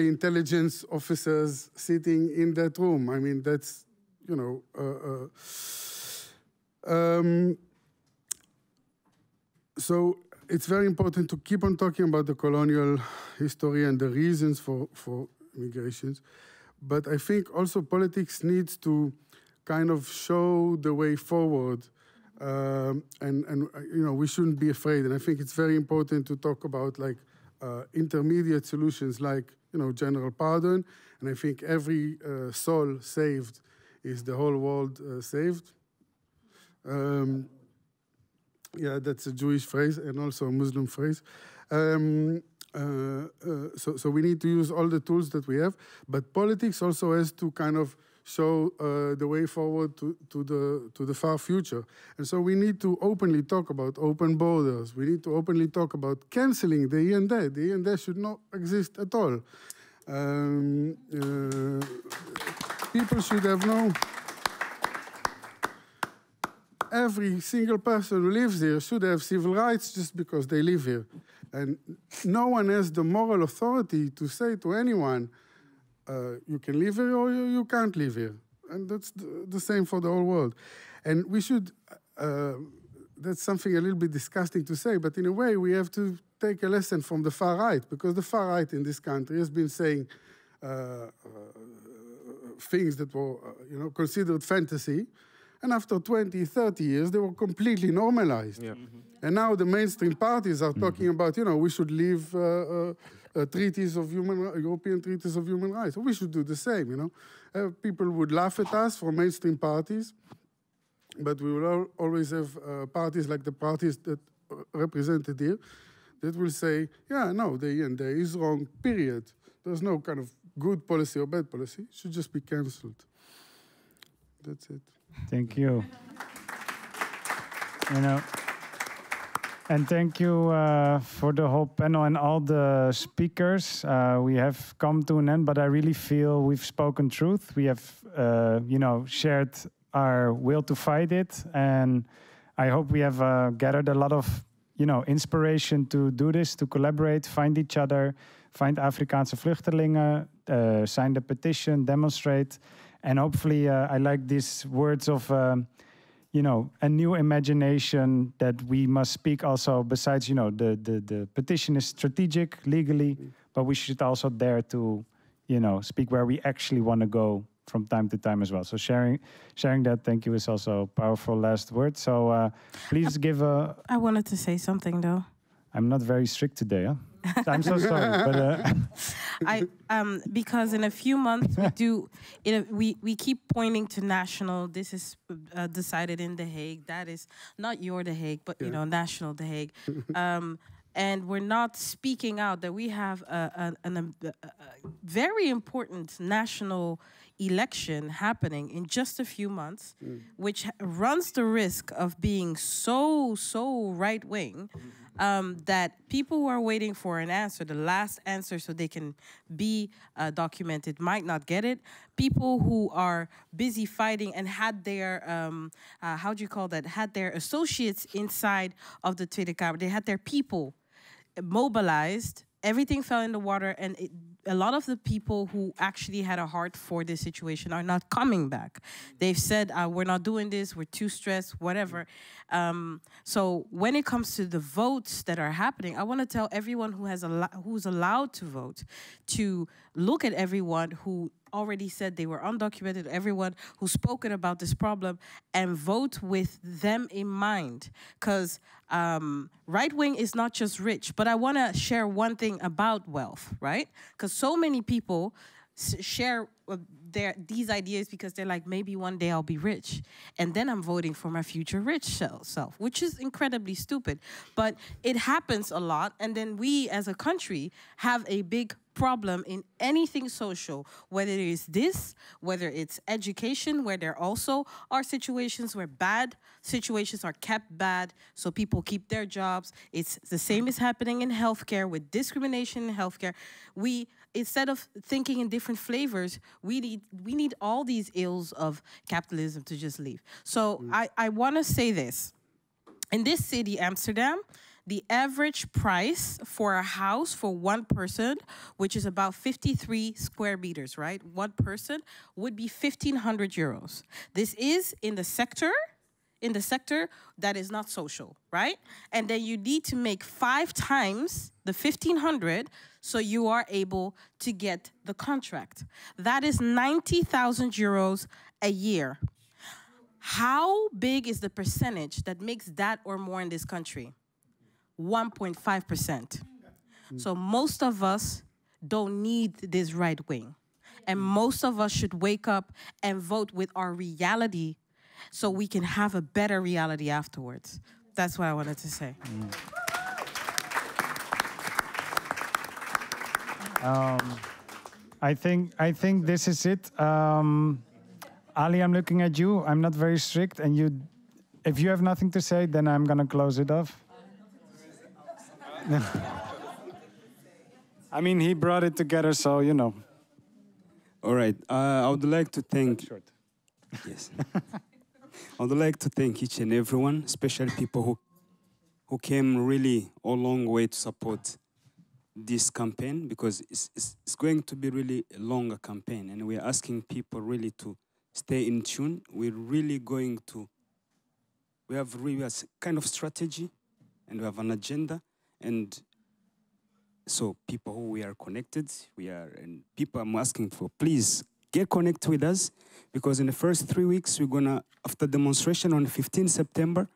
intelligence officers sitting in that room. I mean, that's, you know, so it's very important to keep on talking about the colonial history and the reasons for migrations. But I think also politics needs to kind of show the way forward. And you know, we shouldn't be afraid. And I think it's very important to talk about like intermediate solutions like, you know, general pardon. And I think every soul saved is the whole world saved. Yeah, that's a Jewish phrase and also a Muslim phrase. So we need to use all the tools that we have, but politics also has to kind of show the way forward to the far future. And so we need to openly talk about open borders. We need to openly talk about canceling the IND. The IND should not exist at all. People should have no... Every single person who lives here should have civil rights just because they live here. And no one has the moral authority to say to anyone, you can live here or you can't live here. And that's the same for the whole world. And we should, that's something a little bit disgusting to say, but in a way we have to take a lesson from the far right, because the far right in this country has been saying things that were you know, considered fantasy. And after 20, 30 years, they were completely normalized. Yeah. And now the mainstream parties are talking about, you know, we should leave European treaties of human rights. We should do the same, you know. People would laugh at us from mainstream parties, but we will always have parties like the parties that represented here that will say, yeah, no, the IND is wrong, period. There's no kind of good policy or bad policy. It should just be cancelled. That's it. Thank you. You know, and thank you for the whole panel and all the speakers. We have come to an end, but I really feel we've spoken truth. We have, you know, shared our will to fight it, and I hope we have gathered a lot of, you know, inspiration to do this, to collaborate, find each other, find Afrikaanse Vluchtelingen, sign the petition, demonstrate. And hopefully, I like these words of, you know, a new imagination that we must speak also. Besides, you know, the petition is strategic legally, but we should also dare to, you know, speak where we actually want to go from time to time as well. So sharing that, thank you, is also a powerful last word. So please give a... I wanted to say something though. I'm not very strict today, huh? I'm so sorry, but because in a few months we keep pointing to national. This is decided in The Hague. That is not your The Hague, but you know, national The Hague. And we're not speaking out that we have a very important national election happening in just a few months, which runs the risk of being so right wing. That people who are waiting for an answer, the last answer so they can be documented, might not get it. People who are busy fighting and had their, how do you call that, had their associates inside of the Tweede Kamer, they had their people mobilized, everything fell in the water, and a lot of the people who actually had a heart for this situation are not coming back. They've said, we're not doing this, we're too stressed, whatever. So when it comes to the votes that are happening, I want to tell everyone who's allowed to vote to look at everyone who already said they were undocumented, everyone who's spoken about this problem, and vote with them in mind. Because right wing is not just rich, but I want to share one thing about wealth, right? Because so many people share these ideas because they're like, maybe one day I'll be rich, and then I'm voting for my future rich self, which is incredibly stupid. But it happens a lot, and then we as a country have a big problem in anything social, whether it is this, whether it's education, where there also are situations where bad situations are kept bad, so people keep their jobs. It's the same is happening in healthcare with discrimination in healthcare. Instead of thinking in different flavors, we need all these ills of capitalism to just leave. So I want to say this. In this city, Amsterdam, the average price for a house for one person, which is about 53 square meters, right? One person would be 1,500 euros. This is in the sector that is not social, right? And then you need to make 5 times the 1,500 so you are able to get the contract. That is 90,000 euros a year. How big is the percentage that makes that or more in this country? 1.5%. So most of us don't need this right wing. And most of us should wake up and vote with our reality so we can have a better reality afterwards. That's what I wanted to say. I think this is it. Ali, I'm looking at you. I'm not very strict, and if you have nothing to say, then I'm gonna close it off. I mean, he brought it together, so you know. All right. I would like to thank. Yes. I would like to thank each and everyone, especially people who came really a long way to support this campaign, because it's going to be really a longer campaign, and we're asking people really to stay in tune. We're really going to. We have a kind of strategy, and we have an agenda. And so people who we are connected, and people I'm asking for, please get connected with us, because in the first 3 weeks, we're gonna, after demonstration on 15 September,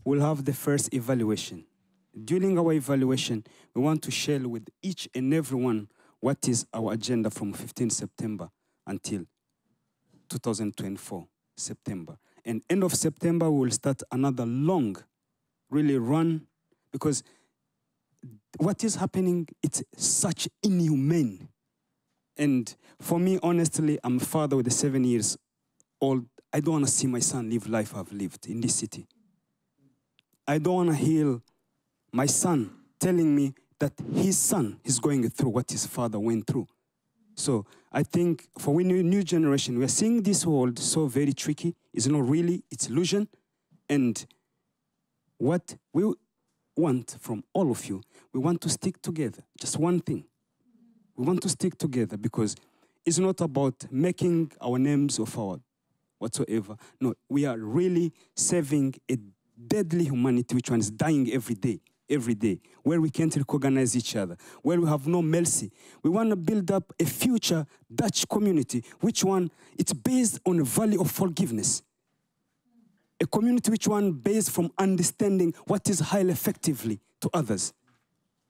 we'll have the first evaluation. During our evaluation, we want to share with each and everyone what is our agenda from 15 September until 2024 September. And end of September, we will start another long, really run, because what is happening, it's such inhumane. And for me, honestly, I'm a father with a 7 years old. I don't want to see my son live life I've lived in this city. I don't want to hear my son telling me that his son is going through what his father went through. So I think for we new generation, we are seeing this world so very tricky. It's not really, it's illusion. And what we want from all of you, we want to stick together. Just one thing. We want to stick together, because it's not about making our names of our whatsoever. No, we are really saving a deadly humanity which one is dying every day, where we can't recognize each other, where we have no mercy. We want to build up a future Dutch community, which one, it's based on a value of forgiveness. A community which one based from understanding what is highly effectively to others.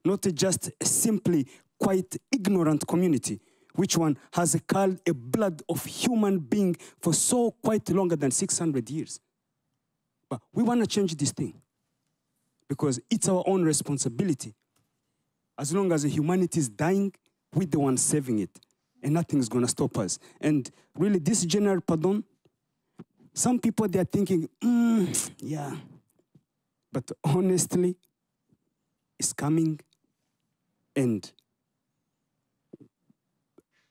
Not just a simply quite ignorant community, which one has a blood of human being for so quite longer than 600 years. But we want to change this thing, because it's our own responsibility. As long as humanity is dying, we're the ones saving it, and nothing's going to stop us. And really, this general pardon, some people, they are thinking, yeah. But honestly, it's coming. And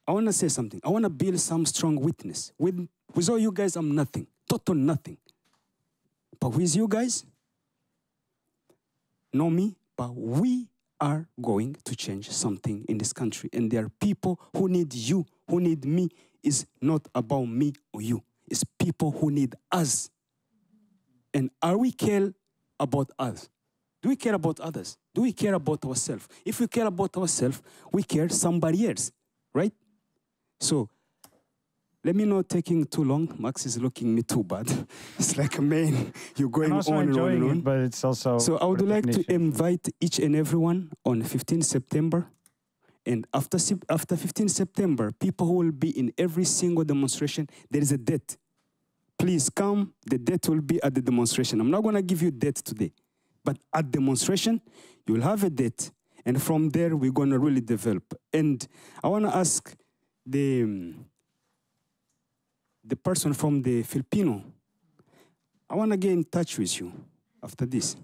I want to say something. I want to build some strong witness. With all you guys, I'm nothing. Total nothing. But with you guys, know me, but we are going to change something in this country. And there are people who need you, who need me. It's not about me or you. It's people who need us. And are we care about us? Do we care about others? Do we care about ourselves? If we care about ourselves, we care somebody else, right? So, let me not taking too long. Max is looking me too bad. It's like, man, you're going on and on and on. But it's also so I would like to invite each and everyone on 15 September. And after 15 September, people who will be in every single demonstration, there is a date. Please come. The date will be at the demonstration. I'm not going to give you a date today. But at demonstration, you will have a date. And from there, we're going to really develop. And I want to ask the person from the Filipino, I want to get in touch with you after this.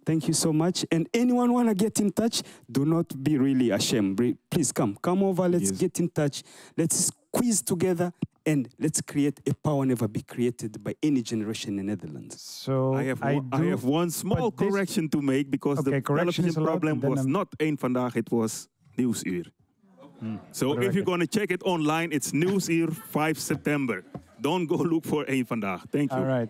Thank you so much. And anyone want to get in touch, do not be really ashamed. Please come over, let's get in touch. Let's squeeze together and let's create a power never be created by any generation in the Netherlands. So I have one small correction to make because the television problem was not Eén Vandaag, it was Nieuwsuur. So if you're going to check it online, it's Nieuwsuur 5 September. Don't go look for Eén Vandaag. Thank you. All right.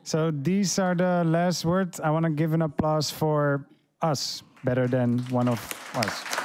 So these are the last words. I want to give an applause for us, better than one of us.